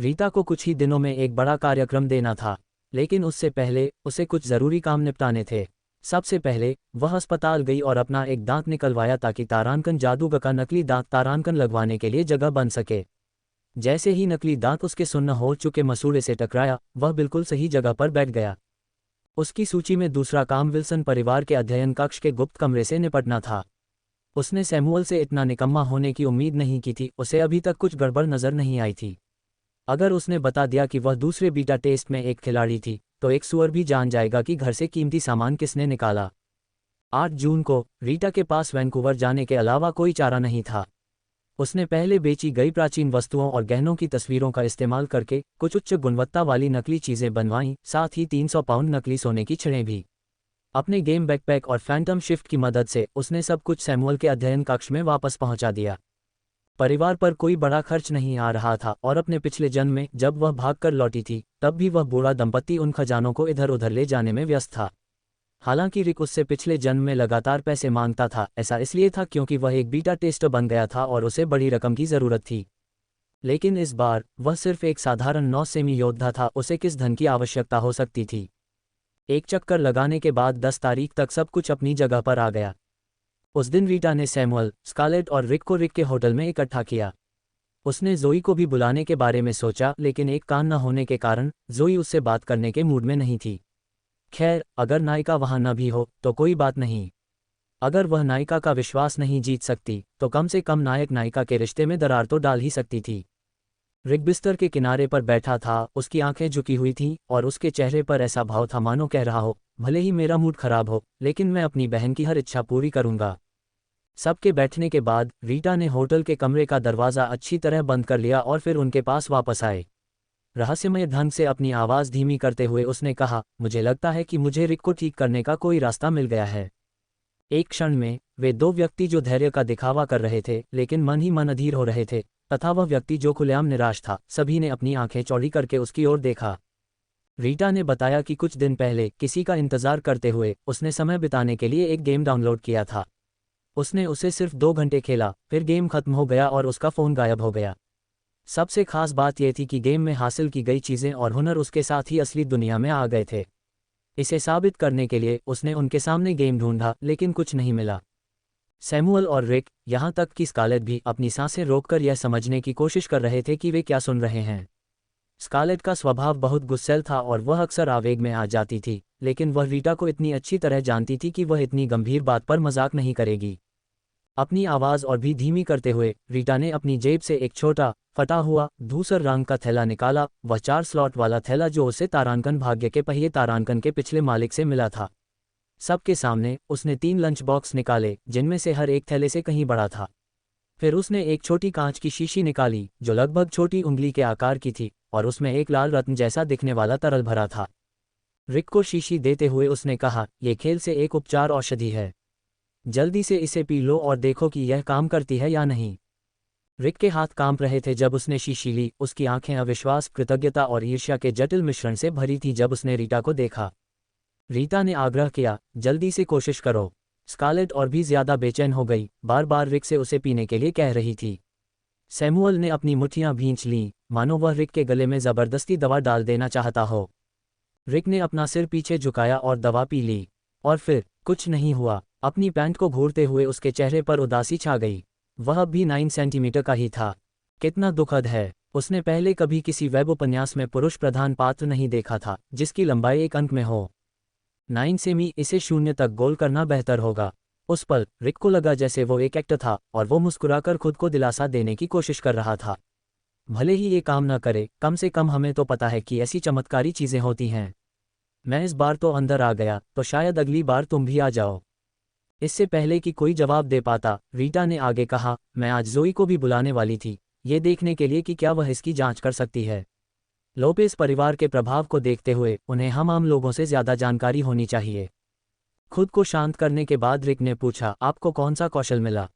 रीता को कुछ ही दिनों में एक बड़ा कार्यक्रम देना था, लेकिन उससे पहले उसे कुछ ज़रूरी काम निपटाने थे। सबसे पहले वह अस्पताल गई और अपना एक दांत निकलवाया ताकि तारांकन जादूगर का नकली दांत तारांकन लगवाने के लिए जगह बन सके। जैसे ही नकली दांत उसके सुन्न हो चुके मसूड़े से टकराया, वह बिल्कुल सही जगह पर बैठ गया। उसकी सूची में दूसरा काम विल्सन परिवार के अध्ययन कक्ष के गुप्त कमरे से निपटना था। उसने सैमुअल से इतना निकम्मा होने की उम्मीद नहीं की थी, उसे अभी तक कुछ गड़बड़ नजर नहीं आई थी। अगर उसने बता दिया कि वह दूसरे बीटा टेस्ट में एक खिलाड़ी थी, तो एक सुअर भी जान जाएगा कि घर से कीमती सामान किसने निकाला। 8 जून को रीटा के पास वैंकूवर जाने के अलावा कोई चारा नहीं था। उसने पहले बेची गई प्राचीन वस्तुओं और गहनों की तस्वीरों का इस्तेमाल करके कुछ उच्च गुणवत्ता वाली नकली चीज़ें बनवाईं, साथ ही 300 पाउंड नकली सोने की छड़ें भी। अपने गेम बैकपैक और फैंटम शिफ्ट की मदद से उसने सब कुछ सैमुअल के अध्ययन कक्ष में वापस पहुंचा दिया। परिवार पर कोई बड़ा खर्च नहीं आ रहा था और अपने पिछले जन्म में जब वह भागकर लौटी थी, तब भी वह बूढ़ा दंपत्ति उन खजानों को इधर उधर ले जाने में व्यस्त था। हालांकि रिक उससे पिछले जन्म में लगातार पैसे मांगता था। ऐसा इसलिए था क्योंकि वह एक बीटा टेस्टर बन गया था और उसे बड़ी रकम की ज़रूरत थी। लेकिन इस बार वह सिर्फ एक साधारण 9 सेमी योद्धा था। उसे किस धन की आवश्यकता हो सकती थी? एक चक्कर लगाने के बाद 10 तारीख तक सब कुछ अपनी जगह पर आ गया। उस दिन रीटा ने सैमुअल, स्कारलेट और रिक को रिक के होटल में इकट्ठा किया। उसने जोई को भी बुलाने के बारे में सोचा, लेकिन एक कान न होने के कारण जोई उससे बात करने के मूड में नहीं थी। खैर, अगर नायिका वहां न भी हो तो कोई बात नहीं। अगर वह नायिका का विश्वास नहीं जीत सकती, तो कम से कम नायक नायिका के रिश्ते में दरार तो डाल ही सकती थी। रिक बिस्तर के किनारे पर बैठा था, उसकी आंखें झुकी हुई थीं और उसके चेहरे पर ऐसा भाव था मानो कह रहा हो, भले ही मेरा मूड खराब हो, लेकिन मैं अपनी बहन की हर इच्छा पूरी करूंगा। सबके बैठने के बाद रीटा ने होटल के कमरे का दरवाज़ा अच्छी तरह बंद कर लिया और फिर उनके पास वापस आए। रहस्यमय ढंग से अपनी आवाज़ धीमी करते हुए उसने कहा, मुझे लगता है कि मुझे रिक को ठीक करने का कोई रास्ता मिल गया है। एक क्षण में वे दो व्यक्ति जो धैर्य का दिखावा कर रहे थे लेकिन मन ही मन अधीर हो रहे थे, तथा वह व्यक्ति जो खुलेआम निराश था, सभी ने अपनी आंखें चौड़ी करके उसकी ओर देखा। रीटा ने बताया कि कुछ दिन पहले किसी का इंतजार करते हुए उसने समय बिताने के लिए एक गेम डाउनलोड किया था। उसने उसे सिर्फ 2 घंटे खेला, फिर गेम खत्म हो गया और उसका फ़ोन गायब हो गया। सबसे खास बात यह थी कि गेम में हासिल की गई चीज़ें और हुनर उसके साथ ही असली दुनिया में आ गए थे। इसे साबित करने के लिए उसने उनके सामने गेम ढूंढा, लेकिन कुछ नहीं मिला। सैमुअल और रिक, यहाँ तक कि स्कारलेट भी अपनी सांसें रोककर यह समझने की कोशिश कर रहे थे कि वे क्या सुन रहे हैं। स्कारलेट का स्वभाव बहुत गुस्सैल था और वह अक्सर आवेग में आ जाती थी, लेकिन वह रीटा को इतनी अच्छी तरह जानती थी कि वह इतनी गंभीर बात पर मजाक नहीं करेगी। अपनी आवाज़ और भी धीमी करते हुए रीटा ने अपनी जेब से एक छोटा, फटा हुआ, धूसर रंग का थैला निकाला। वह 4 स्लॉट वाला थैला जो उसे तारांकन भाग्य के पहिए तारांकन के पिछले मालिक से मिला था। सबके सामने उसने 3 लंच बॉक्स निकाले, जिनमें से हर एक थैले से कहीं बड़ा था। फिर उसने एक छोटी कांच की शीशी निकाली जो लगभग छोटी उंगली के आकार की थी और उसमें एक लाल रत्न जैसा दिखने वाला तरल भरा था। रिक को शीशी देते हुए उसने कहा, यह खेल से एक उपचार औषधि है। जल्दी से इसे पी लो और देखो कि यह काम करती है या नहीं। रिक के हाथ कांप रहे थे जब उसने शीशी ली। उसकी आंखें अविश्वास, कृतज्ञता और ईर्ष्या के जटिल मिश्रण से भरी थी जब उसने रीटा को देखा। रीटा ने आग्रह किया, जल्दी से कोशिश करो। स्कारलेट और भी ज्यादा बेचैन हो गई, बार बार रिक से उसे पीने के लिए कह रही थी। सैमुअल ने अपनी मुट्ठियां भींच लीं, मानो वह रिक के गले में जबरदस्ती दवा डाल देना चाहता हो। रिक ने अपना सिर पीछे झुकाया और दवा पी ली, और फिर कुछ नहीं हुआ। अपनी पैंट को घूरते हुए उसके चेहरे पर उदासी छा गई। वह अब भी 9 सेंटीमीटर का ही था। कितना दुखद है, उसने पहले कभी किसी वेब उपन्यास में पुरुष प्रधान पात्र नहीं देखा था जिसकी लंबाई 1 अंक में हो। 9 सेमी, इसे 0 तक गोल करना बेहतर होगा। उस पल रिक को लगा जैसे वो एक एक्टर था और वो मुस्कुराकर खुद को दिलासा देने की कोशिश कर रहा था। भले ही ये काम न करे, कम से कम हमें तो पता है कि ऐसी चमत्कारी चीज़ें होती हैं। मैं इस बार तो अंदर आ गया, तो शायद अगली बार तुम भी आ जाओ। इससे पहले कि कोई जवाब दे पाता, रीटा ने आगे कहा, मैं आज जोई को भी बुलाने वाली थी, ये देखने के लिए कि क्या वह इसकी जांच कर सकती है। लोपेस परिवार के प्रभाव को देखते हुए उन्हें हम आम लोगों से ज़्यादा जानकारी होनी चाहिए। खुद को शांत करने के बाद रिक ने पूछा, आपको कौन सा कौशल मिला?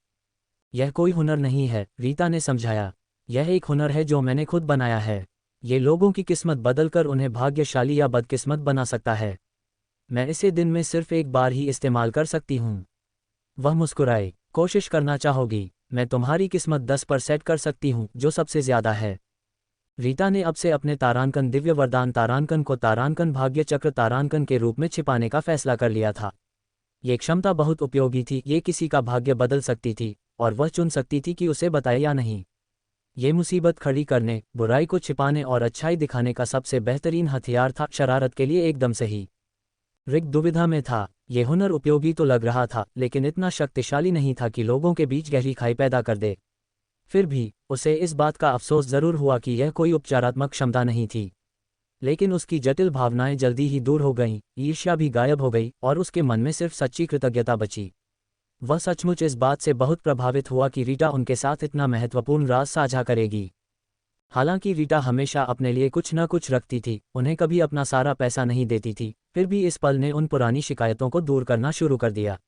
यह कोई हुनर नहीं है, रीटा ने समझाया। यह एक हुनर है जो मैंने खुद बनाया है। ये लोगों की किस्मत बदलकर उन्हें भाग्यशाली या बदकिस्मत बना सकता है। मैं इसे दिन में सिर्फ एक बार ही इस्तेमाल कर सकती हूँ। वह मुस्कुराए, कोशिश करना चाहोगी? मैं तुम्हारी किस्मत 10 पर सेट कर सकती हूँ, जो सबसे ज़्यादा है। रीटा ने अब से अपने तारांकन दिव्य वरदान तारांकन को तारांकन भाग्य चक्र तारांकन के रूप में छिपाने का फैसला कर लिया था। ये क्षमता बहुत उपयोगी थी, ये किसी का भाग्य बदल सकती थी और वह चुन सकती थी कि उसे बताए या नहीं। ये मुसीबत खड़ी करने, बुराई को छिपाने और अच्छाई दिखाने का सबसे बेहतरीन हथियार था, शरारत के लिए एकदम सही। रिक दुविधा में था। ये हुनर उपयोगी तो लग रहा था, लेकिन इतना शक्तिशाली नहीं था कि लोगों के बीच गहरी खाई पैदा कर दे। फिर भी उसे इस बात का अफसोस जरूर हुआ कि यह कोई उपचारात्मक क्षमता नहीं थी। लेकिन उसकी जटिल भावनाएं जल्दी ही दूर हो गईं, ईर्ष्या भी गायब हो गई और उसके मन में सिर्फ सच्ची कृतज्ञता बची। वह सचमुच इस बात से बहुत प्रभावित हुआ कि रीटा उनके साथ इतना महत्वपूर्ण राज साझा करेगी। हालांकि रीटा हमेशा अपने लिए कुछ न कुछ रखती थी, उन्हें कभी अपना सारा पैसा नहीं देती थी, फिर भी इस पल ने उन पुरानी शिकायतों को दूर करना शुरू कर दिया।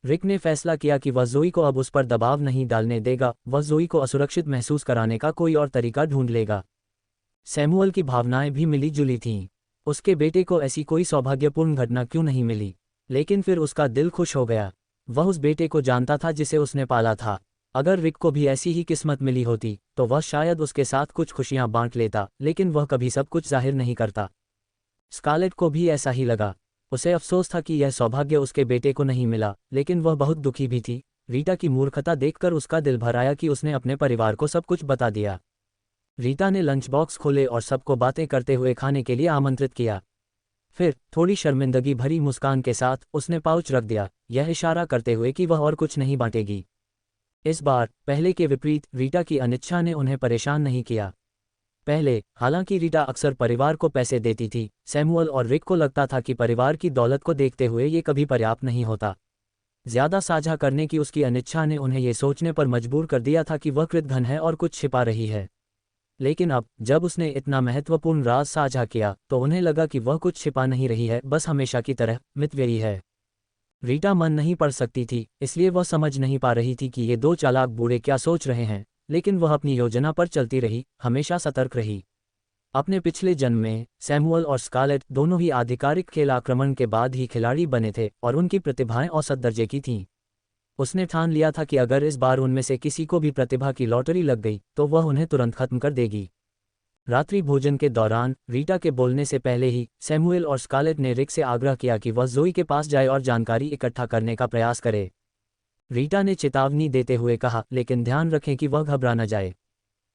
रिक ने फैसला किया कि वह ज़ोई को अब उस पर दबाव नहीं डालने देगा, वह ज़ोई को असुरक्षित महसूस कराने का कोई और तरीका ढूंढ लेगा। सैमुअल की भावनाएं भी मिली जुली थीं। उसके बेटे को ऐसी कोई सौभाग्यपूर्ण घटना क्यों नहीं मिली, लेकिन फिर उसका दिल खुश हो गया। वह उस बेटे को जानता था जिसे उसने पाला था। अगर रिक को भी ऐसी ही किस्मत मिली होती तो वह शायद उसके साथ कुछ खुशियां बांट लेता, लेकिन वह कभी सब कुछ जाहिर नहीं करता। स्कारलेट को भी ऐसा ही लगा। उसे अफसोस था कि यह सौभाग्य उसके बेटे को नहीं मिला, लेकिन वह बहुत दुखी भी थी। रीटा की मूर्खता देखकर उसका दिल भर आया कि उसने अपने परिवार को सब कुछ बता दिया। रीटा ने लंच बॉक्स खोले और सबको बातें करते हुए खाने के लिए आमंत्रित किया। फिर थोड़ी शर्मिंदगी भरी मुस्कान के साथ उसने पाउच रख दिया, यह इशारा करते हुए कि वह और कुछ नहीं बांटेगी। इस बार पहले के विपरीत रीटा की अनिच्छा ने उन्हें परेशान नहीं किया। पहले हालांकि रीटा अक्सर परिवार को पैसे देती थी, सैमुअल और रिक को लगता था कि परिवार की दौलत को देखते हुए ये कभी पर्याप्त नहीं होता। ज्यादा साझा करने की उसकी अनिच्छा ने उन्हें ये सोचने पर मजबूर कर दिया था कि वह कृतघ्न है और कुछ छिपा रही है। लेकिन अब जब उसने इतना महत्वपूर्ण राज साझा किया तो उन्हें लगा कि वह कुछ छिपा नहीं रही है, बस हमेशा की तरह मितव्ययी है। रीटा मन नहीं पढ़ सकती थी, इसलिए वह समझ नहीं पा रही थी कि ये दो चालाक बूढ़े क्या सोच रहे हैं, लेकिन वह अपनी योजना पर चलती रही, हमेशा सतर्क रही। अपने पिछले जन्म में सैमुअल और स्कारलेट दोनों ही आधिकारिक खेल आक्रमण के बाद ही खिलाड़ी बने थे और उनकी प्रतिभाएं औसत दर्जे की थीं। उसने ठान लिया था कि अगर इस बार उनमें से किसी को भी प्रतिभा की लॉटरी लग गई तो वह उन्हें तुरंत खत्म कर देगी। रात्रि भोजन के दौरान रीटा के बोलने से पहले ही सैमुअल और स्कारलेट ने रिक से आग्रह किया कि वह ज़ोई के पास जाए और जानकारी इकट्ठा करने का प्रयास करे। रीटा ने चेतावनी देते हुए कहा, लेकिन ध्यान रखें कि वह घबरा न जाए।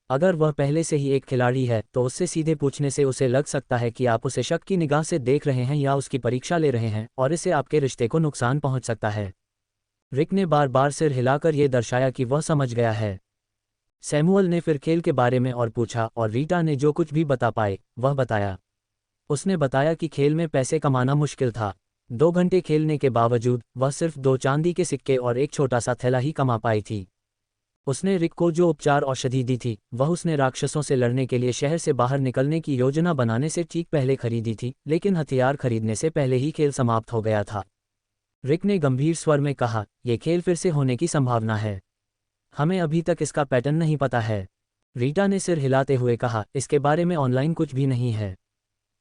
अगर वह पहले से ही एक खिलाड़ी है तो उससे सीधे पूछने से उसे लग सकता है कि आप उसे शक की निगाह से देख रहे हैं या उसकी परीक्षा ले रहे हैं, और इससे आपके रिश्ते को नुकसान पहुंच सकता है। रिक ने बार बार सिर हिलाकर यह दर्शाया कि वह समझ गया है। सैमुअल ने फिर खेल के बारे में और पूछा और रीटा ने जो कुछ भी बता पाए वह बताया। उसने बताया कि खेल में पैसे कमाना मुश्किल था। 2 घंटे खेलने के बावजूद वह सिर्फ 2 चांदी के सिक्के और एक छोटा सा थैला ही कमा पाई थी। उसने रिक को जो उपचार औषधि दी थी वह उसने राक्षसों से लड़ने के लिए शहर से बाहर निकलने की योजना बनाने से ठीक पहले खरीदी थी, लेकिन हथियार खरीदने से पहले ही खेल समाप्त हो गया था। रिक ने गंभीर स्वर में कहा, यह खेल फिर से होने की संभावना है। हमें अभी तक इसका पैटर्न नहीं पता है। रीटा ने सिर हिलाते हुए कहा, इसके बारे में ऑनलाइन कुछ भी नहीं है।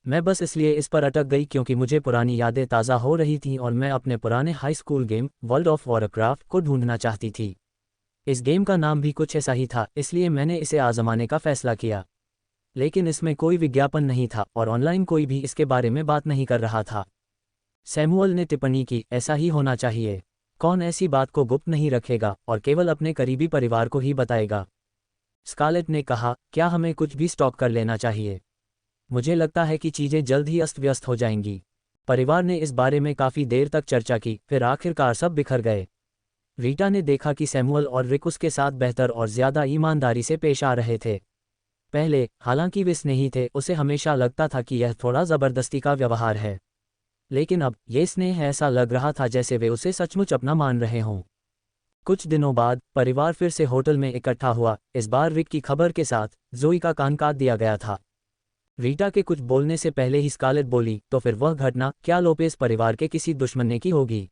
मैं बस इसलिए इस पर अटक गई क्योंकि मुझे पुरानी यादें ताज़ा हो रही थीं और मैं अपने पुराने high school game world of Warcraft को ढूंढना चाहती थी। इस गेम का नाम भी कुछ ऐसा ही था, इसलिए मैंने इसे आजमाने का फैसला किया। लेकिन इसमें कोई विज्ञापन नहीं था और ऑनलाइन कोई भी इसके बारे में बात नहीं कर रहा था। सैमुअल ने टिप्पणी की, ऐसा ही होना चाहिए। कौन ऐसी बात को गुप्त नहीं रखेगा और केवल अपने करीबी परिवार को ही बताएगा। स्कारलेट ने कहा, क्या हमें कुछ भी स्टॉक कर लेना चाहिए? मुझे लगता है कि चीज़ें जल्द ही अस्त व्यस्त हो जाएंगी। परिवार ने इस बारे में काफ़ी देर तक चर्चा की, फिर आखिरकार सब बिखर गए। रीटा ने देखा कि सैमुअल और रिक उसके साथ बेहतर और ज़्यादा ईमानदारी से पेश आ रहे थे। पहले हालांकि वे स्नेही थे, उसे हमेशा लगता था कि यह थोड़ा ज़बरदस्ती का व्यवहार है, लेकिन अब ये स्नेह ऐसा लग रहा था जैसे वे उसे सचमुच अपना मान रहे हों। कुछ दिनों बाद परिवार फिर से होटल में इकट्ठा हुआ। इस बार रिक की खबर के साथ ज़ोई का कान काट दिया गया था। रीटा के कुछ बोलने से पहले ही स्कारलेट बोली, तो फिर वह घटना क्या लोपेस परिवार के किसी दुश्मन ने की होगी?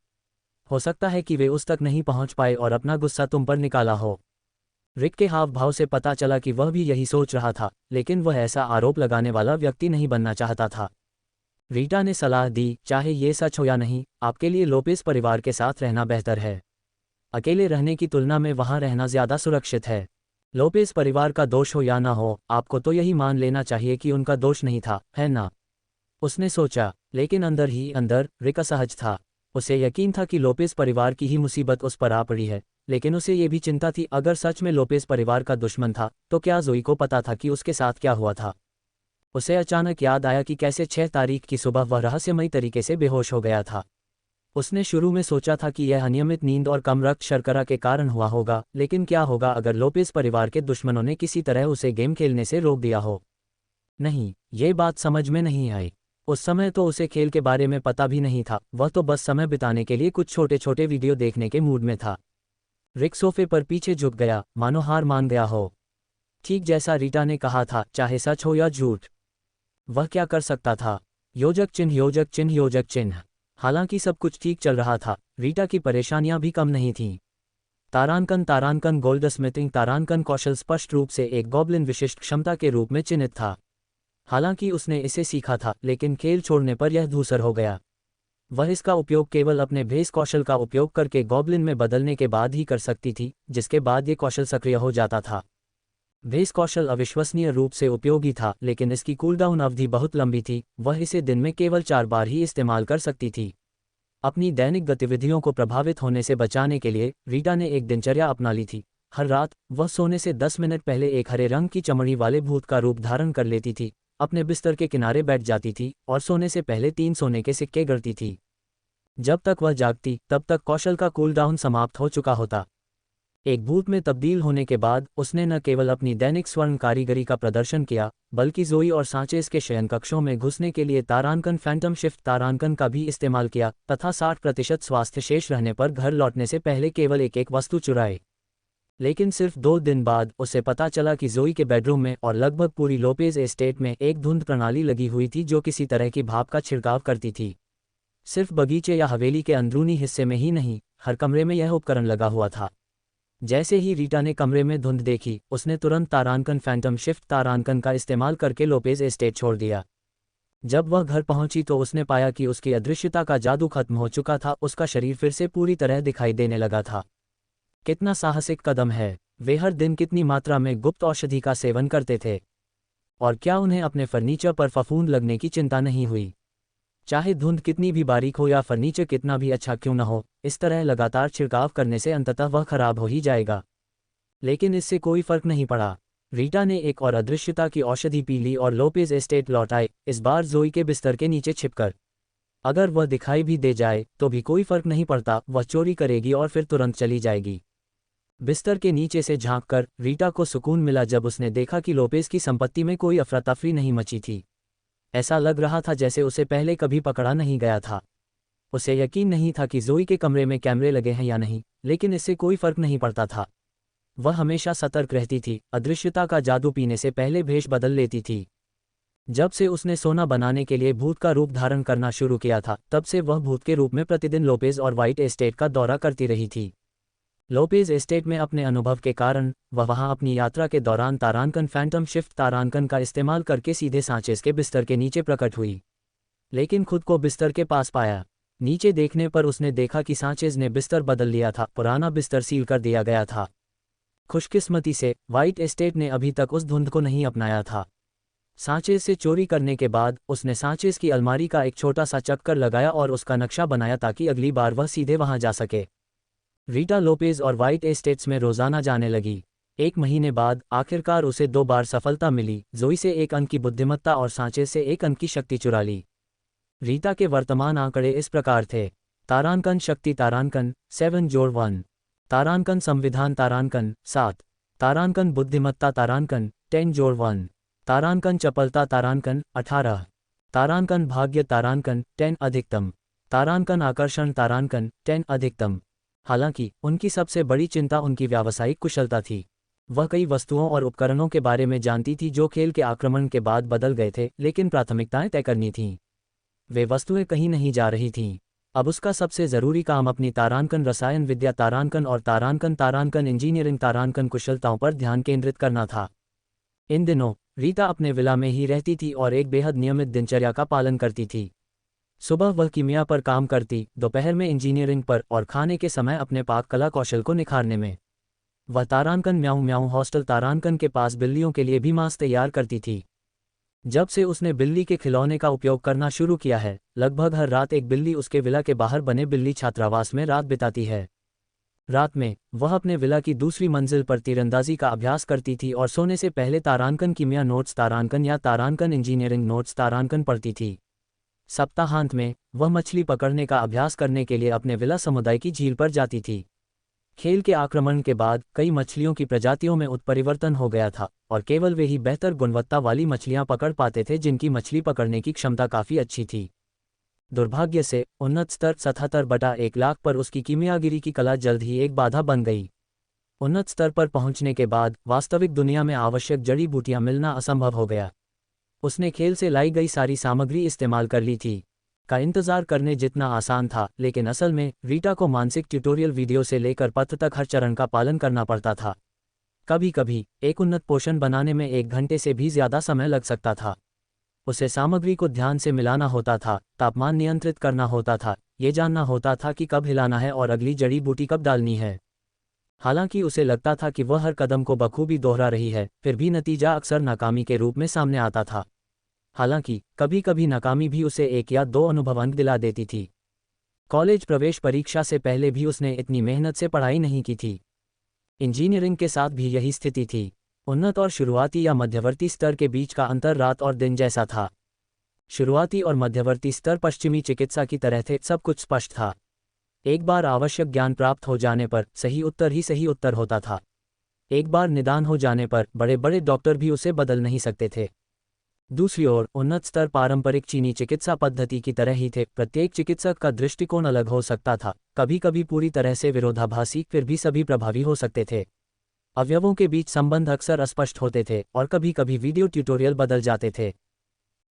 हो सकता है कि वे उस तक नहीं पहुंच पाए और अपना गुस्सा तुम पर निकाला हो। रिक के हाव भाव से पता चला कि वह भी यही सोच रहा था, लेकिन वह ऐसा आरोप लगाने वाला व्यक्ति नहीं बनना चाहता था। रीटा ने सलाह दी, चाहे ये सच हो या नहीं, आपके लिए लोपेस परिवार के साथ रहना बेहतर है। अकेले रहने की तुलना में वहां रहना ज़्यादा सुरक्षित है। लोपेज परिवार का दोष हो या ना हो, आपको तो यही मान लेना चाहिए कि उनका दोष नहीं था, है ना? उसने सोचा, लेकिन अंदर ही अंदर रिक असहज था। उसे यकीन था कि लोपेज परिवार की ही मुसीबत उस पर आ पड़ी है, लेकिन उसे ये भी चिंता थी अगर सच में लोपेज परिवार का दुश्मन था तो क्या जोई को पता था कि उसके साथ क्या हुआ था। उसे अचानक याद आया कि कैसे 6 तारीख की सुबह वह रहस्यमयी तरीके से बेहोश हो गया था। उसने शुरू में सोचा था कि यह अनियमित नींद और कम रक्त शर्करा के कारण हुआ होगा, लेकिन क्या होगा अगर लोपेज परिवार के दुश्मनों ने किसी तरह उसे गेम खेलने से रोक दिया हो। नहीं, ये बात समझ में नहीं आई। उस समय तो उसे खेल के बारे में पता भी नहीं था, वह तो बस समय बिताने के लिए कुछ छोटे छोटे वीडियो देखने के मूड में था। रिक सोफे पर पीछे झुक गया, मानो हार मान गया हो। ठीक जैसा रीटा ने कहा था, चाहे सच हो या झूठ, वह क्या कर सकता था? योजक चिन्ह योजक चिन्ह योजक चिन्ह। हालांकि सब कुछ ठीक चल रहा था, रीटा की परेशानियां भी कम नहीं थीं। तारांकन तारांकन गोल्ड स्मिथिंग तारांकन कौशल स्पष्ट रूप से एक गॉब्लिन विशिष्ट क्षमता के रूप में चिन्हित था। हालांकि उसने इसे सीखा था, लेकिन खेल छोड़ने पर यह धूसर हो गया। वह इसका उपयोग केवल अपने भेष कौशल का उपयोग करके गॉब्लिन में बदलने के बाद ही कर सकती थी, जिसके बाद ये कौशल सक्रिय हो जाता था। भेष कौशल अविश्वसनीय रूप से उपयोगी था, लेकिन इसकी कूलडाउन अवधि बहुत लंबी थी, वह इसे दिन में केवल 4 बार ही इस्तेमाल कर सकती थी। अपनी दैनिक गतिविधियों को प्रभावित होने से बचाने के लिए रीटा ने एक दिनचर्या अपना ली थी। हर रात वह सोने से 10 मिनट पहले एक हरे रंग की चमड़ी वाले भूत का रूप धारण कर लेती थी, अपने बिस्तर के किनारे बैठ जाती थी और सोने से पहले 3 सोने के सिक्के गढ़ती थी। जब तक वह जागती तब तक कौशल का कूलडाउन समाप्त हो चुका होता। एक भूत में तब्दील होने के बाद उसने न केवल अपनी दैनिक स्वर्ण कारीगरी का प्रदर्शन किया, बल्कि जोई और सांचेज के शयन कक्षों में घुसने के लिए तारांकन फैंटम शिफ्ट तारांकन का भी इस्तेमाल किया तथा 60% स्वास्थ्य शेष रहने पर घर लौटने से पहले केवल एक एक वस्तु चुराए। लेकिन सिर्फ 2 दिन बाद उसे पता चला कि जोई के बेडरूम में और लगभग पूरी लोपेज एस्टेट में एक धुंध प्रणाली लगी हुई थी जो किसी तरह की भाप का छिड़काव करती थी। सिर्फ बगीचे या हवेली के अंदरूनी हिस्से में ही नहीं, हर कमरे में यह उपकरण लगा हुआ था। जैसे ही रीटा ने कमरे में धुंध देखी, उसने तुरंत तारांकन फैंटम शिफ्ट तारांकन का इस्तेमाल करके लोपेज एस्टेट छोड़ दिया। जब वह घर पहुंची तो उसने पाया कि उसकी अदृश्यता का जादू खत्म हो चुका था, उसका शरीर फिर से पूरी तरह दिखाई देने लगा था। कितना साहसिक कदम है! वे हर दिन कितनी मात्रा में गुप्त औषधि का सेवन करते थे, और क्या उन्हें अपने फर्नीचर पर फफूंद लगने की चिंता नहीं हुई? चाहे धुंध कितनी भी बारीक हो या फर्नीचर कितना भी अच्छा क्यों न हो, इस तरह लगातार छिड़काव करने से अंततः वह खराब हो ही जाएगा। लेकिन इससे कोई फर्क नहीं पड़ा। रीटा ने एक और अदृश्यता की औषधि पी ली और लोपेज एस्टेट लौट आए, इस बार जोई के बिस्तर के नीचे छिपकर। अगर वह दिखाई भी दे जाए तो भी कोई फर्क नहीं पड़ता, वह चोरी करेगी और फिर तुरंत चली जाएगी। बिस्तर के नीचे से झांककर रीटा को सुकून मिला जब उसने देखा कि लोपेज की संपत्ति में कोई अफरा तफरी नहीं मची थी। ऐसा लग रहा था जैसे उसे पहले कभी पकड़ा नहीं गया था। उसे यकीन नहीं था कि जोई के कमरे में कैमरे लगे हैं या नहीं, लेकिन इससे कोई फर्क नहीं पड़ता था। वह हमेशा सतर्क रहती थी, अदृश्यता का जादू पीने से पहले भेष बदल लेती थी। जब से उसने सोना बनाने के लिए भूत का रूप धारण करना शुरू किया था, तब से वह भूत के रूप में प्रतिदिन लोपेज और व्हाइट एस्टेट का दौरा करती रही थी। लोपेज एस्टेट में अपने अनुभव के कारण वह वहां अपनी यात्रा के दौरान तारांकन फैंटम शिफ्ट तारांकन का इस्तेमाल करके सीधे सांचेज के बिस्तर के नीचे प्रकट हुई, लेकिन खुद को बिस्तर के पास पाया। नीचे देखने पर उसने देखा कि सांचेज ने बिस्तर बदल लिया था, पुराना बिस्तर सील कर दिया गया था। खुशकिस्मती से व्हाइट एस्टेट ने अभी तक उस धुंध को नहीं अपनाया था। सांचेज से चोरी करने के बाद उसने सांचेज की अलमारी का एक छोटा सा चक्कर लगाया और उसका नक्शा बनाया ताकि अगली बार वह सीधे वहां जा सके। रीटा लोपेज और व्हाइट एस्टेट्स में रोजाना जाने लगी। 1 महीने बाद आखिरकार उसे 2 बार सफलता मिली, जोई से 1 अंक की बुद्धिमत्ता और सांचेज से 1 अंक की शक्ति चुरा ली। रीटा के वर्तमान आंकड़े इस प्रकार थे: तारांकन शक्ति तारांकन 7 जोड़ 1, तारांकन संविधान तारांकन 7, तारांकन बुद्धिमत्ता तारांकन 10 जोड़ 1, तारांकन चपलता तारांकन 18, तारांकन भाग्य तारांकन 10 अधिकतम, तारांकन आकर्षण तारांकन 10 अधिकतम। हालांकि उनकी सबसे बड़ी चिंता उनकी व्यावसायिक कुशलता थी। वह कई वस्तुओं और उपकरणों के बारे में जानती थी जो खेल के आक्रमण के बाद बदल गए थे, लेकिन प्राथमिकताएं तय करनी थीं। वे वस्तुएं कहीं नहीं जा रही थीं। अब उसका सबसे ज़रूरी काम अपनी तारांकन रसायन विद्या तारांकन और तारांकन इंजीनियरिंग तारांकन कुशलताओं पर ध्यान केंद्रित करना था। इन दिनों रीटा अपने विला में ही रहती थी और एक बेहद नियमित दिनचर्या का पालन करती थी। सुबह वह कीमिया पर काम करती, दोपहर में इंजीनियरिंग पर और खाने के समय अपने पाक कला कौशल को निखारने में। वह तारांकन म्याऊं म्याऊं हॉस्टल तारांकन के पास बिल्लियों के लिए भी मांस तैयार करती थी। जब से उसने बिल्ली के खिलौने का उपयोग करना शुरू किया है, लगभग हर रात एक बिल्ली उसके विला के बाहर बने बिल्ली छात्रावास में रात बिताती है। रात में वह अपने विला की दूसरी मंजिल पर तीरंदाजी का अभ्यास करती थी और सोने से पहले तारांकन कीमिया नोट्स तारांकन या तारांकन इंजीनियरिंग नोट्स तारांकन पढ़ती थी। सप्ताहांत में वह मछली पकड़ने का अभ्यास करने के लिए अपने विला समुदाय की झील पर जाती थी। खेल के आक्रमण के बाद कई मछलियों की प्रजातियों में उत्परिवर्तन हो गया था और केवल वे ही बेहतर गुणवत्ता वाली मछलियां पकड़ पाते थे जिनकी मछली पकड़ने की क्षमता काफ़ी अच्छी थी। दुर्भाग्य से उन्नत स्तर 77/1,00,000 पर उसकी कीमियागिरी की कला जल्द ही एक बाधा बन गई। उन्नत स्तर पर पहुंचने के बाद वास्तविक दुनिया में आवश्यक जड़ी बूटियां मिलना असंभव हो गया। उसने खेल से लाई गई सारी सामग्री इस्तेमाल कर ली थी। का इंतजार करने जितना आसान था, लेकिन असल में रीटा को मानसिक ट्यूटोरियल वीडियो से लेकर पत्र तक हर चरण का पालन करना पड़ता था। कभी कभी एक उन्नत पोषण बनाने में 1 घंटे से भी ज़्यादा समय लग सकता था। उसे सामग्री को ध्यान से मिलाना होता था, तापमान नियंत्रित करना होता था, ये जानना होता था कि कब हिलाना है और अगली जड़ी बूटी कब डालनी है। हालांकि उसे लगता था कि वह हर कदम को बखूबी दोहरा रही है, फिर भी नतीजा अक्सर नाकामी के रूप में सामने आता था। हालांकि कभी कभी नाकामी भी उसे 1 या 2 अनुभव अंक दिला देती थी। कॉलेज प्रवेश परीक्षा से पहले भी उसने इतनी मेहनत से पढ़ाई नहीं की थी। इंजीनियरिंग के साथ भी यही स्थिति थी। उन्नत और शुरुआती या मध्यवर्ती स्तर के बीच का अंतर रात और दिन जैसा था। शुरुआती और मध्यवर्ती स्तर पश्चिमी चिकित्सा की तरह थे, सब कुछ स्पष्ट था। एक बार आवश्यक ज्ञान प्राप्त हो जाने पर सही उत्तर ही सही उत्तर होता था। एक बार निदान हो जाने पर बड़े बड़े डॉक्टर भी उसे बदल नहीं सकते थे। दूसरी ओर उन्नत स्तर पारंपरिक चीनी चिकित्सा पद्धति की तरह ही थे। प्रत्येक चिकित्सक का दृष्टिकोण अलग हो सकता था, कभी कभी पूरी तरह से विरोधाभासी, फिर भी सभी प्रभावी हो सकते थे। अवयवों के बीच संबंध अक्सर अस्पष्ट होते थे और कभी कभी वीडियो ट्यूटोरियल बदल जाते थे।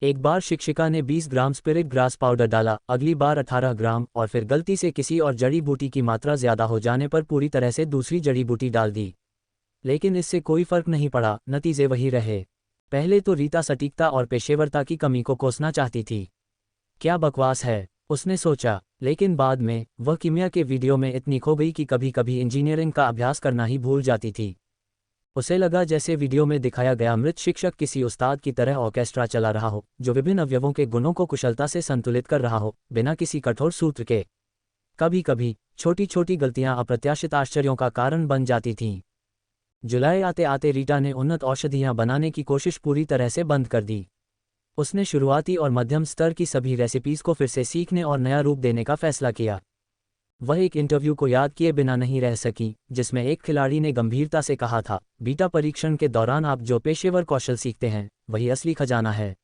एक बार शिक्षिका ने 20 ग्राम स्पिरिट ग्रास पाउडर डाला, अगली बार 18 ग्राम, और फिर गलती से किसी और जड़ी बूटी की मात्रा ज्यादा हो जाने पर पूरी तरह से दूसरी जड़ी बूटी डाल दी। लेकिन इससे कोई फर्क नहीं पड़ा, नतीजे वही रहे। पहले तो रीता सटीकता और पेशेवरता की कमी को कोसना चाहती थी। क्या बकवास है, उसने सोचा, लेकिन बाद में वह कीमिया के वीडियो में इतनी खो गई कि कभी कभी इंजीनियरिंग का अभ्यास करना ही भूल जाती थी। उसे लगा जैसे वीडियो में दिखाया गया मृत शिक्षक किसी उस्ताद की तरह ऑर्केस्ट्रा चला रहा हो, जो विभिन्न अवयवों के गुणों को कुशलता से संतुलित कर रहा हो, बिना किसी कठोर सूत्र के। कभी कभी छोटी छोटी गलतियां अप्रत्याशित आश्चर्यों का कारण बन जाती थीं। जुलाई आते आते रीटा ने उन्नत औषधियां बनाने की कोशिश पूरी तरह से बंद कर दी। उसने शुरुआती और मध्यम स्तर की सभी रेसिपीज को फिर से सीखने और नया रूप देने का फैसला किया। वह एक इंटरव्यू को याद किए बिना नहीं रह सकी, जिसमें एक खिलाड़ी ने गंभीरता से कहा था, बीटा परीक्षण के दौरान आप जो पेशेवर कौशल सीखते हैं वही असली खजाना है।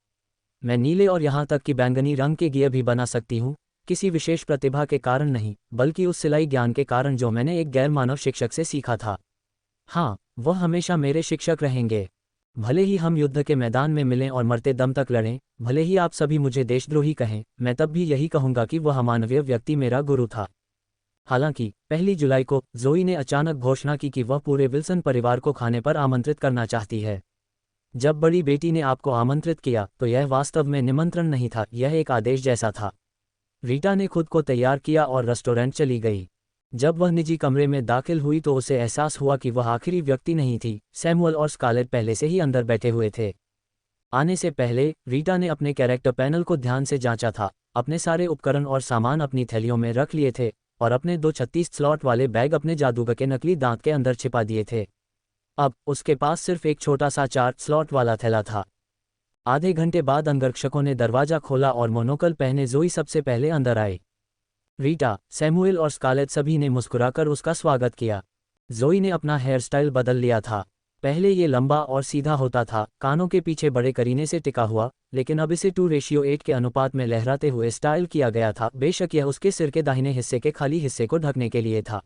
मैं नीले और यहाँ तक कि बैंगनी रंग के गियर भी बना सकती हूँ, किसी विशेष प्रतिभा के कारण नहीं, बल्कि उस सिलाई ज्ञान के कारण जो मैंने एक गैर मानव शिक्षक से सीखा था। हाँ, वह हमेशा मेरे शिक्षक रहेंगे। भले ही हम युद्ध के मैदान में मिलें और मरते दम तक लड़ें, भले ही आप सभी मुझे देशद्रोही कहें, मैं तब भी यही कहूँगा कि वह अमानवीय व्यक्ति मेरा गुरु था। हालांकि 1 जुलाई को ज़ोई ने अचानक घोषणा की कि वह पूरे विल्सन परिवार को खाने पर आमंत्रित करना चाहती है। जब बड़ी बेटी ने आपको आमंत्रित किया तो यह वास्तव में निमंत्रण नहीं था, यह एक आदेश जैसा था। रीटा ने खुद को तैयार किया और रेस्टोरेंट चली गई। जब वह निजी कमरे में दाखिल हुई तो उसे एहसास हुआ कि वह आखिरी व्यक्ति नहीं थी। सैमुअल और स्कारलेट पहले से ही अंदर बैठे हुए थे। आने से पहले रीटा ने अपने कैरेक्टर पैनल को ध्यान से जांचा था, अपने सारे उपकरण और सामान अपनी थैलियों में रख लिए थे और अपने 2 36 स्लॉट वाले बैग अपने जादूगर के नकली दांत के अंदर छिपा दिए थे। अब उसके पास सिर्फ एक छोटा सा 4 स्लॉट वाला थैला था। आधे घंटे बाद अंगरक्षकों ने दरवाजा खोला और मोनोकल पहने ज़ोई सबसे पहले अंदर आई। रीटा, सैमुएल और स्कारलेट सभी ने मुस्कुराकर उसका स्वागत किया। ज़ोई ने अपना हेयर स्टाइल बदल लिया था। पहले ये लंबा और सीधा होता था, कानों के पीछे बड़े करीने से टिका हुआ, लेकिन अब इसे 2:8 के अनुपात में लहराते हुए स्टाइल किया गया था। बेशक यह उसके सिर के दाहिने हिस्से के खाली हिस्से को ढकने के लिए था।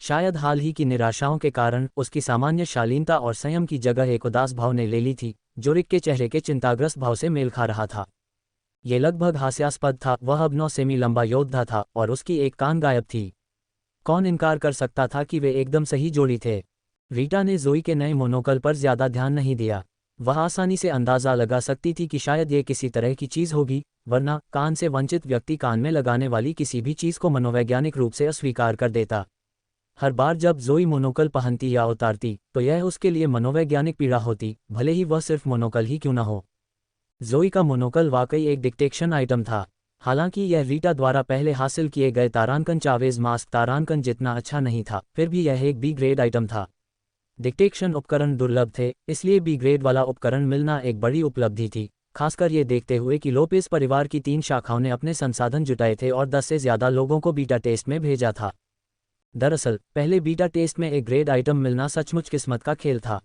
शायद हाल ही की निराशाओं के कारण उसकी सामान्य शालीनता और संयम की जगह एक उदास भाव ने ले ली थी, जो रिक के चेहरे के चिंताग्रस्त भाव से मेल खा रहा था। ये लगभग हास्यास्पद था। वह अब 9 सेमी लंबा योद्धा था और उसकी एक कान गायब थी। कौन इनकार कर सकता था कि वे एकदम सही जोड़ी थे। रीटा ने ज़ोई के नए मोनोकल पर ज्यादा ध्यान नहीं दिया। वह आसानी से अंदाजा लगा सकती थी कि शायद ये किसी तरह की चीज़ होगी, वरना कान से वंचित व्यक्ति कान में लगाने वाली किसी भी चीज़ को मनोवैज्ञानिक रूप से अस्वीकार कर देता। हर बार जब जोई मोनोकल पहनती या उतारती तो यह उसके लिए मनोवैज्ञानिक पीड़ा होती, भले ही वह सिर्फ मोनोकल ही क्यों न हो। जोई का मोनोकल वाकई एक डिक्टेशन आइटम था। हालांकि यह रीटा द्वारा पहले हासिल किए गए तारांकन चावेज मास्क तारांकन जितना अच्छा नहीं था, फिर भी यह एक बी ग्रेड आइटम था। डिक्टेशन उपकरण दुर्लभ थे, इसलिए बी ग्रेड वाला उपकरण मिलना एक बड़ी उपलब्धि थी, खासकर ये देखते हुए कि लोपेस परिवार की 3 शाखाओं ने अपने संसाधन जुटाए थे और 10 से ज़्यादा लोगों को बीटा टेस्ट में भेजा था। दरअसल पहले बीटा टेस्ट में एक ग्रेड आइटम मिलना सचमुच किस्मत का खेल था।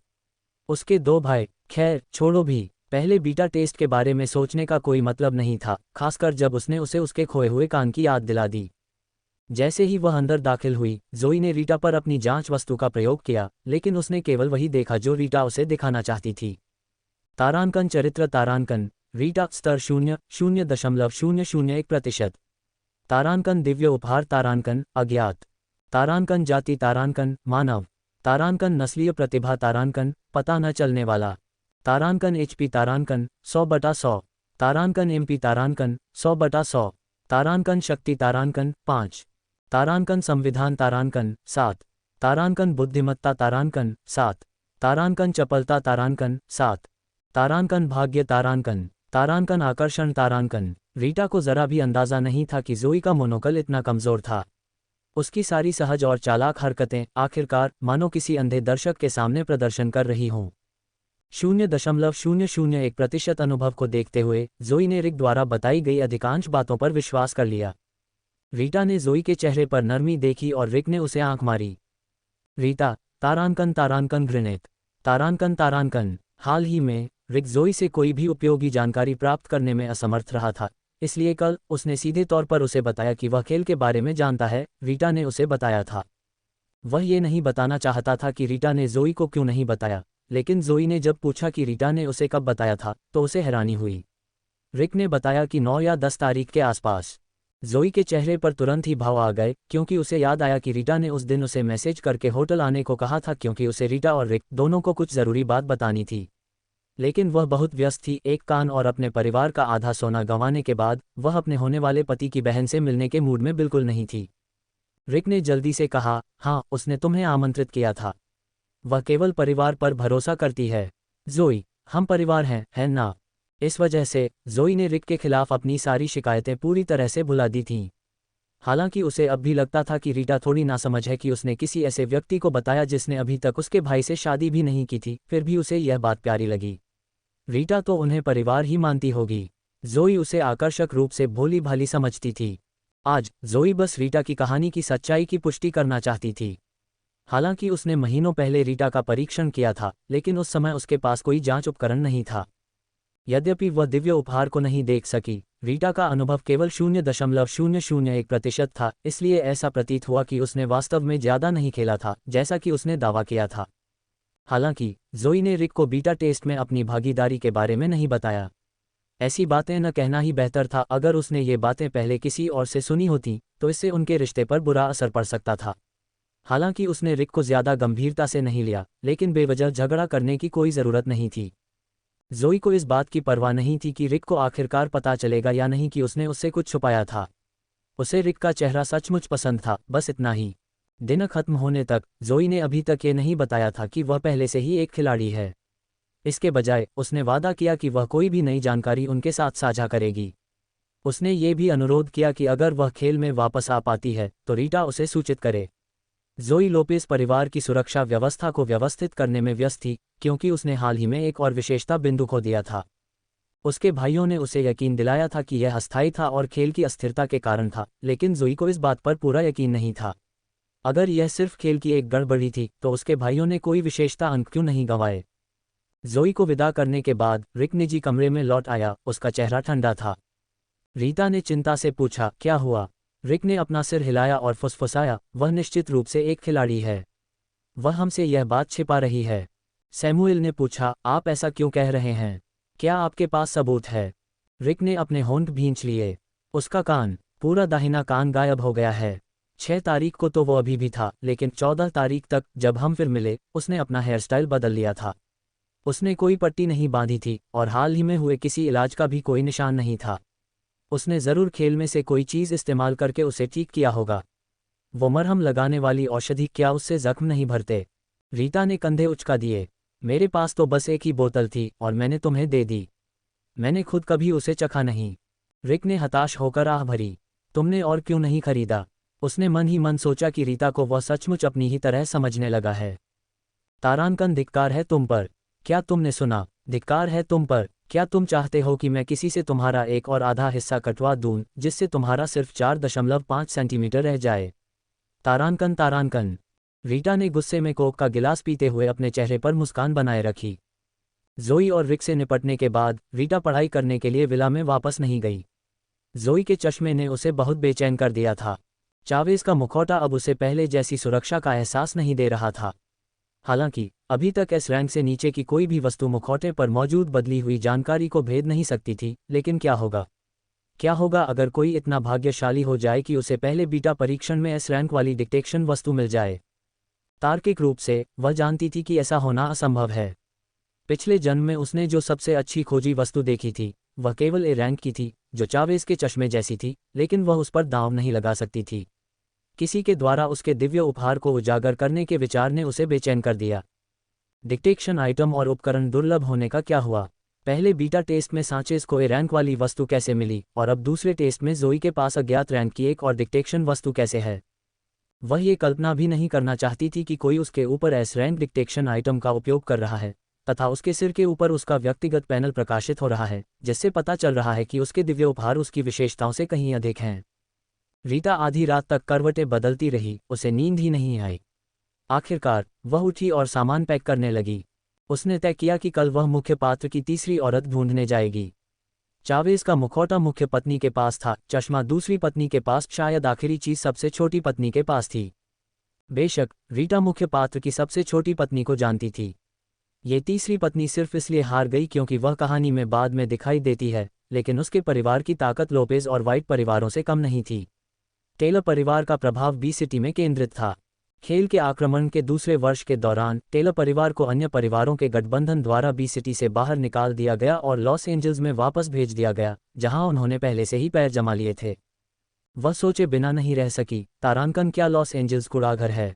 उसके 2 भाई, खैर छोड़ो भी, पहले बीटा टेस्ट के बारे में सोचने का कोई मतलब नहीं था, खासकर जब उसने उसे उसके खोए हुए कान की याद दिला दी। जैसे ही वह अंदर दाखिल हुई, जोई ने रीटा पर अपनी जांच वस्तु का प्रयोग किया, लेकिन उसने केवल वही देखा जो रीटा उसे दिखाना चाहती थी। तारांकन चरित्र तारांकन, रीटा स्तर 0.001%। तारांकन दिव्य उपहार तारांकन, अज्ञात। तारांकन जाति तारांकन, मानव। तारांकन नस्लीय प्रतिभा तारांकन, पता न चलने वाला। तारांकन एचपी तारांकन, 100/100। तारांकन एमपी तारांकन, 100/100। तारांकन शक्ति तारांकन, 5। तारांकन संविधान तारांकन, 7। तारांकन बुद्धिमत्ता तारांकन, 7। तारांकन चपलता तारांकन, 7। तारांकन भाग्य तारांकन। तारांकन आकर्षण तारांकन। रीटा को जरा भी अंदाजा नहीं था कि जोई का मोनोकल इतना कमजोर था। उसकी सारी सहज और चालाक हरकतें आखिरकार मानो किसी अंधे दर्शक के सामने प्रदर्शन कर रही हों। 0.001% अनुभव को देखते हुए जोई ने रिक द्वारा बताई गई अधिकांश बातों पर विश्वास कर लिया। रीटा ने जोई के चेहरे पर नरमी देखी और रिक ने उसे आंख मारी। रीटा, तारांकन तारांकन घृणित। तारांकन तारांकन। हाल ही में रिक जोई से कोई भी उपयोगी जानकारी प्राप्त करने में असमर्थ रहा था, इसलिए कल उसने सीधे तौर पर उसे बताया कि वह खेल के बारे में जानता है। रीटा ने उसे बताया था। वह ये नहीं बताना चाहता था कि रीटा ने जोई को क्यों नहीं बताया, लेकिन जोई ने जब पूछा कि रीटा ने उसे कब बताया था तो उसे हैरानी हुई। रिक ने बताया कि 9 या 10 तारीख के आसपास। जोई के चेहरे पर तुरंत ही भाव आ गए, क्योंकि उसे याद आया कि रीटा ने उस दिन उसे मैसेज करके होटल आने को कहा था, क्योंकि उसे रीटा और रिक दोनों को कुछ ज़रूरी बात बतानी थी। लेकिन वह बहुत व्यस्त थी, एक कान और अपने परिवार का आधा सोना गंवाने के बाद वह अपने होने वाले पति की बहन से मिलने के मूड में बिल्कुल नहीं थी। रिक ने जल्दी से कहा, हाँ, उसने तुम्हें आमंत्रित किया था। वह केवल परिवार पर भरोसा करती है। जोई, हम परिवार हैं, है ना? इस वजह से जोई ने रिक के खिलाफ अपनी सारी शिकायतें पूरी तरह से भुला दी थीं। हालांकि उसे अब भी लगता था कि रीटा थोड़ी नासमझ है कि उसने किसी ऐसे व्यक्ति को बताया जिसने अभी तक उसके भाई से शादी भी नहीं की थी, फिर भी उसे यह बात प्यारी लगी। रीटा तो उन्हें परिवार ही मानती होगी। जोई उसे आकर्षक रूप से भोली भाली समझती थी। आज जोई बस रीटा की कहानी की सच्चाई की पुष्टि करना चाहती थी। हालांकि उसने महीनों पहले रीटा का परीक्षण किया था, लेकिन उस समय उसके पास कोई जांच उपकरण नहीं था। यद्यपि वह दिव्य उपहार को नहीं देख सकी, रीटा का अनुभव केवल 0.001% था, इसलिए ऐसा प्रतीत हुआ कि उसने वास्तव में ज़्यादा नहीं खेला था, जैसा कि उसने दावा किया था। हालांकि जोई ने रिक को बीटा टेस्ट में अपनी भागीदारी के बारे में नहीं बताया। ऐसी बातें न कहना ही बेहतर था। अगर उसने ये बातें पहले किसी और से सुनी होती तो इससे उनके रिश्ते पर बुरा असर पड़ सकता था। हालांकि उसने रिक को ज़्यादा गंभीरता से नहीं लिया, लेकिन बेवजह झगड़ा करने की कोई ज़रूरत नहीं थी। जोई को इस बात की परवाह नहीं थी कि रिक को आखिरकार पता चलेगा या नहीं कि उसने उससे कुछ छुपाया था। उसे रिक का चेहरा सचमुच पसंद था, बस इतना ही। दिन खत्म होने तक जोई ने अभी तक ये नहीं बताया था कि वह पहले से ही एक खिलाड़ी है। इसके बजाय उसने वादा किया कि वह कोई भी नई जानकारी उनके साथ साझा करेगी। उसने ये भी अनुरोध किया कि अगर वह खेल में वापस आ पाती है तो रीटा उसे सूचित करे। जोई लोपेस परिवार की सुरक्षा व्यवस्था को व्यवस्थित करने में व्यस्त थी, क्योंकि उसने हाल ही में एक और विशेषता बिंदु खो दिया था। उसके भाइयों ने उसे यकीन दिलाया था कि यह अस्थायी था और खेल की अस्थिरता के कारण था, लेकिन जोई को इस बात पर पूरा यकीन नहीं था। अगर यह सिर्फ खेल की एक गड़बड़ी थी तो उसके भाइयों ने कोई विशेषता अंक क्यों नहीं गंवाए। जोई को विदा करने के बाद रिक निजी कमरे में लौट आया, उसका चेहरा ठंडा था। रीटा ने चिंता से पूछा, क्या हुआ? रिक ने अपना सिर हिलाया और फुसफुसाया, वह निश्चित रूप से एक खिलाड़ी है। वह हमसे यह बात छिपा रही है। सैमुएल ने पूछा, आप ऐसा क्यों कह रहे हैं? क्या आपके पास सबूत है? रिक ने अपने होंठ भींच लिए। उसका कान, पूरा दाहिना कान गायब हो गया है। 6 तारीख को तो वो अभी भी था, लेकिन 14 तारीख तक जब हम फिर मिले उसने अपना हेयर स्टाइल बदल लिया था। उसने कोई पट्टी नहीं बांधी थी और हाल ही में हुए किसी इलाज का भी कोई निशान नहीं था। उसने ज़रूर खेल में से कोई चीज़ इस्तेमाल करके उसे ठीक किया होगा। वो मरहम लगाने वाली औषधि क्या उससे जख्म नहीं भरते? रीता ने कंधे उचका दिए। मेरे पास तो बस एक ही बोतल थी और मैंने तुम्हें दे दी। मैंने खुद कभी उसे चखा नहीं। रिक ने हताश होकर आह भरी। तुमने और क्यों नहीं खरीदा? उसने मन ही मन सोचा कि रीता को वह सचमुच अपनी ही तरह समझने लगा है। तारानकन, धिक्कार है तुम पर। क्या तुमने सुना? धिक्कार है तुम पर। क्या तुम चाहते हो कि मैं किसी से तुम्हारा एक और आधा हिस्सा कटवा दूं, जिससे तुम्हारा सिर्फ 4.5 सेंटीमीटर रह जाए? तारानकन, तारानकन। रीटा ने गुस्से में कोक का गिलास पीते हुए अपने चेहरे पर मुस्कान बनाए रखी। जोई और रिक से निपटने के बाद रीटा पढ़ाई करने के लिए विला में वापस नहीं गई। जोई के चश्मे ने उसे बहुत बेचैन कर दिया था। चावेज का मुखौटा अब उसे पहले जैसी सुरक्षा का एहसास नहीं दे रहा था। हालांकि अभी तक एस रैंक से नीचे की कोई भी वस्तु मुखौटे पर मौजूद बदली हुई जानकारी को भेद नहीं सकती थी, लेकिन क्या होगा? क्या होगा अगर कोई इतना भाग्यशाली हो जाए कि उसे पहले बीटा परीक्षण में एस रैंक वाली डिटेक्शन वस्तु मिल जाए? तार्किक रूप से वह जानती थी कि ऐसा होना असंभव है। पिछले जन्म में उसने जो सबसे अच्छी खोजी वस्तु देखी थी वह केवल ए रैंक की थी, जो चावेज के चश्मे जैसी थी, लेकिन वह उस पर दांव नहीं लगा सकती थी। किसी के द्वारा उसके दिव्य उपहार को उजागर करने के विचार ने उसे बेचैन कर दिया। डिटेक्शन आइटम और उपकरण दुर्लभ होने का क्या हुआ? पहले बीटा टेस्ट में सांचेज को ए रैंक वाली वस्तु कैसे मिली, और अब दूसरे टेस्ट में जोई के पास अज्ञात रैंक की एक और डिटेक्शन वस्तु कैसे है? वह ये कल्पना भी नहीं करना चाहती थी कि कोई उसके ऊपर एस रैंक डिटेक्शन आइटम का उपयोग कर रहा है, तथा उसके सिर के ऊपर उसका व्यक्तिगत पैनल प्रकाशित हो रहा है, जिससे पता चल रहा है कि उसके दिव्य उपहार उसकी विशेषताओं से कहीं अधिक हैं। रीता आधी रात तक करवटें बदलती रही, उसे नींद ही नहीं आई। आखिरकार वह उठी और सामान पैक करने लगी। उसने तय किया कि कल वह मुख्य पात्र की तीसरी औरत ढूंढने जाएगी। चावेज का मुखौटा मुख्य पत्नी के पास था, चश्मा दूसरी पत्नी के पास, शायद आखिरी चीज सबसे छोटी पत्नी के पास थी। बेशक रीटा मुख्य पात्र की सबसे छोटी पत्नी को जानती थी। ये तीसरी पत्नी सिर्फ इसलिए हार गई क्योंकि वह कहानी में बाद में दिखाई देती है, लेकिन उसके परिवार की ताकत लोपेज और वाइट परिवारों से कम नहीं थी। टेलर परिवार का प्रभाव बी सिटी में केंद्रित था। खेल के आक्रमण के दूसरे वर्ष के दौरान टेलर परिवार को अन्य परिवारों के गठबंधन द्वारा बी सिटी से बाहर निकाल दिया गया और लॉस एंजल्स में वापस भेज दिया गया, जहां उन्होंने पहले से ही पैर जमा लिए थे। वह सोचे बिना नहीं रह सकी, तारानकन, क्या लॉस एंजल्स कूड़ाघर है?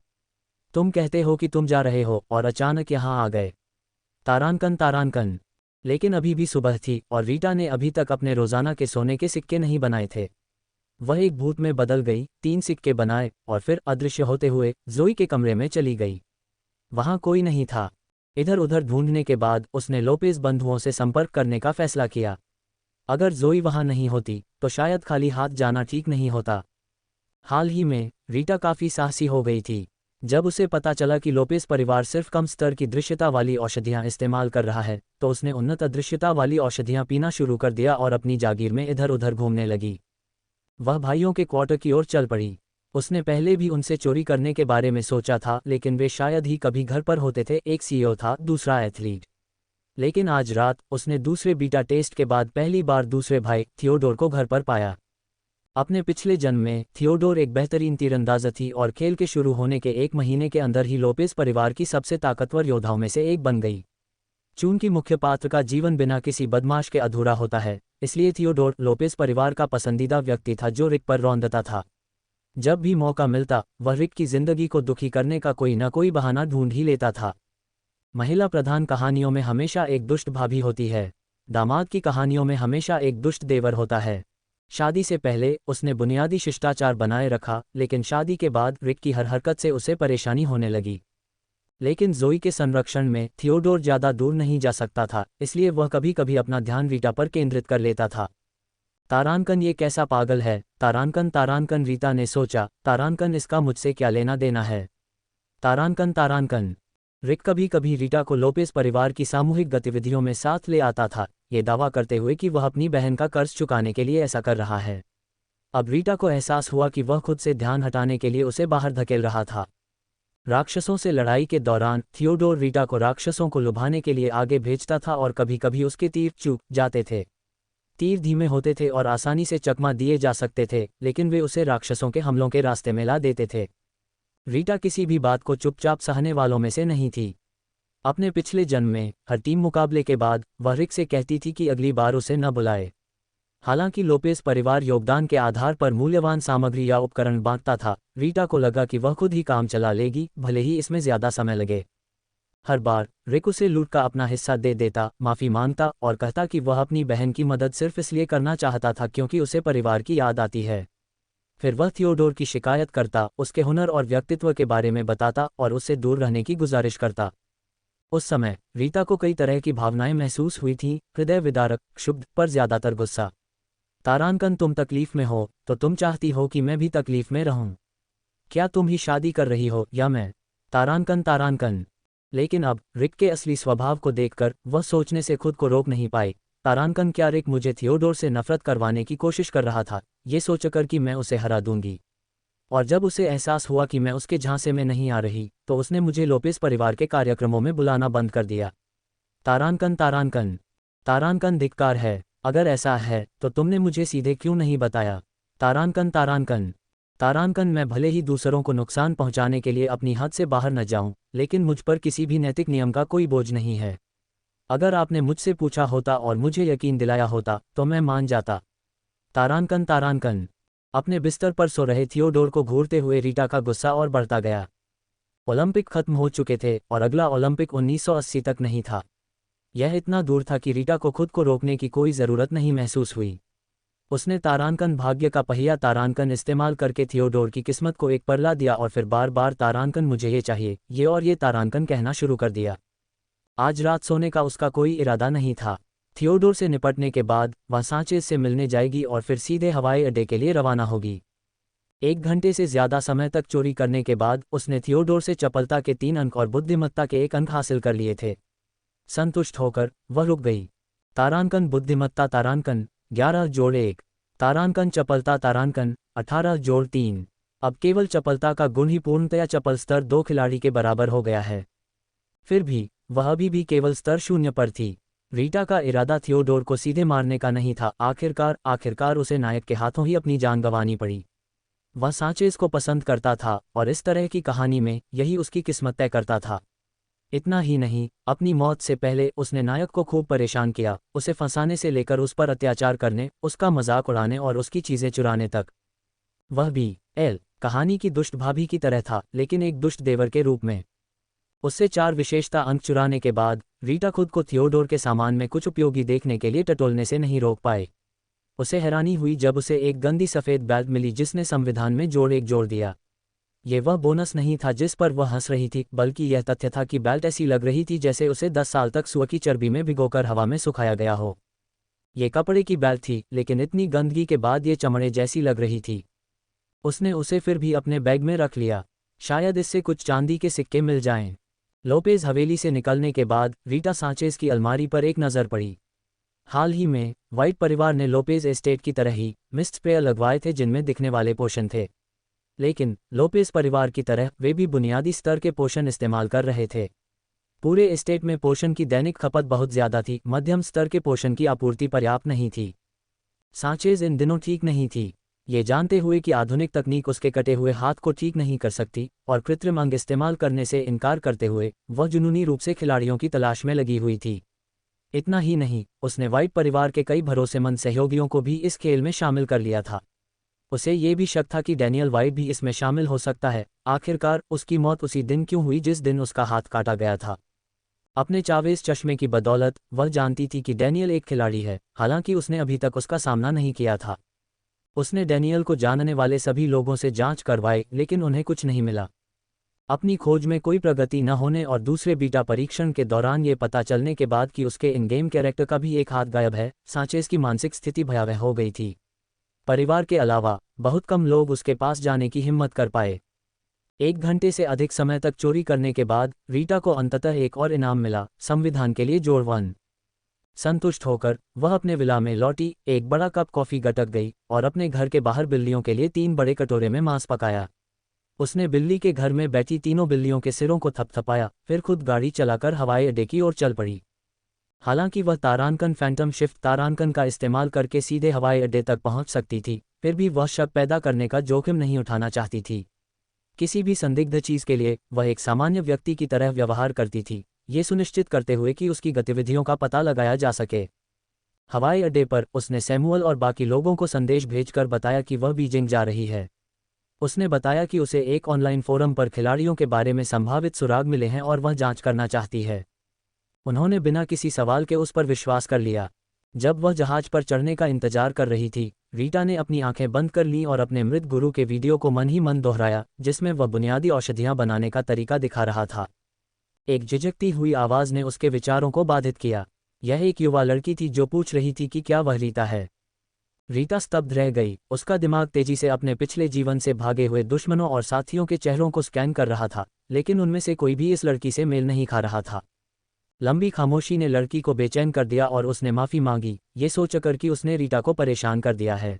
तुम कहते हो कि तुम जा रहे हो और अचानक यहाँ आ गए। तारानकन, तारानकन। लेकिन अभी भी सुबह थी और रीटा ने अभी तक अपने रोजाना के सोने के सिक्के नहीं बनाए थे। वह एक भूत में बदल गई, 3 सिक्के बनाए और फिर अदृश्य होते हुए जोई के कमरे में चली गई। वहां कोई नहीं था। इधर उधर ढूंढने के बाद उसने लोपेज बंधुओं से संपर्क करने का फैसला किया। अगर जोई वहां नहीं होती तो शायद खाली हाथ जाना ठीक नहीं होता। हाल ही में रीटा काफी साहसी हो गई थी। जब उसे पता चला कि लोपेज परिवार सिर्फ कम स्तर की दृश्यता वाली औषधियां इस्तेमाल कर रहा है, तो उसने उन्नत अदृश्यता वाली औषधियां पीना शुरू कर दिया और अपनी जागीर में इधर उधर घूमने लगी। वह भाइयों के क्वार्टर की ओर चल पड़ी। उसने पहले भी उनसे चोरी करने के बारे में सोचा था, लेकिन वे शायद ही कभी घर पर होते थे। एक सीईओ था, दूसरा एथलीट। लेकिन आज रात उसने दूसरे बीटा टेस्ट के बाद पहली बार दूसरे भाई थियोडोर को घर पर पाया। अपने पिछले जन्म में थियोडोर एक बेहतरीन तीरंदाज थी और खेल के शुरू होने के 1 महीने के अंदर ही लोपेज परिवार की सबसे ताकतवर योद्धाओं में से एक बन गई। चूंकि मुख्य पात्र का जीवन बिना किसी बदमाश के अधूरा होता है, इसलिए थियोडोर लोपेज परिवार का पसंदीदा व्यक्ति था जो रिक पर रौंदता था। जब भी मौका मिलता वह रिक की जिंदगी को दुखी करने का कोई न कोई बहाना ढूंढ ही लेता था। महिला प्रधान कहानियों में हमेशा एक दुष्ट भाभी होती है। दामाद की कहानियों में हमेशा एक दुष्ट देवर होता है। शादी से पहले उसने बुनियादी शिष्टाचार बनाए रखा, लेकिन शादी के बाद रिक की हर हरकत से उसे परेशानी होने लगी। लेकिन जोई के संरक्षण में थियोडोर ज्यादा दूर नहीं जा सकता था, इसलिए वह कभी कभी अपना ध्यान रीटा पर केंद्रित कर लेता था। तारानकन, ये कैसा पागल है? तारानकन, तारानकन, रीता ने सोचा। तारानकन, इसका मुझसे क्या लेना देना है? तारानकन, तारानकन। रिक कभी कभी रीटा को लोपेज परिवार की सामूहिक गतिविधियों में साथ ले आता था, ये दावा करते हुए कि वह अपनी बहन का कर्ज चुकाने के लिए ऐसा कर रहा है। अब रीटा को एहसास हुआ कि वह खुद से ध्यान हटाने के लिए उसे बाहर धकेल रहा था। राक्षसों से लड़ाई के दौरान थियोडोर रीटा को राक्षसों को लुभाने के लिए आगे भेजता था और कभी कभी उसके तीर चूक जाते थे। तीर धीमे होते थे और आसानी से चकमा दिए जा सकते थे, लेकिन वे उसे राक्षसों के हमलों के रास्ते में ला देते थे। रीटा किसी भी बात को चुपचाप सहने वालों में से नहीं थी। अपने पिछले जन्म में हर टीम मुकाबले के बाद वह रिक से कहती थी कि अगली बार उसे न बुलाए। हालांकि लोपेज परिवार योगदान के आधार पर मूल्यवान सामग्री या उपकरण बांटता था, रीटा को लगा कि वह खुद ही काम चला लेगी, भले ही इसमें ज्यादा समय लगे। हर बार रिक उसे लूट का अपना हिस्सा दे देता, माफी मांगता और कहता कि वह अपनी बहन की मदद सिर्फ इसलिए करना चाहता था क्योंकि उसे परिवार की याद आती है। फिर वह थियोडोर की शिकायत करता, उसके हुनर और व्यक्तित्व के बारे में बताता और उससे दूर रहने की गुजारिश करता। उस समय रीटा को कई तरह की भावनाएं महसूस हुई थीं, हृदय विदारक, क्षुब्ध, पर ज्यादातर गुस्सा। तारानकन, तुम तकलीफ में हो तो तुम चाहती हो कि मैं भी तकलीफ में रहूं। क्या तुम ही शादी कर रही हो या मैं? तारानकन। लेकिन अब रिक के असली स्वभाव को देखकर वह सोचने से खुद को रोक नहीं पाई। तारानकन, क्या रिक मुझे थियोडोर से नफरत करवाने की कोशिश कर रहा था, ये सोचकर कि मैं उसे हरा दूंगी? और जब उसे एहसास हुआ कि मैं उसके झांसे में नहीं आ रही, तो उसने मुझे लोपेज परिवार के कार्यक्रमों में बुलाना बंद कर दिया। तारानकन, धिक्कार है। अगर ऐसा है तो तुमने मुझे सीधे क्यों नहीं बताया? तारानकन, मैं भले ही दूसरों को नुकसान पहुंचाने के लिए अपनी हद से बाहर न जाऊं, लेकिन मुझ पर किसी भी नैतिक नियम का कोई बोझ नहीं है। अगर आपने मुझसे पूछा होता और मुझे यकीन दिलाया होता तो मैं मान जाता। तारानकन। अपने बिस्तर पर सो रहे थियोडोर को घूरते हुए रीटा का गुस्सा और बढ़ता गया। ओलंपिक खत्म हो चुके थे और अगला ओलंपिक 1980 तक नहीं था। यह इतना दूर था कि रीटा को खुद को रोकने की कोई ज़रूरत नहीं महसूस हुई। उसने तारानकन भाग्य का पहिया तारानकन इस्तेमाल करके थियोडोर की किस्मत को एक परला दिया और फिर बार बार तारानकन मुझे ये चाहिए, ये और ये तारानकन कहना शुरू कर दिया। आज रात सोने का उसका कोई इरादा नहीं था। थियोडोर से निपटने के बाद वह सांचेज से मिलने जाएगी और फिर सीधे हवाई अड्डे के लिए रवाना होगी। 1 घंटे से ज्यादा समय तक चोरी करने के बाद उसने थियोडोर से चपलता के 3 अंक और बुद्धिमत्ता के 1 अंक हासिल कर लिए थे। संतुष्ट होकर वह रुक गई। तारानकन बुद्धिमत्ता तारानकन 11 जोड़ 1, तारानकन चपलता तारानकन 18 जोड़ 3। अब केवल चपलता का गुण ही पूर्णतया चपल स्तर 2 खिलाड़ी के बराबर हो गया है। फिर भी वह अभी भी केवल स्तर 0 पर थी। रीटा का इरादा थियोडोर को सीधे मारने का नहीं था। आखिरकार उसे नायक के हाथों ही अपनी जान गंवानी पड़ी। वह सांचेज को पसंद करता था और इस तरह की कहानी में यही उसकी किस्मत तय करता था। इतना ही नहीं, अपनी मौत से पहले उसने नायक को खूब परेशान किया, उसे फंसाने से लेकर उस पर अत्याचार करने, उसका मजाक उड़ाने और उसकी चीजें चुराने तक। वह भी कहानी की दुष्ट भाभी की तरह था, लेकिन एक दुष्ट देवर के रूप में। उससे 4 विशेषता अंक चुराने के बाद रीटा खुद को थियोडोर के सामान में कुछ उपयोगी देखने के लिए टटोलने से नहीं रोक पाए। उसे हैरानी हुई जब उसे एक गंदी सफ़ेद बेल्ट मिली जिसने संविधान में जोड़ 1 जोड़ दिया। ये वह बोनस नहीं था जिस पर वह हंस रही थी, बल्कि यह तथ्य था कि बेल्ट ऐसी लग रही थी जैसे उसे 10 साल तक सुअर की चर्बी में भिगोकर हवा में सुखाया गया हो। ये कपड़े की बेल्ट थी, लेकिन इतनी गंदगी के बाद ये चमड़े जैसी लग रही थी। उसने उसे फिर भी अपने बैग में रख लिया, शायद इससे कुछ चांदी के सिक्के मिल जाएं। लोपेज हवेली से निकलने के बाद रीटा सांचेज की अलमारी पर एक नज़र पड़ी। हाल ही में व्हाइट परिवार ने लोपेज एस्टेट की तरह ही मिस्ट स्प्रेयर लगवाए थे जिनमें दिखने वाले पोषण थे, लेकिन लोपेज परिवार की तरह वे भी बुनियादी स्तर के पोषण इस्तेमाल कर रहे थे। पूरे एस्टेट में पोषण की दैनिक खपत बहुत ज्यादा थी, मध्यम स्तर के पोषण की आपूर्ति पर्याप्त नहीं थी। सांचेज इन दिनों ठीक नहीं थी। ये जानते हुए कि आधुनिक तकनीक उसके कटे हुए हाथ को ठीक नहीं कर सकती और कृत्रिम अंग इस्तेमाल करने से इनकार करते हुए वह जुनूनी रूप से खिलाड़ियों की तलाश में लगी हुई थी। इतना ही नहीं, उसने व्हाइट परिवार के कई भरोसेमंद सहयोगियों को भी इस खेल में शामिल कर लिया था। उसे ये भी शक था कि डैनियल व्हाइट भी इसमें शामिल हो सकता है। आखिरकार उसकी मौत उसी दिन क्यों हुई जिस दिन उसका हाथ काटा गया था? अपने चावेज चश्मे की बदौलत वह जानती थी कि डैनियल एक खिलाड़ी है, हालांकि उसने अभी तक उसका सामना नहीं किया था। उसने डैनियल को जानने वाले सभी लोगों से जांच करवाई, लेकिन उन्हें कुछ नहीं मिला। अपनी खोज में कोई प्रगति न होने और दूसरे बीटा परीक्षण के दौरान ये पता चलने के बाद कि उसके इन गेम कैरेक्टर का भी एक हाथ गायब है, सांचेज की मानसिक स्थिति भयावह हो गई थी। परिवार के अलावा बहुत कम लोग उसके पास जाने की हिम्मत कर पाए। 1 घंटे से अधिक समय तक चोरी करने के बाद रीटा को अंततः एक और इनाम मिला, संविधान के लिए जोड़ 1। संतुष्ट होकर वह अपने विला में लौटी, एक बड़ा कप कॉफी गटक गई और अपने घर के बाहर बिल्लियों के लिए 3 बड़े कटोरे में मांस पकाया। उसने बिल्ली के घर में बैठी तीनों बिल्लियों के सिरों को थपथपाया, फिर खुद गाड़ी चलाकर हवाई अड्डे की ओर चल पड़ी। हालांकि वह तारानकन फैंटम शिफ्ट तारानकन का इस्तेमाल करके सीधे हवाई अड्डे तक पहुंच सकती थी, फिर भी वह शक पैदा करने का जोखिम नहीं उठाना चाहती थी। किसी भी संदिग्ध चीज के लिए वह एक सामान्य व्यक्ति की तरह व्यवहार करती थी, ये सुनिश्चित करते हुए कि उसकी गतिविधियों का पता लगाया जा सके। हवाई अड्डे पर उसने सैमुअल और बाकी लोगों को संदेश भेजकर बताया कि वह बीजिंग जा रही है। उसने बताया कि उसे एक ऑनलाइन फोरम पर खिलाड़ियों के बारे में संभावित सुराग मिले हैं और वह जांच करना चाहती है। उन्होंने बिना किसी सवाल के उस पर विश्वास कर लिया। जब वह जहाज पर चढ़ने का इंतजार कर रही थी, रीटा ने अपनी आंखें बंद कर लीं और अपने मृत गुरु के वीडियो को मन ही मन दोहराया, जिसमें वह बुनियादी औषधियां बनाने का तरीका दिखा रहा था। एक झिझकती हुई आवाज़ ने उसके विचारों को बाधित किया। यह एक युवा लड़की थी जो पूछ रही थी कि क्या वह रीटा है। रीटा स्तब्ध रह गई। उसका दिमाग तेजी से अपने पिछले जीवन से भागे हुए दुश्मनों और साथियों के चेहरों को स्कैन कर रहा था, लेकिन उनमें से कोई भी इस लड़की से मेल नहीं खा रहा था। लंबी खामोशी ने लड़की को बेचैन कर दिया और उसने माफ़ी मांगी, ये सोचकर कि उसने रीटा को परेशान कर दिया है।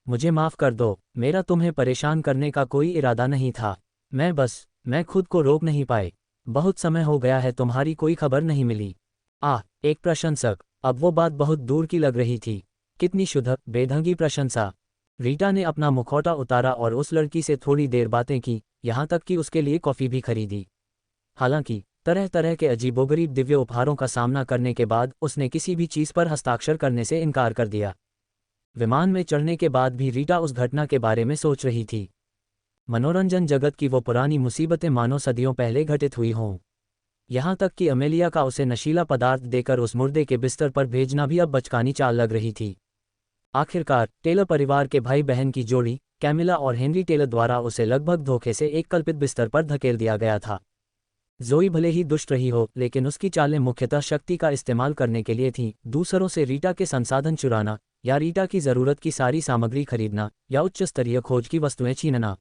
मुझे माफ़ कर दो, मेरा तुम्हें परेशान करने का कोई इरादा नहीं था। मैं खुद को रोक नहीं पाई। बहुत समय हो गया है, तुम्हारी कोई खबर नहीं मिली। एक प्रशंसक। अब वो बात बहुत दूर की लग रही थी। कितनी शुद्ध, बेढंगी प्रशंसा। रीटा ने अपना मुखौटा उतारा और उस लड़की से थोड़ी देर बातें की, यहाँ तक कि उसके लिए कॉफ़ी भी खरीदी। हालांकि तरह तरह के अजीबोगरीब दिव्य उपहारों का सामना करने के बाद उसने किसी भी चीज़ पर हस्ताक्षर करने से इनकार कर दिया। विमान में चढ़ने के बाद भी रीटा उस घटना के बारे में सोच रही थी। मनोरंजन जगत की वो पुरानी मुसीबतें मानो सदियों पहले घटित हुई हों। यहाँ तक कि अमेलिया का उसे नशीला पदार्थ देकर उस मुर्दे के बिस्तर पर भेजना भी अब बचकानी चाल लग रही थी। आखिरकार टेलर परिवार के भाई बहन की जोड़ी कैमिला और हेनरी टेलर द्वारा उसे लगभग धोखे से एक कल्पित बिस्तर पर धकेल दिया गया था। ज़ोई भले ही दुष्ट रही हो, लेकिन उसकी चालें मुख्यतः शक्ति का इस्तेमाल करने के लिए थीं, दूसरों से रीटा के संसाधन चुराना, या रीटा की ज़रूरत की सारी सामग्री खरीदना, या उच्च स्तरीय खोज की वस्तुएं छीनना।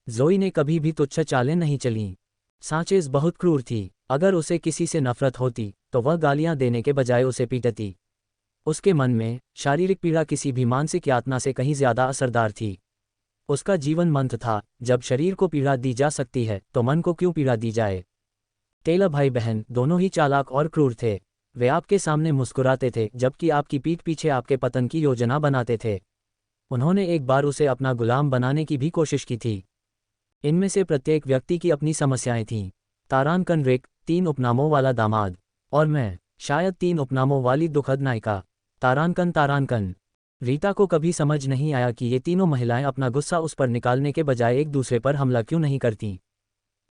ज़ोई ने कभी भी तुच्छ चालें नहीं चलीं। सांचेज़ बहुत क्रूर थी। अगर उसे किसी से नफरत होती तो वह गालियां देने के बजाय उसे पीटती। उसके मन में शारीरिक पीड़ा किसी भी मानसिक यातना से कहीं ज्यादा असरदार थी। उसका जीवन मंत्र था, जब शरीर को पीड़ा दी जा सकती है तो मन को क्यों पीड़ा दी जाए। टेलर भाई बहन दोनों ही चालाक और क्रूर थे। वे आपके सामने मुस्कुराते थे जबकि आपकी पीठ पीछे आपके पतन की योजना बनाते थे। उन्होंने एक बार उसे अपना गुलाम बनाने की भी कोशिश की थी। इनमें से प्रत्येक व्यक्ति की अपनी समस्याएं थीं। तारानकन रिक, 3 उपनामों वाला दामाद, और मैं, शायद 3 उपनामों वाली दुखद नायिका। तारानकन। रीटा को कभी समझ नहीं आया कि ये तीनों महिलाएं अपना गुस्सा उस पर निकालने के बजाय एक दूसरे पर हमला क्यों नहीं करतीं।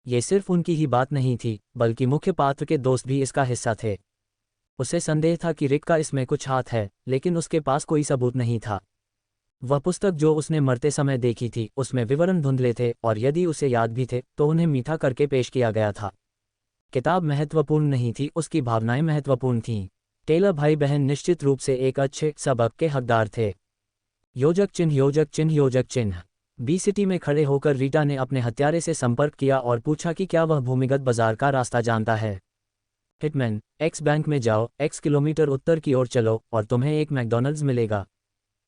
ये सिर्फ उनकी ही बात नहीं थी, बल्कि मुख्य पात्र के दोस्त भी इसका हिस्सा थे। उसे संदेह था कि रिक का इसमें कुछ हाथ है, लेकिन उसके पास कोई सबूत नहीं था। वह पुस्तक जो उसने मरते समय देखी थी, उसमें विवरण धुंधले थे, और यदि उसे याद भी थे तो उन्हें मीठा करके पेश किया गया था। किताब महत्वपूर्ण नहीं थी, उसकी भावनाएं महत्वपूर्ण थीं। टेलर भाई बहन निश्चित रूप से एक अच्छे सबक के हकदार थे। योजक चिन्ह। बी सिटी में खड़े होकर रीटा ने अपने हत्यारे से संपर्क किया और पूछा कि क्या वह भूमिगत बाजार का रास्ता जानता है। हिटमैन, एक्स बैंक में जाओ, एक्स किलोमीटर उत्तर की ओर चलो और तुम्हें एक मैकडॉनल्ड्स मिलेगा।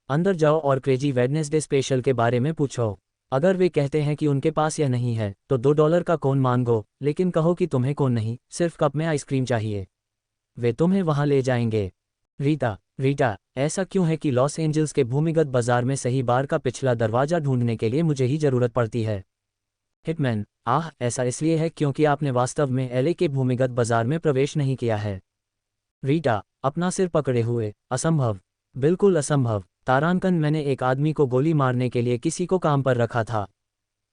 अंदर जाओ और क्रेजी वेडनेसडे स्पेशल के बारे में पूछो। अगर वे कहते हैं कि उनके पास यह नहीं है तो $2 का कोन मांगो, लेकिन कहो कि तुम्हें कोन नहीं, सिर्फ कप में आइसक्रीम चाहिए। वे तुम्हें वहां ले जाएंगे। रीटा, ऐसा क्यों है कि लॉस एंजल्स के भूमिगत बाजार में सही बार का पिछला दरवाजा ढूंढने के लिए मुझे ही जरूरत पड़ती है। हिटमैन, ऐसा इसलिए है क्योंकि आपने वास्तव में एलए के भूमिगत बाजार में प्रवेश नहीं किया है। रीटा, अपना सिर पकड़े हुए, असंभव, बिल्कुल असंभव। तारानकन, मैंने एक आदमी को गोली मारने के लिए किसी को काम पर रखा था,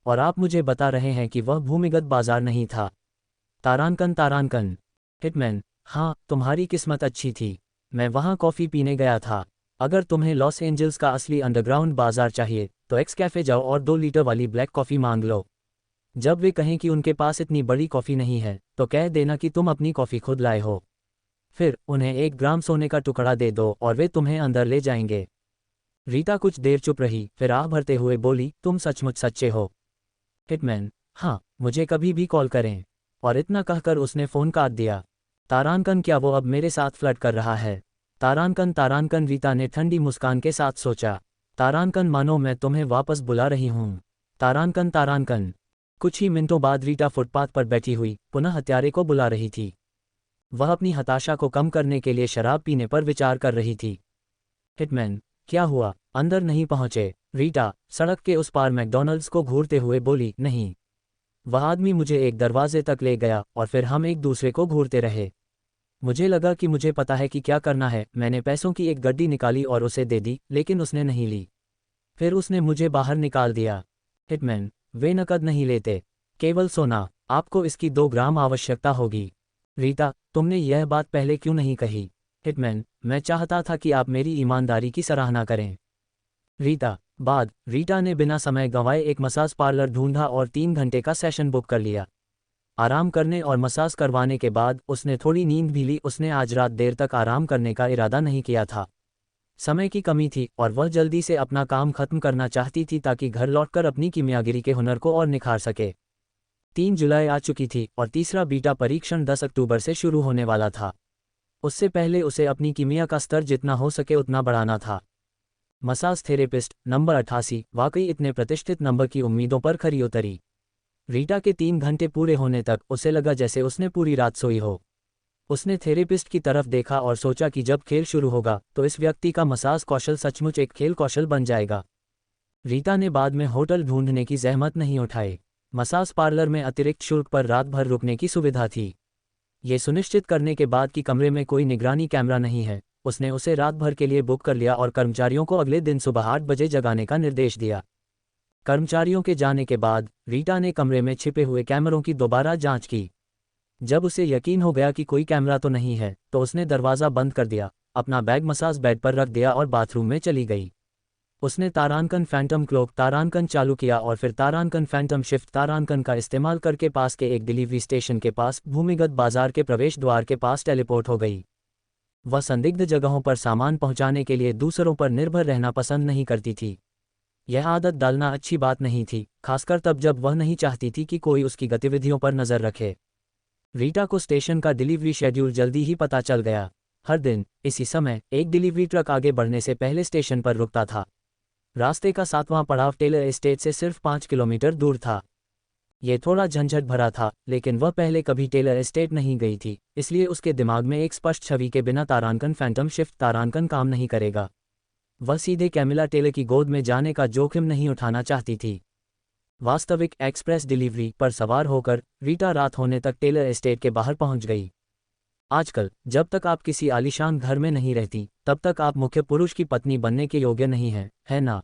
और आप मुझे बता रहे हैं कि वह भूमिगत बाजार नहीं था। तारानकन। हिटमैन, हाँ, तुम्हारी किस्मत अच्छी थी। मैं वहाँ कॉफ़ी पीने गया था। अगर तुम्हें लॉस एंजल्स का असली अंडरग्राउंड बाजार चाहिए तो एक्स कैफ़े जाओ और 2 लीटर वाली ब्लैक कॉफ़ी मांग लो। जब वे कहें कि उनके पास इतनी बड़ी कॉफ़ी नहीं है तो कह देना कि तुम अपनी कॉफ़ी खुद लाए हो। फिर उन्हें 1 ग्राम सोने का टुकड़ा दे दो और वे तुम्हें अंदर ले जाएंगे। रीटा कुछ देर चुप रही, फिर आह भरते हुए बोली, तुम सचमुच सच्चे हो। हिटमैन, हाँ, मुझे कभी भी कॉल करें। और इतना कहकर उसने फ़ोन काट दिया। तारानकन, क्या वो अब मेरे साथ फ्लर्ट कर रहा है? तारानकन, रीटा ने ठंडी मुस्कान के साथ सोचा। तारानकन, मानो मैं तुम्हें वापस बुला रही हूँ। तारानकन। कुछ ही मिनटों बाद रीटा फुटपाथ पर बैठी हुई पुनः हत्यारे को बुला रही थी। वह अपनी हताशा को कम करने के लिए शराब पीने पर विचार कर रही थी। हिटमैन, क्या हुआ, अंदर नहीं पहुंचे? रीटा सड़क के उस पार मैकडॉनल्ड्स को घूरते हुए बोली, नहीं। वह आदमी मुझे एक दरवाजे तक ले गया और फिर हम एक दूसरे को घूरते रहे। मुझे लगा कि मुझे पता है कि क्या करना है। मैंने पैसों की एक गड्डी निकाली और उसे दे दी, लेकिन उसने नहीं ली। फिर उसने मुझे बाहर निकाल दिया। हिटमैन, वे नकद नहीं लेते, केवल सोना। आपको इसकी 2 ग्राम आवश्यकता होगी। रीता, तुमने यह बात पहले क्यों नहीं कही? हिटमैन, मैं चाहता था कि आप मेरी ईमानदारी की सराहना करें। रीटा ने बिना समय गंवाए एक मसाज पार्लर ढूंढा और 3 घंटे का सेशन बुक कर लिया। आराम करने और मसाज करवाने के बाद उसने थोड़ी नींद भी ली। उसने आज रात देर तक आराम करने का इरादा नहीं किया था। समय की कमी थी और वह जल्दी से अपना काम खत्म करना चाहती थी ताकि घर लौटकर अपनी कीमियागिरी के हुनर को और निखार सके। 3 जुलाई आ चुकी थी और तीसरा बीटा परीक्षण 10 अक्टूबर से शुरू होने वाला था। उससे पहले उसे अपनी कीमिया का स्तर जितना हो सके उतना बढ़ाना था। मसाज थेरेपिस्ट नंबर 88 वाकई इतने प्रतिष्ठित नंबर की उम्मीदों पर खरी उतरी। रीटा के 3 घंटे पूरे होने तक उसे लगा जैसे उसने पूरी रात सोई हो। उसने थेरेपिस्ट की तरफ देखा और सोचा कि जब खेल शुरू होगा तो इस व्यक्ति का मसाज कौशल सचमुच एक खेल कौशल बन जाएगा। रीता ने बाद में होटल ढूंढने की जहमत नहीं उठाई। मसाज पार्लर में अतिरिक्त शुल्क पर रात भर रुकने की सुविधा थी। ये सुनिश्चित करने के बाद कि कमरे में कोई निगरानी कैमरा नहीं है, उसने उसे रात भर के लिए बुक कर लिया और कर्मचारियों को अगले दिन सुबह 8 बजे जगाने का निर्देश दिया। कर्मचारियों के जाने के बाद रीटा ने कमरे में छिपे हुए कैमरों की दोबारा जांच की। जब उसे यकीन हो गया कि कोई कैमरा तो नहीं है, तो उसने दरवाज़ा बंद कर दिया, अपना बैग मसाज बेड पर रख दिया और बाथरूम में चली गई। उसने तारांकन फैंटम क्लॉक तारांकन चालू किया और फिर तारांकन फैंटम शिफ्ट तारांकन का इस्तेमाल करके पास के एक डिलीवरी स्टेशन के पास भूमिगत बाजार के प्रवेश द्वार के पास टेलीपोर्ट हो गई। वह संदिग्ध जगहों पर सामान पहुंचाने के लिए दूसरों पर निर्भर रहना पसंद नहीं करती थी। यह आदत डालना अच्छी बात नहीं थी, खासकर तब जब वह नहीं चाहती थी कि कोई उसकी गतिविधियों पर नज़र रखे। रीटा को स्टेशन का डिलीवरी शेड्यूल जल्दी ही पता चल गया। हर दिन इसी समय एक डिलीवरी ट्रक आगे बढ़ने से पहले स्टेशन पर रुकता था। रास्ते का 7वां पड़ाव टेलर एस्टेट से सिर्फ 5 किलोमीटर दूर था। ये थोड़ा झंझट भरा था, लेकिन वह पहले कभी टेलर एस्टेट नहीं गई थी, इसलिए उसके दिमाग में एक स्पष्ट छवि के बिना तारांकन फैंटम शिफ्ट तारांकन काम नहीं करेगा। वह सीधे कैमिला टेलर की गोद में जाने का जोखिम नहीं उठाना चाहती थी। वास्तविक एक्सप्रेस डिलीवरी पर सवार होकर रीटा रात होने तक टेलर एस्टेट के बाहर पहुंच गई। आजकल जब तक आप किसी आलीशान घर में नहीं रहती, तब तक आप मुख्य पुरुष की पत्नी बनने के योग्य नहीं हैं, है ना?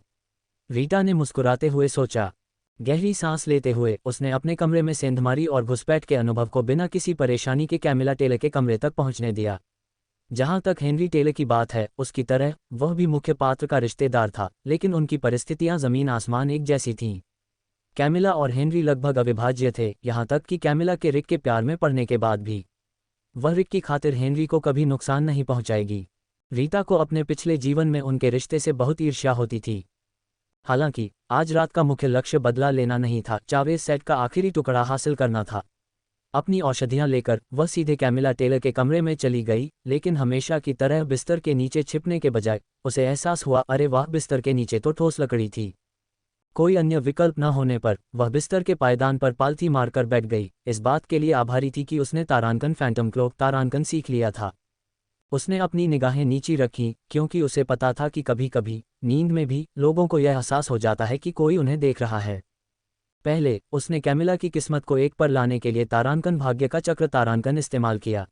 रीटा ने मुस्कुराते हुए सोचा। गहरी सांस लेते हुए उसने अपने कमरे में सेंध मारी और घुसपैठ के अनुभव को बिना किसी परेशानी के कैमिला टेलर के कमरे तक पहुंचने दिया। जहां तक हेनरी टेलर की बात है, उसकी तरह वह भी मुख्य पात्र का रिश्तेदार था, लेकिन उनकी परिस्थितियां जमीन आसमान एक जैसी थीं। कैमिला और हेनरी लगभग अविभाज्य थे, यहां तक कि कैमिला के रिक के प्यार में पड़ने के बाद भी वह रिक की खातिर हेनरी को कभी नुकसान नहीं पहुंचाएगी। रीता को अपने पिछले जीवन में उनके रिश्ते से बहुत ईर्ष्या होती थी। हालांकि आज रात का मुख्य लक्ष्य बदला लेना नहीं था, चावेज सेट का आखिरी टुकड़ा हासिल करना था। अपनी औषधियां लेकर वह सीधे कैमिला टेलर के कमरे में चली गई, लेकिन हमेशा की तरह बिस्तर के नीचे छिपने के बजाय उसे एहसास हुआ, अरे वाह, बिस्तर के नीचे तो ठोस लकड़ी थी। कोई अन्य विकल्प न होने पर वह बिस्तर के पायदान पर पालथी मारकर बैठ गई। इस बात के लिए आभारी थी कि उसने तारांकन फैंटम क्लॉक तारांकन सीख लिया था। उसने अपनी निगाहें नीची रखीं, क्योंकि उसे पता था कि कभी कभी नींद में भी लोगों को यह एहसास हो जाता है कि कोई उन्हें देख रहा है। पहले उसने कैमिला की किस्मत को एक पर लाने के लिए तारांकन भाग्य का चक्र तारांकन इस्तेमाल किया।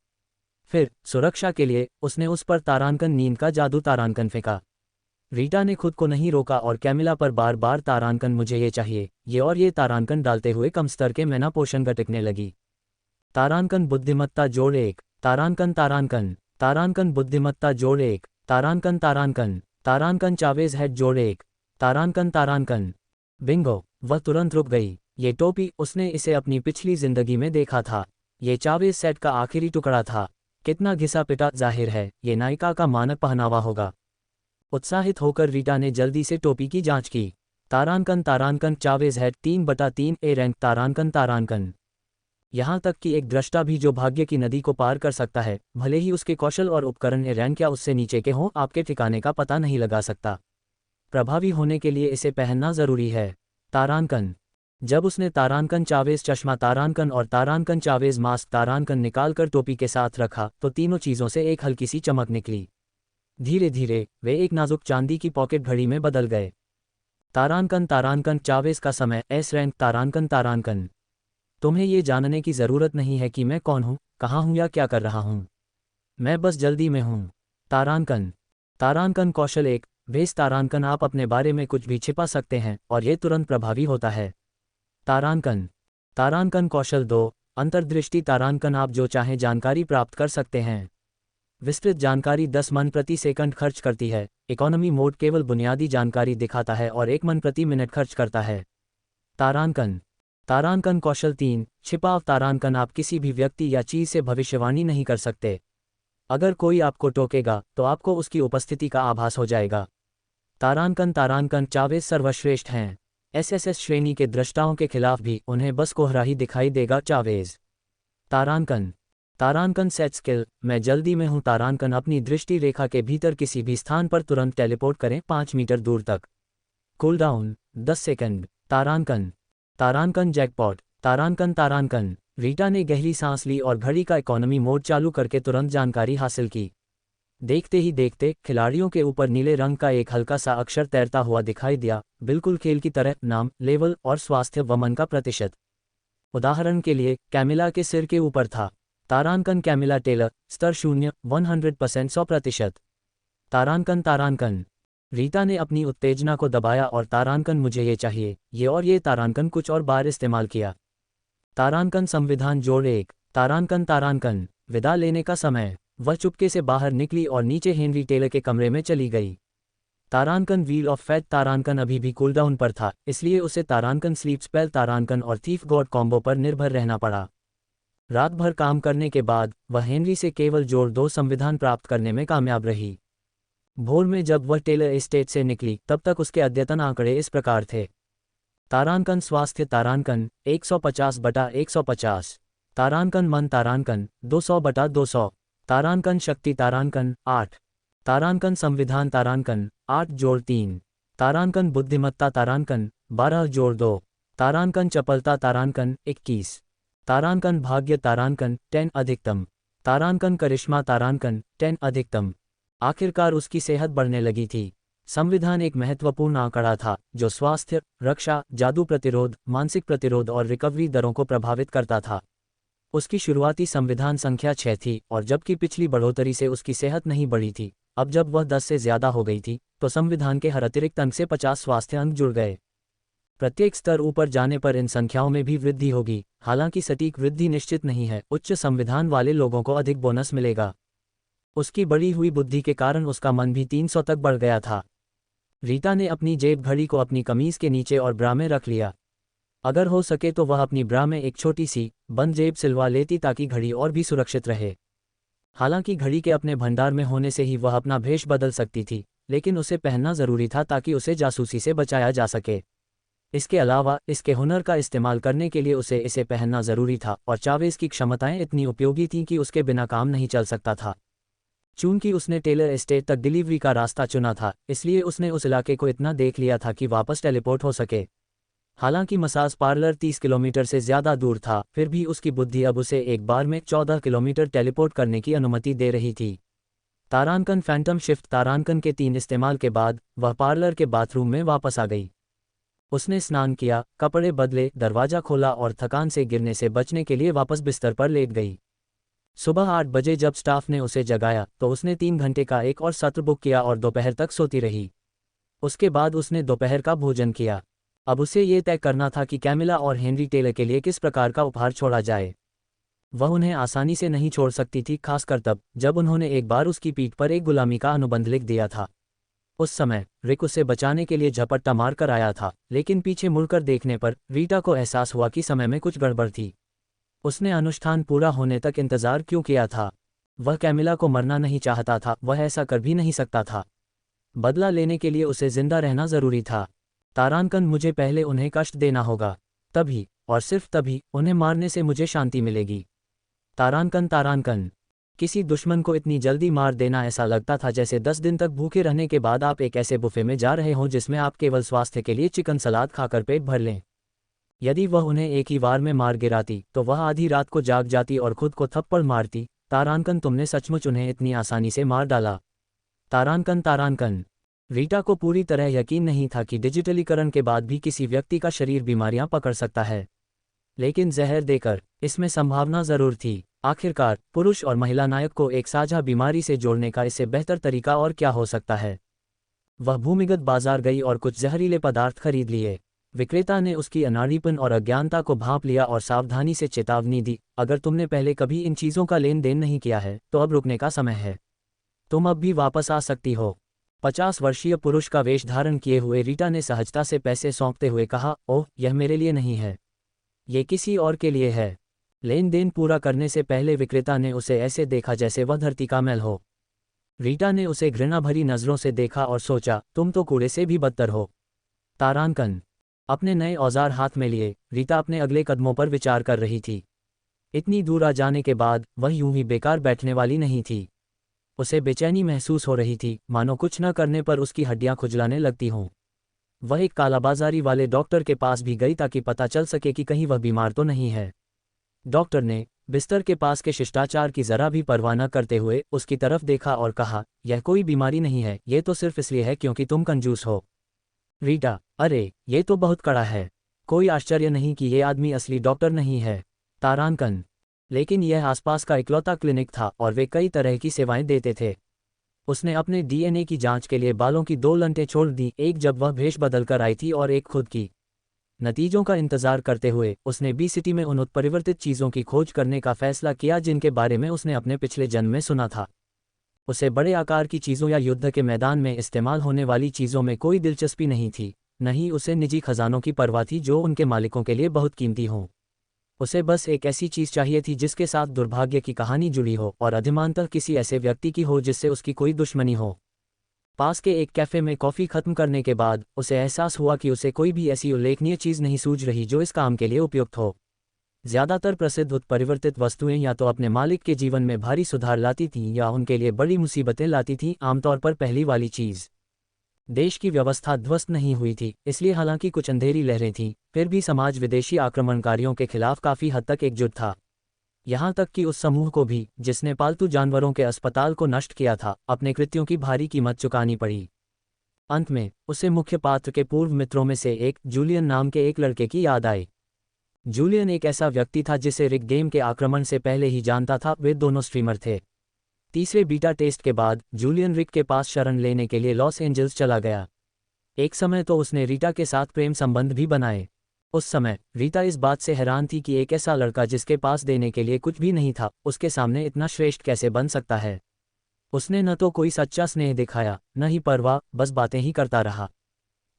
फिर सुरक्षा के लिए उसने उस पर तारांकन नींद का जादू तारांकन फेंका। रीटा ने खुद को नहीं रोका और कैमिला पर बार बार तारांकन मुझे ये चाहिए, ये और ये तारांकन डालते हुए कम स्तर के मैना पोषण घटिकने लगी। तारांकन बुद्धिमत्ता जोड़ 1 तारांकन तारांकन तारांकन बुद्धिमत्ता जोड़ 1 तारांकन तारांकन तारांकन चावेज हेड जोड़ 1 तारांकन तारांकन। बिंगो, वह तुरंत रुक गई। ये टोपी, उसने इसे अपनी पिछली जिंदगी में देखा था। ये चावेज सेट का आखिरी टुकड़ा था। कितना घिसा पिटा, जाहिर है ये नायिका का मानक पहनावा होगा। उत्साहित होकर रीटा ने जल्दी से टोपी की जांच की। तारांकन तारांकन चावेज हेड 3/3 ए रैंक तारांकन तारांकन। यहाँ तक कि एक दृष्टा भी जो भाग्य की नदी को पार कर सकता है, भले ही उसके कौशल और उपकरण ए रैंक या उससे नीचे के हों, आपके ठिकाने का पता नहीं लगा सकता। प्रभावी होने के लिए इसे पहनना जरूरी है। तारांकन। जब उसने तारांकन चावेज चश्मा तारांकन और तारांकन चावेज मास्क तारांकन निकालकर टोपी के साथ रखा, तो तीनों चीज़ों से एक हल्की सी चमक निकली। धीरे धीरे वे एक नाजुक चांदी की पॉकेट घड़ी में बदल गए। तारांकन तारांकन चावेज का समय एस रैंक तारांकन तारांकन। तुम्हें ये जानने की ज़रूरत नहीं है कि मैं कौन हूँ, कहाँ हूँ या क्या कर रहा हूँ। मैं बस जल्दी में हूँ। तारांकन। तारांकन कौशल 1। भेस तारांकन। आप अपने बारे में कुछ भी छिपा सकते हैं और ये तुरंत प्रभावी होता है। तारांकन। तारांकन कौशल 2। अंतर्दृष्टि तारांकन। आप जो चाहें जानकारी प्राप्त कर सकते हैं। विस्तृत जानकारी 10 मन प्रति सेकंड खर्च करती है। इकोनॉमी मोड केवल बुनियादी जानकारी दिखाता है और 1 मन प्रति मिनट खर्च करता है। तारांकन। तारांकन कौशल 3। छिपाव तारांकन। आप किसी भी व्यक्ति या चीज़ से भविष्यवाणी नहीं कर सकते। अगर कोई आपको टोकेगा तो आपको उसकी उपस्थिति का आभास हो जाएगा। तारांकन। तारांकन चावेज सर्वश्रेष्ठ हैं। एसएसएस श्रेणी के द्रष्टाओं के खिलाफ भी उन्हें बस कोहरा ही दिखाई देगा। चावेज। तारांकन। तारांकन सेट स्किल। मैं जल्दी में हूँ। तारांकन अपनी दृष्टि रेखा के भीतर किसी भी स्थान पर तुरंत टेलीपोर्ट करें 5 मीटर दूर तक। Cooldown 10 second. तारांकन। तारांकन जैकपॉट। तारांकन। तारांकन। रीटा ने गहरी सांस ली और घड़ी का इकोनॉमी मोड चालू करके तुरंत जानकारी हासिल की। देखते ही देखते खिलाड़ियों के ऊपर नीले रंग का एक हल्का सा अक्षर तैरता हुआ दिखाई दिया, बिल्कुल खेल की तरह। नाम, लेवल और स्वास्थ्य वमन का प्रतिशत। उदाहरण के लिए कैमिला के सिर के ऊपर था। तारांकन कैमिला टेलर, स्तर 0, 100% 100%। तारांकन। तारांकन। रीटा ने अपनी उत्तेजना को दबाया और तारांकन मुझे ये चाहिए, ये तारांकन कुछ और बार इस्तेमाल किया। तारांकन संविधान जोड़ 1। तारांकन। तारांकन। विदा लेने का समय। वह चुपके से बाहर निकली और नीचे हेनरी टेलर के कमरे में चली गई। तारांकन व्हील ऑफ फेथ। तारांकन अभी भी कूलडाउन पर था, इसलिए उसे तारांकन स्लीप स्पेल तारांकन और थीफ गॉड कॉम्बो पर निर्भर रहना पड़ा। रात भर काम करने के बाद वह हेनरी से केवल जोड़ 2 संविधान प्राप्त करने में कामयाब रही। भोर में जब वह टेलर एस्टेट से निकली तब तक उसके अद्यतन आंकड़े इस प्रकार थे। तारांकन स्वास्थ्य। तारांकन 150/150। तारांकन मन। तारांकन 200/200। तारांकन शक्ति। तारांकन 8। तारांकन संविधान। तारांकन 8+3। तारांकन बुद्धिमत्ता। तारांकन 12+2। तारांकन चपलता। तारांकन 21। तारांकन भाग्य। तारांकन 10 अधिकतम। तारांकन करिश्मा। तारांकन 10 अधिकतम। आखिरकार उसकी सेहत बढ़ने लगी थी। संविधान एक महत्वपूर्ण आंकड़ा था जो स्वास्थ्य, रक्षा, जादू प्रतिरोध, मानसिक प्रतिरोध और रिकवरी दरों को प्रभावित करता था। उसकी शुरुआती संविधान संख्या 6 थी और जबकि पिछली बढ़ोतरी से उसकी सेहत नहीं बढ़ी थी, अब जब वह 10 से ज्यादा हो गई थी तो संविधान के हर अतिरिक्त अंक से 50 स्वास्थ्य अंक जुड़ गए। प्रत्येक स्तर ऊपर जाने पर इन संख्याओं में भी वृद्धि होगी, हालांकि सटीक वृद्धि निश्चित नहीं है। उच्च संविधान वाले लोगों को अधिक बोनस मिलेगा। उसकी बढ़ी हुई बुद्धि के कारण उसका मन भी 300 तक बढ़ गया था। रीटा ने अपनी जेब घड़ी को अपनी कमीज के नीचे और ब्रा में रख लिया। अगर हो सके तो वह अपनी ब्रा में एक छोटी सी बंद जेब सिलवा लेती ताकि घड़ी और भी सुरक्षित रहे। हालांकि घड़ी के अपने भंडार में होने से ही वह अपना भेष बदल सकती थी, लेकिन उसे पहनना जरूरी था ताकि उसे जासूसी से बचाया जा सके। इसके अलावा इसके हुनर का इस्तेमाल करने के लिए उसे इसे पहनना जरूरी था और चावेज की क्षमताएं इतनी उपयोगी थीं कि उसके बिना काम नहीं चल सकता था। चूंकि उसने टेलर एस्टेट तक डिलीवरी का रास्ता चुना था, इसलिए उसने उस इलाके को इतना देख लिया था कि वापस टेलीपोर्ट हो सके। हालांकि मसाज पार्लर 30 किलोमीटर से ज़्यादा दूर था, फिर भी उसकी बुद्धि अब उसे एक बार में 14 किलोमीटर टेलीपोर्ट करने की अनुमति दे रही थी। तारांकन फैंटम शिफ्ट। तारांकन के 3 इस्तेमाल के बाद वह पार्लर के बाथरूम में वापस आ गई। उसने स्नान किया, कपड़े बदले, दरवाज़ा खोला और थकान से गिरने से बचने के लिए वापस बिस्तर पर लेट गई। सुबह 8 बजे जब स्टाफ ने उसे जगाया तो उसने 3 घंटे का एक और सत्र बुक किया और दोपहर तक सोती रही। उसके बाद उसने दोपहर का भोजन किया। अब उसे ये तय करना था कि कैमिला और हेनरी टेलर के लिए किस प्रकार का उपहार छोड़ा जाए। वह उन्हें आसानी से नहीं छोड़ सकती थी, खासकर तब जब उन्होंने एक बार उसकी पीठ पर एक गुलामी का अनुबंध लिख दिया था। उस समय रिक उसे बचाने के लिए झपट्टा मार कर आया था, लेकिन पीछे मुड़कर देखने पर रीटा को एहसास हुआ कि समय में कुछ गड़बड़ थी। उसने अनुष्ठान पूरा होने तक इंतजार क्यों किया था? वह कैमिला को मरना नहीं चाहता था, वह ऐसा कर भी नहीं सकता था। बदला लेने के लिए उसे जिंदा रहना जरूरी था। तारांकन, मुझे पहले उन्हें कष्ट देना होगा, तभी और सिर्फ तभी उन्हें मारने से मुझे शांति मिलेगी। तारांकन। तारांकन। किसी दुश्मन को इतनी जल्दी मार देना ऐसा लगता था जैसे 10 दिन तक भूखे रहने के बाद आप एक ऐसे बुफे में जा रहे हों जिसमें आप केवल स्वास्थ्य के लिए चिकन सलाद खाकर पेट भर लें। यदि वह उन्हें एक ही वार में मार गिराती तो वह आधी रात को जाग जाती और खुद को थप्पड़ मारती। तारांकन, तुमने सचमुच उन्हें इतनी आसानी से मार डाला। तारांकन। तारांकन। रीटा को पूरी तरह यकीन नहीं था कि डिजिटलीकरण के बाद भी किसी व्यक्ति का शरीर बीमारियां पकड़ सकता है, लेकिन जहर देकर इसमें संभावना जरूर थी। आखिरकार पुरुष और महिला नायक को एक साझा बीमारी से जोड़ने का इससे बेहतर तरीका और क्या हो सकता है। वह भूमिगत बाजार गई और कुछ जहरीले पदार्थ खरीद लिए। विक्रेता ने उसकी अनाड़ीपन और अज्ञानता को भांप लिया और सावधानी से चेतावनी दी, अगर तुमने पहले कभी इन चीज़ों का लेन देन नहीं किया है तो अब रुकने का समय है। तुम अब भी वापस आ सकती हो। 50 वर्षीय पुरुष का वेश धारण किए हुए रीटा ने सहजता से पैसे सौंपते हुए कहा, ओह, यह मेरे लिए नहीं है, ये किसी और के लिए है। लेन देन पूरा करने से पहले विक्रेता ने उसे ऐसे देखा जैसे वह धरती का मैल हो। रीटा ने उसे घृणा भरी नज़रों से देखा और सोचा, तुम तो कूड़े से भी बदतर हो। तारांकन। अपने नए औजार हाथ में लिए रीटा अपने अगले कदमों पर विचार कर रही थी। इतनी दूर आ जाने के बाद वह यूं ही बेकार बैठने वाली नहीं थी। उसे बेचैनी महसूस हो रही थी, मानो कुछ न करने पर उसकी हड्डियां खुजलाने लगती हों। वह एक कालाबाजारी वाले डॉक्टर के पास भी गई ताकि पता चल सके कि कहीं वह बीमार तो नहीं है। डॉक्टर ने बिस्तर के पास के शिष्टाचार की जरा भी परवाह न करते हुए उसकी तरफ देखा और कहा, यह कोई बीमारी नहीं है, ये तो सिर्फ इसलिए है क्योंकि तुम कंजूस हो। रीटा, अरे ये तो बहुत कड़ा है। कोई आश्चर्य नहीं कि ये आदमी असली डॉक्टर नहीं है। तारांकन। लेकिन यह आसपास का इकलौता क्लिनिक था और वे कई तरह की सेवाएं देते थे। उसने अपने डीएनए की जांच के लिए बालों की 2 लंटें छोड़ दी, एक जब वह भेष बदल कर आई थी और एक खुद की। नतीजों का इंतजार करते हुए उसने बी सिटी में उन उत्परिवर्तित चीज़ों की खोज करने का फैसला किया जिनके बारे में उसने अपने पिछले जन्म में सुना था। उसे बड़े आकार की चीज़ों या युद्ध के मैदान में इस्तेमाल होने वाली चीज़ों में कोई दिलचस्पी नहीं थी, न ही उसे निजी खजानों की परवाह थी जो उनके मालिकों के लिए बहुत कीमती हों। उसे बस एक ऐसी चीज़ चाहिए थी जिसके साथ दुर्भाग्य की कहानी जुड़ी हो और अधिमानतः किसी ऐसे व्यक्ति की हो जिससे उसकी कोई दुश्मनी हो। पास के एक कैफ़े में कॉफ़ी खत्म करने के बाद उसे एहसास हुआ कि उसे कोई भी ऐसी उल्लेखनीय चीज़ नहीं सूझ रही जो इस काम के लिए उपयुक्त हो। ज़्यादातर प्रसिद्ध उत्परिवर्तित वस्तुएं या तो अपने मालिक के जीवन में भारी सुधार लाती थीं या उनके लिए बड़ी मुसीबतें लाती थीं, आमतौर पर पहली वाली चीज़। देश की व्यवस्था ध्वस्त नहीं हुई थी, इसलिए हालांकि कुछ अंधेरी लहरें थीं, फिर भी समाज विदेशी आक्रमणकारियों के खिलाफ काफ़ी हद तक एकजुट था। यहाँ तक कि उस समूह को भी, जिसने पालतू जानवरों के अस्पताल को नष्ट किया था, अपने कृत्यों की भारी कीमत चुकानी पड़ी। अंत में उसे मुख्य पात्र के पूर्व मित्रों में से एक जूलियन नाम के एक लड़के की याद आई। जूलियन एक ऐसा व्यक्ति था जिसे रिक गेम के आक्रमण से पहले ही जानता था। वे दोनों स्ट्रीमर थे। तीसरे बीटा टेस्ट के बाद जूलियन रिक के पास शरण लेने के लिए लॉस एंजल्स चला गया। एक समय तो उसने रीटा के साथ प्रेम संबंध भी बनाए। उस समय रीटा इस बात से हैरान थी कि एक ऐसा लड़का जिसके पास देने के लिए कुछ भी नहीं था, उसके सामने इतना श्रेष्ठ कैसे बन सकता है। उसने न तो कोई सच्चा स्नेह दिखाया, न ही परवाह, बस बातें ही करता रहा।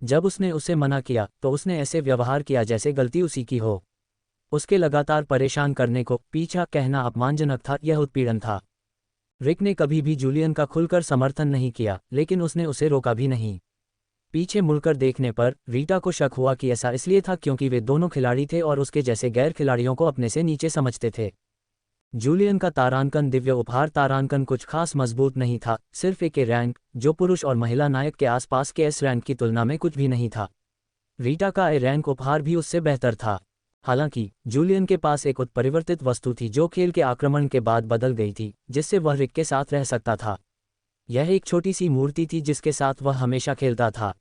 जब उसने उसे मना किया तो उसने ऐसे व्यवहार किया जैसे गलती उसी की हो। उसके लगातार परेशान करने को पीछा कहना अपमानजनक था, यह उत्पीड़न था। रिक ने कभी भी जूलियन का खुलकर समर्थन नहीं किया, लेकिन उसने उसे रोका भी नहीं। पीछे मुड़कर देखने पर रीटा को शक हुआ कि ऐसा इसलिए था क्योंकि वे दोनों खिलाड़ी थे और उसके जैसे गैर खिलाड़ियों को अपने से नीचे समझते थे। जूलियन का तारांकन दिव्य उपहार तारांकन कुछ खास मजबूत नहीं था, सिर्फ एक ए रैंक, जो पुरुष और महिला नायक के आसपास के एस रैंक की तुलना में कुछ भी नहीं था। रीटा का ए रैंक उपहार भी उससे बेहतर था। हालांकि जूलियन के पास एक उत्परिवर्तित वस्तु थी जो खेल के आक्रमण के बाद बदल गई थी, जिससे वह रिक के साथ रह सकता था। यह एक छोटी सी मूर्ति थी जिसके साथ वह हमेशा खेलता था।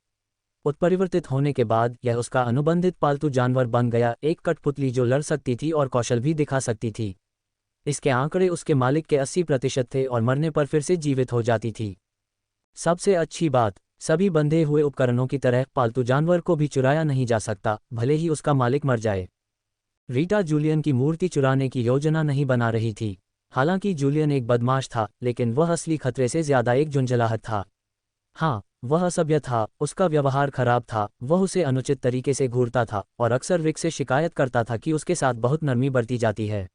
उत्परिवर्तित होने के बाद यह उसका अनुबंधित पालतू जानवर बन गया, एक कठपुतली जो लड़ सकती थी और कौशल भी दिखा सकती थी। इसके आंकड़े उसके मालिक के 80% थे और मरने पर फिर से जीवित हो जाती थी। सबसे अच्छी बात, सभी बंधे हुए उपकरणों की तरह पालतू जानवर को भी चुराया नहीं जा सकता, भले ही उसका मालिक मर जाए। रीटा जूलियन की मूर्ति चुराने की योजना नहीं बना रही थी। हालांकि जूलियन एक बदमाश था, लेकिन वह असली खतरे से ज्यादा एक झुंझलाहट था। हाँ, वह असभ्य था, उसका व्यवहार खराब था, वह उसे अनुचित तरीके से घूरता था और अक्सर रिक से शिकायत करता था कि उसके साथ बहुत नरमी बरती जाती है।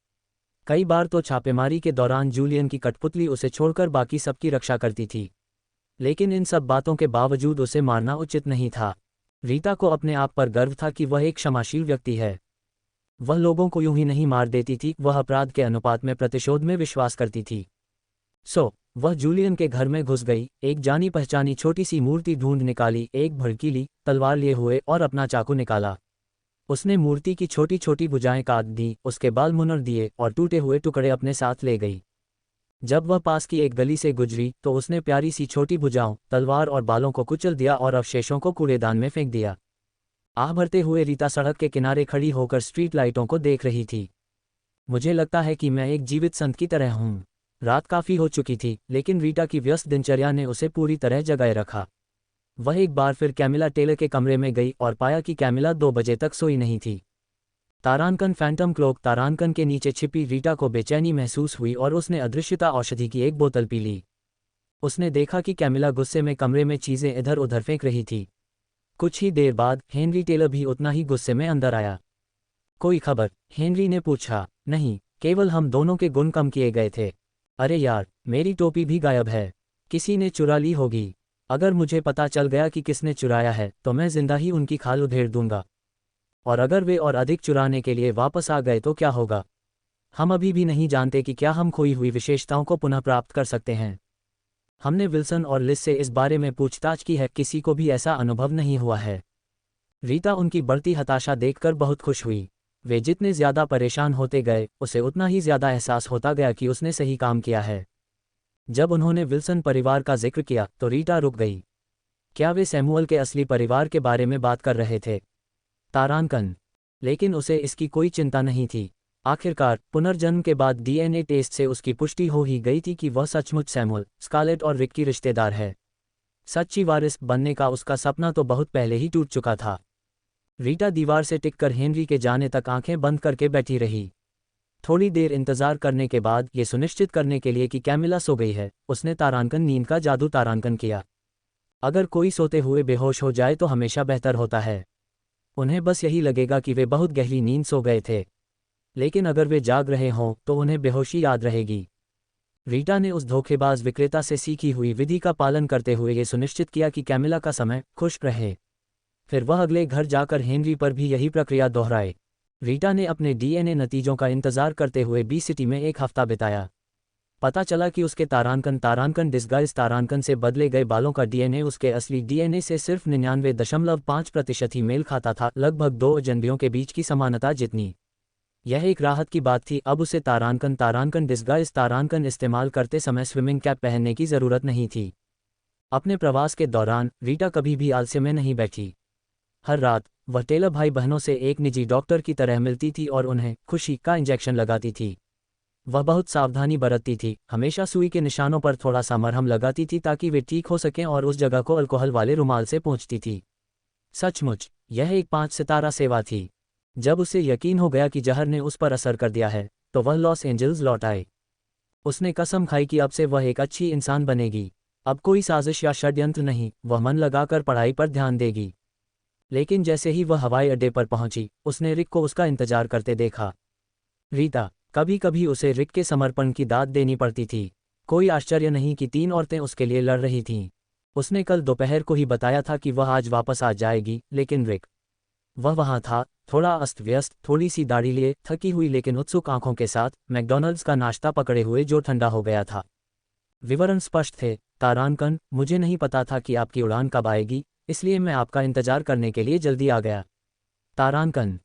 कई बार तो छापेमारी के दौरान जूलियन की कठपुतली उसे छोड़कर बाकी सबकी रक्षा करती थी। लेकिन इन सब बातों के बावजूद उसे मारना उचित नहीं था। रीटा को अपने आप पर गर्व था कि वह एक क्षमाशील व्यक्ति है। वह लोगों को यूं ही नहीं मार देती थी, वह अपराध के अनुपात में प्रतिशोध में विश्वास करती थी। वह जूलियन के घर में घुस गई, एक जानी पहचानी छोटी सी मूर्ति ढूंढ निकाली, एक भड़कीली तलवार लिए हुए और अपना चाकू निकाला। उसने मूर्ति की छोटी छोटी भुजाएं काट दी, उसके बाल मुनर दिए और टूटे हुए टुकड़े अपने साथ ले गई। जब वह पास की एक गली से गुजरी तो उसने प्यारी सी छोटी भुजाओं, तलवार और बालों को कुचल दिया और अवशेषों को कूड़ेदान में फेंक दिया। आह भरते हुए रीता सड़क के किनारे खड़ी होकर स्ट्रीट लाइटों को देख रही थी। मुझे लगता है कि मैं एक जीवित संत की तरह हूँ। रात काफ़ी हो चुकी थी, लेकिन रीटा की व्यस्त दिनचर्या ने उसे पूरी तरह जगाए रखा। वह एक बार फिर कैमिला टेलर के कमरे में गई और पाया कि कैमिला 2 बजे तक सोई नहीं थी। तारांकन फैंटम क्लोक तारांकन के नीचे छिपी रीटा को बेचैनी महसूस हुई और उसने अदृश्यता औषधि की एक बोतल पी ली। उसने देखा कि कैमिला गुस्से में कमरे में चीज़ें इधर उधर फेंक रही थी। कुछ ही देर बाद हेनरी टेलर भी उतना ही गुस्से में अंदर आया। कोई खबर? हेनरी ने पूछा। नहीं, केवल हम दोनों के गुण कम किए गए थे। अरे यार, मेरी टोपी भी गायब है। किसी ने चुरा ली होगी। अगर मुझे पता चल गया कि किसने चुराया है तो मैं जिंदा ही उनकी खाल उधेड़ दूंगा। और अगर वे और अधिक चुराने के लिए वापस आ गए तो क्या होगा? हम अभी भी नहीं जानते कि क्या हम खोई हुई विशेषताओं को पुनः प्राप्त कर सकते हैं। हमने विल्सन और लिस से इस बारे में पूछताछ की है, किसी को भी ऐसा अनुभव नहीं हुआ है। रीता उनकी बढ़ती हताशा देखकर बहुत खुश हुई। वे जितने ज़्यादा परेशान होते गए, उसे उतना ही ज़्यादा एहसास होता गया कि उसने सही काम किया है। जब उन्होंने विल्सन परिवार का जिक्र किया तो रीटा रुक गई। क्या वे सैमुअल के असली परिवार के बारे में बात कर रहे थे? तारांकन। लेकिन उसे इसकी कोई चिंता नहीं थी। आखिरकार पुनर्जन्म के बाद डीएनए टेस्ट से उसकी पुष्टि हो ही गई थी कि वह सचमुच सैमुअल, स्कारलेट और रिक की रिश्तेदार है। सच्ची वारिस बनने का उसका सपना तो बहुत पहले ही टूट चुका था। रीटा दीवार से टिककर हेनरी के जाने तक आंखें बंद करके बैठी रही। थोड़ी देर इंतजार करने के बाद, ये सुनिश्चित करने के लिए कि कैमिला सो गई है, उसने तारांकन नींद का जादू तारांकन किया। अगर कोई सोते हुए बेहोश हो जाए तो हमेशा बेहतर होता है। उन्हें बस यही लगेगा कि वे बहुत गहरी नींद सो गए थे। लेकिन अगर वे जाग रहे हों तो उन्हें बेहोशी याद रहेगी। रीटा ने उस धोखेबाज विक्रेता से सीखी हुई विधि का पालन करते हुए ये सुनिश्चित किया कि कैमिला का समय खुश रहे। फिर वह अगले घर जाकर हेनरी पर भी यही प्रक्रिया दोहराए। रीटा ने अपने डीएनए नतीजों का इंतजार करते हुए बी सिटी में एक हफ्ता बिताया। पता चला कि उसके तारांकन डिस्गाइज तारांकन से बदले गए बालों का डीएनए उसके असली डीएनए से सिर्फ 99.5% ही मेल खाता था, लगभग 2 अजनबियों के बीच की समानता जितनी। यह एक राहत की बात थी। अब उसे तारांकन डिस्गाइज तारांकन इस्तेमाल करते समय स्विमिंग कैप पहनने की ज़रूरत नहीं थी। अपने प्रवास के दौरान रीटा कभी भी आलस्य में नहीं बैठी। हर रात वह टेलर भाई बहनों से एक निजी डॉक्टर की तरह मिलती थी और उन्हें खुशी का इंजेक्शन लगाती थी। वह बहुत सावधानी बरतती थी, हमेशा सुई के निशानों पर थोड़ा सा मरहम लगाती थी ताकि वे ठीक हो सकें और उस जगह को अल्कोहल वाले रुमाल से पोंछती थी। सचमुच यह एक 5 सितारा सेवा थी। जब उसे यकीन हो गया कि जहर ने उस पर असर कर दिया है तो वह लॉस एंजल्स लौट आए। उसने कसम खाई कि अब से वह एक अच्छी इंसान बनेगी। अब कोई साजिश या षड्यंत्र नहीं, वह मन लगाकर पढ़ाई पर ध्यान देगी। लेकिन जैसे ही वह हवाई अड्डे पर पहुंची, उसने रिक को उसका इंतजार करते देखा। रीता, कभी कभी उसे रिक के समर्पण की दाद देनी पड़ती थी। कोई आश्चर्य नहीं कि 3 औरतें उसके लिए लड़ रही थीं। उसने कल दोपहर को ही बताया था कि वह आज वापस आ जाएगी, लेकिन रिक, वह वहाँ था, थोड़ा अस्त व्यस्त, थोड़ी सी दाढ़ी लिए, थकी हुई लेकिन उत्सुक आंखों के साथ, मैकडॉनल्ड्स का नाश्ता पकड़े हुए जो ठंडा हो गया था। विवरण स्पष्ट थे। तारांकन, मुझे नहीं पता था कि आपकी उड़ान कब आएगी, इसलिए मैं आपका इंतजार करने के लिए जल्दी आ गया। तारांकन,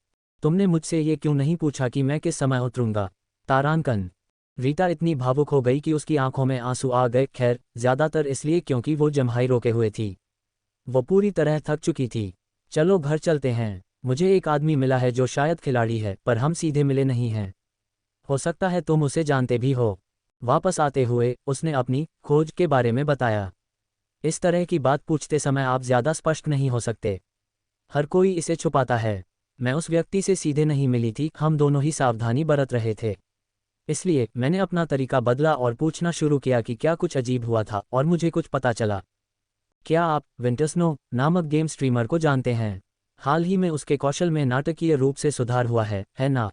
तुमने मुझसे ये क्यों नहीं पूछा कि मैं किस समय उतरूंगा? तारांकन। रीटा इतनी भावुक हो गई कि उसकी आंखों में आंसू आ गए। खैर, ज़्यादातर इसलिए क्योंकि वो जम्हाई रोके हुए थी। वो पूरी तरह थक चुकी थी। चलो घर चलते हैं। मुझे एक आदमी मिला है जो शायद खिलाड़ी है, पर हम सीधे मिले नहीं हैं। हो सकता है तुम उसे जानते भी हो। वापस आते हुए उसने अपनी खोज के बारे में बताया। इस तरह की बात पूछते समय आप ज़्यादा स्पष्ट नहीं हो सकते। हर कोई इसे छुपाता है। मैं उस व्यक्ति से सीधे नहीं मिली थी, हम दोनों ही सावधानी बरत रहे थे। इसलिए मैंने अपना तरीका बदला और पूछना शुरू किया कि क्या कुछ अजीब हुआ था, और मुझे कुछ पता चला। क्या आप विंटरस्नो नामक गेम स्ट्रीमर को जानते हैं? हाल ही में उसके कौशल में नाटकीय रूप से सुधार हुआ है ना?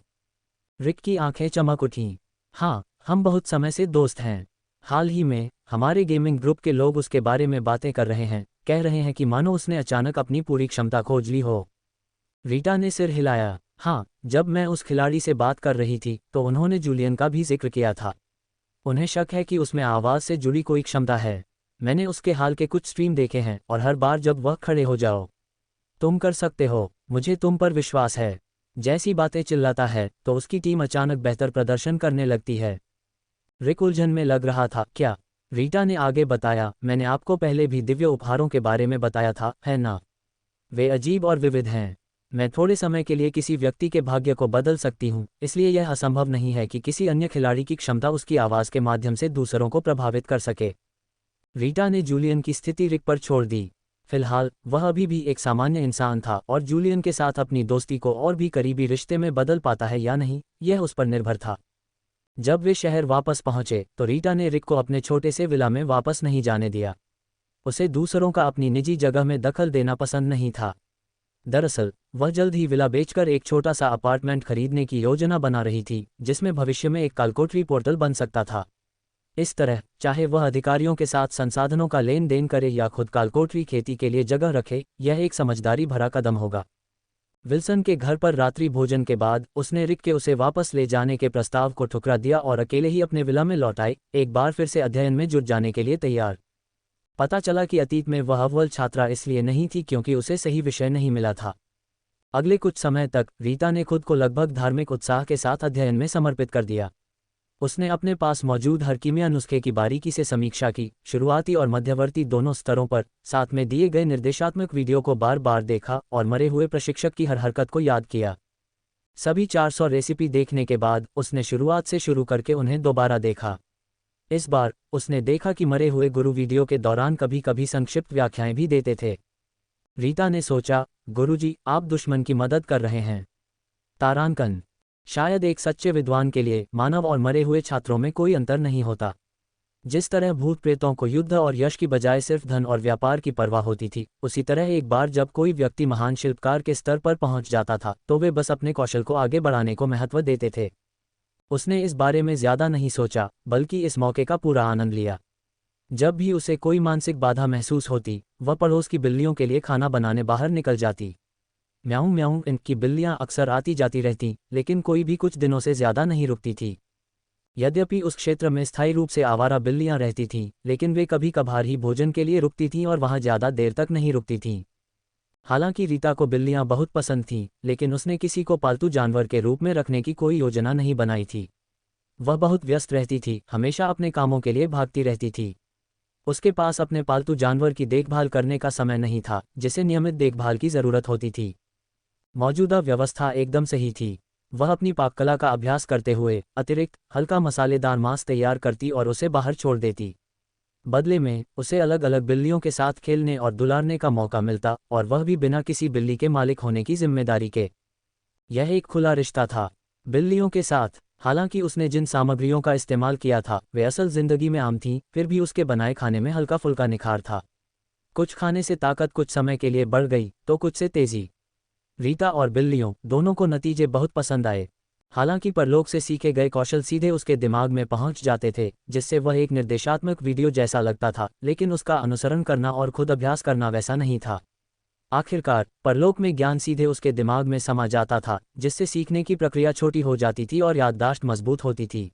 रिक की आंखें चमक उठीं। हाँ, हम बहुत समय से दोस्त हैं। हाल ही में हमारे गेमिंग ग्रुप के लोग उसके बारे में बातें कर रहे हैं, कह रहे हैं कि मानो उसने अचानक अपनी पूरी क्षमता खोज ली हो। रीटा ने सिर हिलाया। हाँ, जब मैं उस खिलाड़ी से बात कर रही थी तो उन्होंने जूलियन का भी जिक्र किया था। उन्हें शक है कि उसमें आवाज़ से जुड़ी कोई क्षमता है। मैंने उसके हाल के कुछ स्ट्रीम देखे हैं और हर बार जब वह खड़े हो जाओ, तुम कर सकते हो, मुझे तुम पर विश्वास है, जैसी बातें चिल्लाता है तो उसकी टीम अचानक बेहतर प्रदर्शन करने लगती है। रिक उलझन में लग रहा था। क्या? रीटा ने आगे बताया, मैंने आपको पहले भी दिव्य उपहारों के बारे में बताया था, है ना? वे अजीब और विविध हैं। मैं थोड़े समय के लिए किसी व्यक्ति के भाग्य को बदल सकती हूँ, इसलिए यह असंभव नहीं है कि किसी अन्य खिलाड़ी की क्षमता उसकी आवाज़ के माध्यम से दूसरों को प्रभावित कर सके। रीटा ने जूलियन की स्थिति रिक पर छोड़ दी। फिलहाल वह अभी भी एक सामान्य इंसान था और जूलियन के साथ अपनी दोस्ती को और भी करीबी रिश्ते में बदल पाता है या नहीं, यह उस पर निर्भर था। जब वे शहर वापस पहुंचे तो रीटा ने रिक को अपने छोटे से विला में वापस नहीं जाने दिया। उसे दूसरों का अपनी निजी जगह में दखल देना पसंद नहीं था। दरअसल वह जल्द ही विला बेचकर एक छोटा सा अपार्टमेंट खरीदने की योजना बना रही थी, जिसमें भविष्य में एक कालकोठरी पोर्टल बन सकता था। इस तरह चाहे वह अधिकारियों के साथ संसाधनों का लेन देन करे या खुद कालकोठरी खेती के लिए जगह रखे, यह एक समझदारी भरा कदम होगा। विल्सन के घर पर रात्रि भोजन के बाद उसने रिक के उसे वापस ले जाने के प्रस्ताव को ठुकरा दिया और अकेले ही अपने विला में लौट आए, एक बार फिर से अध्ययन में जुट जाने के लिए तैयार। पता चला कि अतीत में वह अव्वल छात्रा इसलिए नहीं थी क्योंकि उसे सही विषय नहीं मिला था। अगले कुछ समय तक रीटा ने खुद को लगभग धार्मिक उत्साह के साथ अध्ययन में समर्पित कर दिया। उसने अपने पास मौजूद हर कीमिया नुस्खे की बारीकी से समीक्षा की, शुरुआती और मध्यवर्ती दोनों स्तरों पर, साथ में दिए गए निर्देशात्मक वीडियो को बार बार देखा और मरे हुए प्रशिक्षक की हर हरकत को याद किया। सभी 400 रेसिपी देखने के बाद उसने शुरुआत से शुरू करके उन्हें दोबारा देखा। इस बार उसने देखा कि मरे हुए गुरु वीडियो के दौरान कभी कभी संक्षिप्त व्याख्याएं भी देते थे। रीटा ने सोचा, गुरुजी, आप दुश्मन की मदद कर रहे हैं। तारांकन। शायद एक सच्चे विद्वान के लिए मानव और मरे हुए छात्रों में कोई अंतर नहीं होता। जिस तरह भूत प्रेतों को युद्ध और यश की बजाय सिर्फ धन और व्यापार की परवाह होती थी, उसी तरह एक बार जब कोई व्यक्ति महान शिल्पकार के स्तर पर पहुंच जाता था तो वे बस अपने कौशल को आगे बढ़ाने को महत्व देते थे। उसने इस बारे में ज्यादा नहीं सोचा, बल्कि इस मौके का पूरा आनंद लिया। जब भी उसे कोई मानसिक बाधा महसूस होती, वह पड़ोस की बिल्लियों के लिए खाना बनाने बाहर निकल जाती। म्याऊं म्याऊं, इनकी बिल्लियां अक्सर आती जाती रहती, लेकिन कोई भी कुछ दिनों से ज्यादा नहीं रुकती थी। यद्यपि उस क्षेत्र में स्थायी रूप से आवारा बिल्लियां रहती थीं, लेकिन वे कभी कभार ही भोजन के लिए रुकती थीं और वहां ज्यादा देर तक नहीं रुकती थीं। हालांकि रीटा को बिल्लियां बहुत पसंद थीं, लेकिन उसने किसी को पालतू जानवर के रूप में रखने की कोई योजना नहीं बनाई थी। वह बहुत व्यस्त रहती थी, हमेशा अपने कामों के लिए भागती रहती थी। उसके पास अपने पालतू जानवर की देखभाल करने का समय नहीं था, जिसे नियमित देखभाल की जरूरत होती थी। मौजूदा व्यवस्था एकदम सही थी। वह अपनी पाककला का अभ्यास करते हुए अतिरिक्त हल्का मसालेदार मांस तैयार करती और उसे बाहर छोड़ देती। बदले में उसे अलग अलग बिल्लियों के साथ खेलने और दुलारने का मौका मिलता, और वह भी बिना किसी बिल्ली के मालिक होने की जिम्मेदारी के। यह एक खुला रिश्ता था बिल्लियों के साथ। हालांकि उसने जिन सामग्रियों का इस्तेमाल किया था वे असल जिंदगी में आम थीं, फिर भी उसके बनाए खाने में हल्का फुल्का निखार था। कुछ खाने से ताकत कुछ समय के लिए बढ़ गई तो कुछ से तेजी। रीटा और बिल्लियों दोनों को नतीजे बहुत पसंद आए। हालांकि परलोक से सीखे गए कौशल सीधे उसके दिमाग में पहुंच जाते थे, जिससे वह एक निर्देशात्मक वीडियो जैसा लगता था, लेकिन उसका अनुसरण करना और खुद अभ्यास करना वैसा नहीं था। आखिरकार परलोक में ज्ञान सीधे उसके दिमाग में समा जाता था, जिससे सीखने की प्रक्रिया छोटी हो जाती थी और याददाश्त मजबूत होती थी।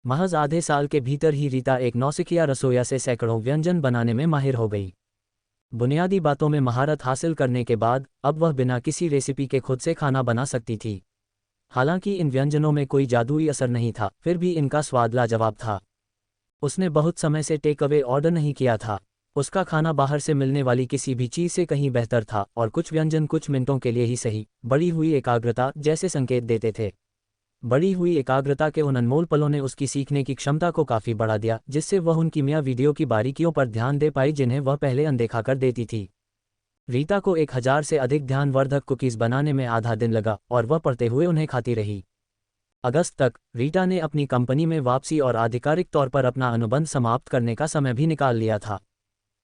महज आधे साल के भीतर ही रीटा एक नौसिखिया रसोइया से सैकड़ों व्यंजन बनाने में माहिर हो गई। बुनियादी बातों में महारत हासिल करने के बाद अब वह बिना किसी रेसिपी के खुद से खाना बना सकती थी। हालांकि इन व्यंजनों में कोई जादुई असर नहीं था, फिर भी इनका स्वाद लाजवाब था। उसने बहुत समय से टेक अवे ऑर्डर नहीं किया था। उसका खाना बाहर से मिलने वाली किसी भी चीज़ से कहीं बेहतर था, और कुछ व्यंजन कुछ मिनटों के लिए ही सही बढ़ी हुई एकाग्रता जैसे संकेत देते थे। बढ़ी हुई एकाग्रता के उन अनमोल पलों ने उसकी सीखने की क्षमता को काफ़ी बढ़ा दिया, जिससे वह उन कीमिया वीडियो की बारीकियों पर ध्यान दे पाई जिन्हें वह पहले अनदेखा कर देती थी। रीटा को 1000 से अधिक ध्यानवर्धक कुकीज़ बनाने में आधा दिन लगा, और वह पढ़ते हुए उन्हें खाती रही। अगस्त तक रीटा ने अपनी कंपनी में वापसी और आधिकारिक तौर पर अपना अनुबंध समाप्त करने का समय भी निकाल लिया था।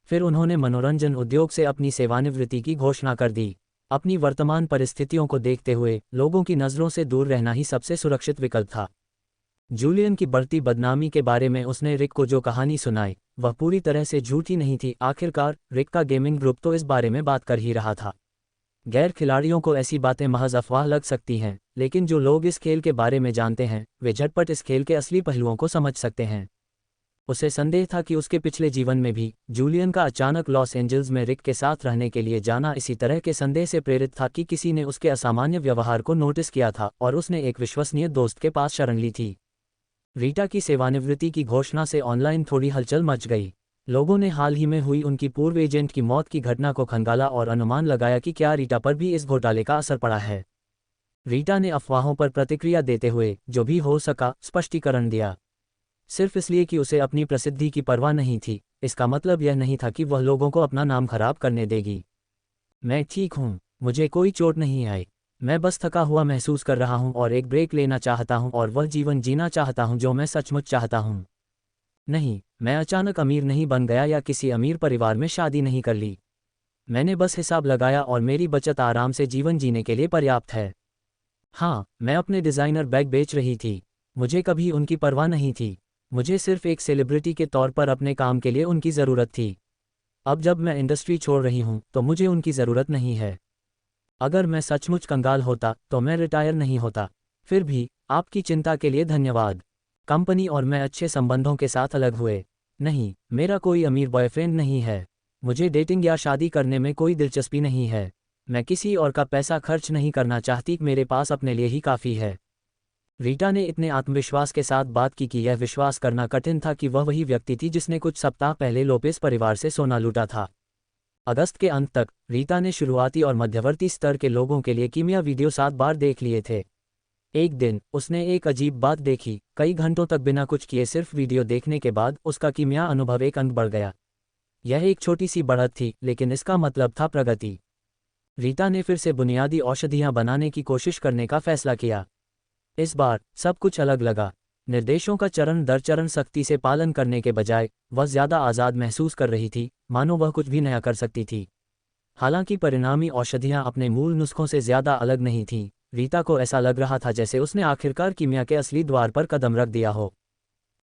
फिर उन्होंने मनोरंजन उद्योग से अपनी सेवानिवृत्ति की घोषणा कर दी। अपनी वर्तमान परिस्थितियों को देखते हुए लोगों की नज़रों से दूर रहना ही सबसे सुरक्षित विकल्प था। जूलियन की बढ़ती बदनामी के बारे में उसने रिक को जो कहानी सुनाई, वह पूरी तरह से झूठी नहीं थी। आखिरकार रिक का गेमिंग ग्रुप तो इस बारे में बात कर ही रहा था। गैर खिलाड़ियों को ऐसी बातें महज अफवाह लग सकती हैं, लेकिन जो लोग इस खेल के बारे में जानते हैं वे झटपट इस खेल के असली पहलुओं को समझ सकते हैं। उसे संदेह था कि उसके पिछले जीवन में भी जूलियन का अचानक लॉस एंजल्स में रिक के साथ रहने के लिए जाना इसी तरह के संदेह से प्रेरित था कि किसी ने उसके असामान्य व्यवहार को नोटिस किया था और उसने एक विश्वसनीय दोस्त के पास शरण ली थी। रीटा की सेवानिवृत्ति की घोषणा से ऑनलाइन थोड़ी हलचल मच गई। लोगों ने हाल ही में हुई उनकी पूर्व एजेंट की मौत की घटना को खंगाला और अनुमान लगाया कि क्या रीटा पर भी इस घोटाले का असर पड़ा है। रीटा ने अफवाहों पर प्रतिक्रिया देते हुए जो भी हो सका स्पष्टीकरण दिया। सिर्फ इसलिए कि उसे अपनी प्रसिद्धि की परवाह नहीं थी, इसका मतलब यह नहीं था कि वह लोगों को अपना नाम खराब करने देगी। मैं ठीक हूँ, मुझे कोई चोट नहीं आई। मैं बस थका हुआ महसूस कर रहा हूँ और एक ब्रेक लेना चाहता हूँ और वह जीवन जीना चाहता हूँ जो मैं सचमुच चाहता हूँ। नहीं, मैं अचानक अमीर नहीं बन गया या किसी अमीर परिवार में शादी नहीं कर ली। मैंने बस हिसाब लगाया और मेरी बचत आराम से जीवन जीने के लिए पर्याप्त है। हाँ, मैं अपने डिज़ाइनर बैग बेच रही थी। मुझे कभी उनकी परवाह नहीं थी। मुझे सिर्फ एक सेलिब्रिटी के तौर पर अपने काम के लिए उनकी ज़रूरत थी। अब जब मैं इंडस्ट्री छोड़ रही हूँ तो मुझे उनकी ज़रूरत नहीं है। अगर मैं सचमुच कंगाल होता तो मैं रिटायर नहीं होता। फिर भी आपकी चिंता के लिए धन्यवाद। कंपनी और मैं अच्छे संबंधों के साथ अलग हुए। नहीं, मेरा कोई अमीर बॉयफ्रेंड नहीं है। मुझे डेटिंग या शादी करने में कोई दिलचस्पी नहीं है। मैं किसी और का पैसा खर्च नहीं करना चाहती, मेरे पास अपने लिए ही काफ़ी है। रीटा ने इतने आत्मविश्वास के साथ बात की कि यह विश्वास करना कठिन था कि वह वही व्यक्ति थी जिसने कुछ सप्ताह पहले लोपेस परिवार से सोना लूटा था। अगस्त के अंत तक रीटा ने शुरुआती और मध्यवर्ती स्तर के लोगों के लिए कीमिया वीडियो 7 बार देख लिए थे। एक दिन उसने एक अजीब बात देखी। कई घंटों तक बिना कुछ किए सिर्फ वीडियो देखने के बाद उसका कीमिया अनुभव एक अंक बढ़ गया। यह एक छोटी सी बढ़त थी, लेकिन इसका मतलब था प्रगति। रीटा ने फिर से बुनियादी औषधियां बनाने की कोशिश करने का फैसला किया। इस बार सब कुछ अलग लगा। निर्देशों का चरण दर चरण सख्ती से पालन करने के बजाय वह ज़्यादा आज़ाद महसूस कर रही थी, मानो वह कुछ भी नया कर सकती थी। हालांकि परिणामी औषधियां अपने मूल नुस्खों से ज़्यादा अलग नहीं थीं। रीटा को ऐसा लग रहा था जैसे उसने आखिरकार कीमिया के असली द्वार पर कदम रख दिया हो।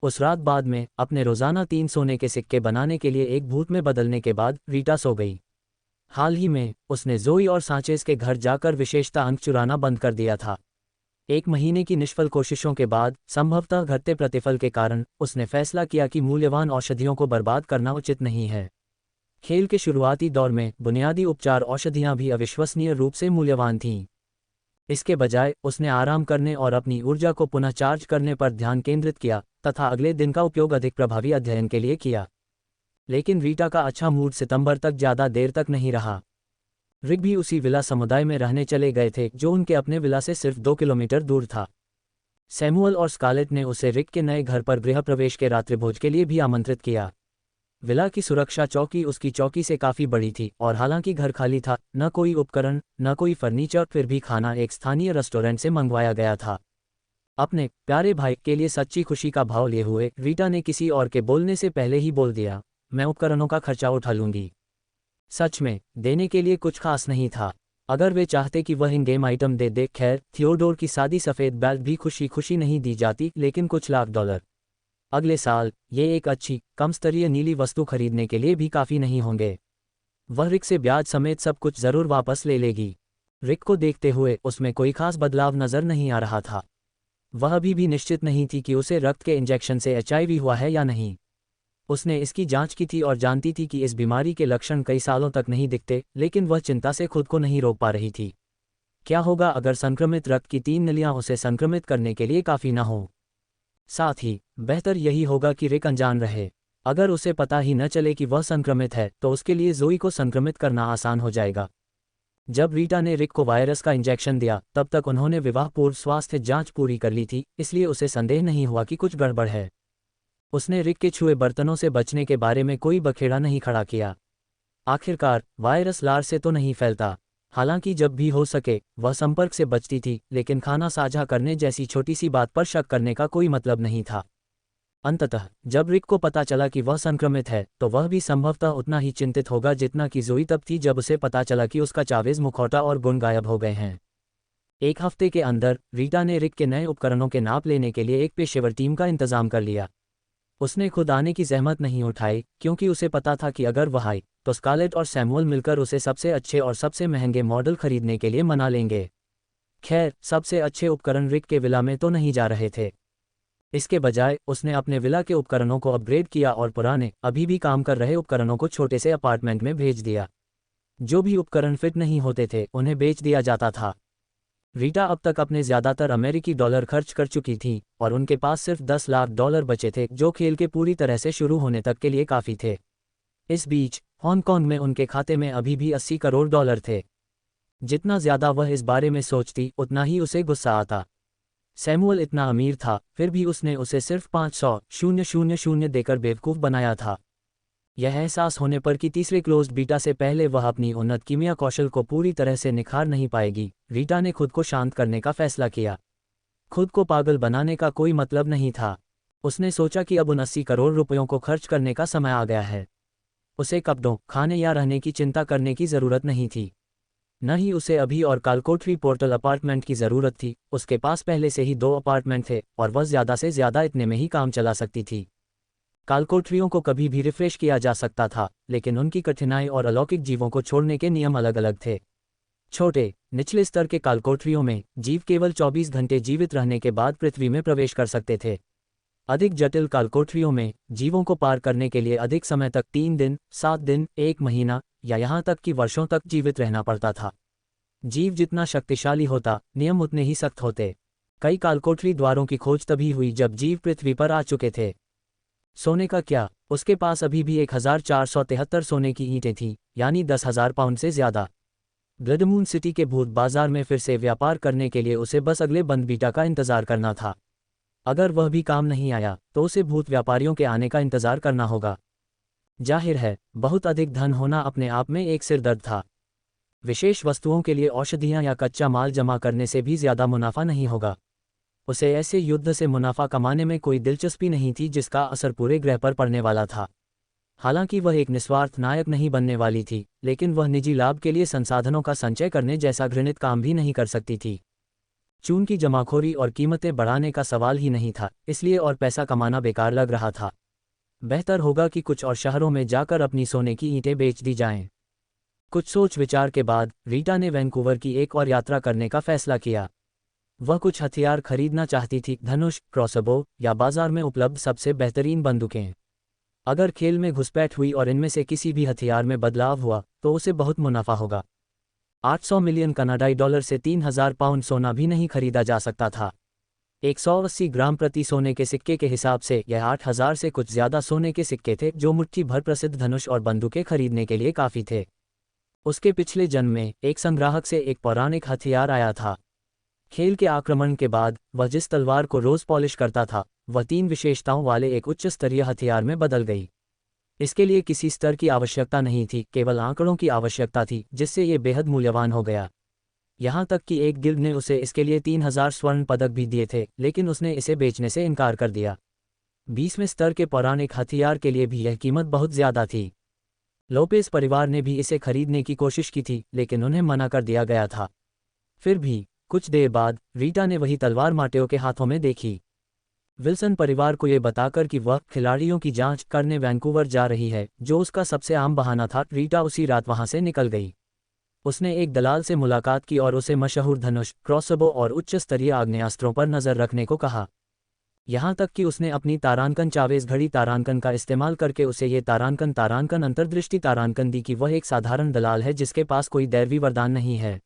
उस रात बाद में अपने रोज़ाना 3 सोने के सिक्के बनाने के लिए एक भूत में बदलने के बाद रीटा सो गई। हाल ही में उसने जोई और सांचेज के घर जाकर विशेषता अंक चुराना बंद कर दिया था। 1 महीने की निष्फल कोशिशों के बाद, संभवतः घटते प्रतिफल के कारण, उसने फैसला किया कि मूल्यवान औषधियों को बर्बाद करना उचित नहीं है। खेल के शुरुआती दौर में बुनियादी उपचार औषधियां भी अविश्वसनीय रूप से मूल्यवान थीं। इसके बजाय उसने आराम करने और अपनी ऊर्जा को पुनः चार्ज करने पर ध्यान केंद्रित किया तथा अगले दिन का उपयोग अधिक प्रभावी अध्ययन के लिए किया। लेकिन रीटा का अच्छा मूड सितंबर तक ज़्यादा देर तक नहीं रहा। रिक भी उसी विला समुदाय में रहने चले गए थे जो उनके अपने विला से सिर्फ 2 किलोमीटर दूर था। सैमुअल और स्कारलेट ने उसे रिक के नए घर पर गृह प्रवेश के रात्रिभोज के लिए भी आमंत्रित किया। विला की सुरक्षा चौकी उसकी चौकी से काफ़ी बड़ी थी और हालांकि घर खाली था, न कोई उपकरण, न कोई फर्नीचर, फिर भी खाना एक स्थानीय रेस्टोरेंट से मंगवाया गया था। अपने प्यारे भाई के लिए सच्ची खुशी का भाव लिए हुए रीटा ने किसी और के बोलने से पहले ही बोल दिया, मैं उपकरणों का खर्चा उठा लूंगी। सच में देने के लिए कुछ खास नहीं था। अगर वे चाहते कि वह इन गेम आइटम दे दे। खैर, थियोडोर की सादी सफ़ेद बेल्ट भी खुशी खुशी नहीं दी जाती, लेकिन कुछ लाख डॉलर अगले साल ये एक अच्छी कम स्तरीय नीली वस्तु खरीदने के लिए भी काफ़ी नहीं होंगे। वह रिक से ब्याज समेत सब कुछ ज़रूर वापस ले लेगी। रिक को देखते हुए उसमें कोई खास बदलाव नज़र नहीं आ रहा था। वह अभी भी निश्चित नहीं थी कि उसे रक्त के इंजेक्शन से एचआईवी हुआ है या नहीं। उसने इसकी जांच की थी और जानती थी कि इस बीमारी के लक्षण कई सालों तक नहीं दिखते, लेकिन वह चिंता से खुद को नहीं रोक पा रही थी। क्या होगा अगर संक्रमित रक्त की 3 नलियां उसे संक्रमित करने के लिए काफ़ी न हो? साथ ही बेहतर यही होगा कि रिक अनजान रहे। अगर उसे पता ही न चले कि वह संक्रमित है तो उसके लिए जोई को संक्रमित करना आसान हो जाएगा। जब रीटा ने रिक को वायरस का इंजेक्शन दिया तब तक उन्होंने विवाह पूर्व स्वास्थ्य जांच पूरी कर ली थी, इसलिए उसे संदेह नहीं हुआ कि कुछ गड़बड़ है। उसने रिक के छुए बर्तनों से बचने के बारे में कोई बखेड़ा नहीं खड़ा किया। आखिरकार वायरस लार से तो नहीं फैलता। हालांकि जब भी हो सके वह संपर्क से बचती थी, लेकिन खाना साझा करने जैसी छोटी सी बात पर शक करने का कोई मतलब नहीं था। अंततः जब रिक को पता चला कि वह संक्रमित है तो वह भी संभवतः उतना ही चिंतित होगा जितना कि जोई तब थी जब उसे पता चला कि उसका चावेज मुखौटा और गुण गायब हो गए हैं। 1 हफ्ते के अंदर रीटा ने रिक के नए उपकरणों के नाप लेने के लिए एक पेशेवर टीम का इंतजाम कर लिया। उसने खुद आने की जहमत नहीं उठाई, क्योंकि उसे पता था कि अगर वह आई तो स्कारलेट और सैमुअल मिलकर उसे सबसे अच्छे और सबसे महंगे मॉडल खरीदने के लिए मना लेंगे। खैर, सबसे अच्छे उपकरण रिक के विला में तो नहीं जा रहे थे। इसके बजाय उसने अपने विला के उपकरणों को अपग्रेड किया और पुराने, अभी भी काम कर रहे उपकरणों को छोटे से अपार्टमेंट में भेज दिया। जो भी उपकरण फिट नहीं होते थे उन्हें बेच दिया जाता था। रीटा अब तक अपने ज़्यादातर अमेरिकी डॉलर खर्च कर चुकी थी और उनके पास सिर्फ $10 लाख बचे थे, जो खेल के पूरी तरह से शुरू होने तक के लिए काफ़ी थे। इस बीच हांगकांग में उनके खाते में अभी भी 80 करोड़ डॉलर थे। जितना ज्यादा वह इस बारे में सोचती उतना ही उसे गुस्सा आता। सैमुअल इतना अमीर था, फिर भी उसने उसे सिर्फ 500,000 देकर बेवकूफ़ बनाया था। यह एहसास होने पर कि तीसरे क्लोज्ड बीटा से पहले वह अपनी उन्नत कीमिया कौशल को पूरी तरह से निखार नहीं पाएगी, रीटा ने खुद को शांत करने का फैसला किया। खुद को पागल बनाने का कोई मतलब नहीं था। उसने सोचा कि अब उन 80 करोड़ रुपयों को खर्च करने का समय आ गया है। उसे कपड़ों, खाने या रहने की चिंता करने की ज़रूरत नहीं थी। न ही उसे अभी और कालकोठरी पोर्टल अपार्टमेंट की ज़रूरत थी। उसके पास पहले से ही 2 अपार्टमेंट थे और वह ज़्यादा से ज़्यादा इतने में ही काम चला सकती थी। कालकोठरियों को कभी भी रिफ्रेश किया जा सकता था, लेकिन उनकी कठिनाई और अलौकिक जीवों को छोड़ने के नियम अलग अलग थे। छोटे, निचले स्तर के कालकोठरियों में जीव केवल 24 घंटे जीवित रहने के बाद पृथ्वी में प्रवेश कर सकते थे। अधिक जटिल कालकोठरियों में जीवों को पार करने के लिए अधिक समय तक 3 दिन, 7 दिन, 1 महीना या यहाँ तक कि वर्षों तक जीवित रहना पड़ता था। जीव जितना शक्तिशाली होता, नियम उतने ही सख्त होते। कई कालकोठरी द्वारों की खोज तभी हुई जब जीव पृथ्वी पर आ चुके थे। सोने का क्या? उसके पास अभी भी 1473 सोने की ईंटें थीं, यानी 10,000 पाउंड से ज़्यादा। ब्लडमून सिटी के भूत बाजार में फिर से व्यापार करने के लिए उसे बस अगले बंद बीटा का इंतजार करना था। अगर वह भी काम नहीं आया तो उसे भूत व्यापारियों के आने का इंतजार करना होगा। जाहिर है, बहुत अधिक धन होना अपने आप में एक सिरदर्द था। विशेष वस्तुओं के लिए औषधियां या कच्चा माल जमा करने से भी ज़्यादा मुनाफा नहीं होगा। उसे ऐसे युद्ध से मुनाफा कमाने में कोई दिलचस्पी नहीं थी जिसका असर पूरे ग्रह पर पड़ने वाला था। हालांकि वह एक निस्वार्थ नायक नहीं बनने वाली थी, लेकिन वह निजी लाभ के लिए संसाधनों का संचय करने जैसा घृणित काम भी नहीं कर सकती थी। चून की जमाखोरी और कीमतें बढ़ाने का सवाल ही नहीं था, इसलिए और पैसा कमाना बेकार लग रहा था। बेहतर होगा कि कुछ और शहरों में जाकर अपनी सोने की ईंटें बेच दी जाएं। कुछ सोच विचार के बाद रीटा ने वैंकूवर की एक और यात्रा करने का फैसला किया। वह कुछ हथियार खरीदना चाहती थी, धनुष, क्रॉसबो या बाजार में उपलब्ध सबसे बेहतरीन बंदूकें। अगर खेल में घुसपैठ हुई और इनमें से किसी भी हथियार में बदलाव हुआ तो उसे बहुत मुनाफा होगा। 800 मिलियन कनाडाई डॉलर से 3,000 पाउंड सोना भी नहीं खरीदा जा सकता था। 180 ग्राम प्रति सोने के सिक्के के हिसाब से यह 8,000 से कुछ ज़्यादा सोने के सिक्के थे, जो मुट्ठी भर प्रसिद्ध धनुष और बंदूकें खरीदने के लिए काफ़ी थे। उसके पिछले जन्म में एक संग्राहक से एक पौराणिक हथियार आया था। खेल के आक्रमण के बाद वह जिस तलवार को रोज पॉलिश करता था, वह 3 विशेषताओं वाले एक उच्च स्तरीय हथियार में बदल गई। इसके लिए किसी स्तर की आवश्यकता नहीं थी, केवल आंकड़ों की आवश्यकता थी, जिससे ये बेहद मूल्यवान हो गया। यहाँ तक कि एक गिल्ड ने उसे इसके लिए 3,000 स्वर्ण पदक भी दिए थे, लेकिन उसने इसे बेचने से इनकार कर दिया। 20वें स्तर के पौराणिक हथियार के लिए भी यह कीमत बहुत ज़्यादा थी। लोपेस परिवार ने भी इसे खरीदने की कोशिश की थी, लेकिन उन्हें मना कर दिया गया था। फिर भी कुछ देर बाद रीटा ने वही तलवार माटेओ के हाथों में देखी। विल्सन परिवार को ये बताकर कि वह खिलाड़ियों की जांच करने वैंकूवर जा रही है, जो उसका सबसे आम बहाना था, रीटा उसी रात वहां से निकल गई। उसने एक दलाल से मुलाकात की और उसे मशहूर धनुष, क्रॉसबो और उच्च स्तरीय आग्नेयास्त्रों पर नज़र रखने को कहा। यहाँ तक कि उसने अपनी तारांकन चावेज घड़ी तारांकन का इस्तेमाल करके उसे ये तारांकन अंतर्दृष्टि तारांकन दी कि वह एक साधारण दलाल है जिसके पास कोई दैवी वरदान नहीं है।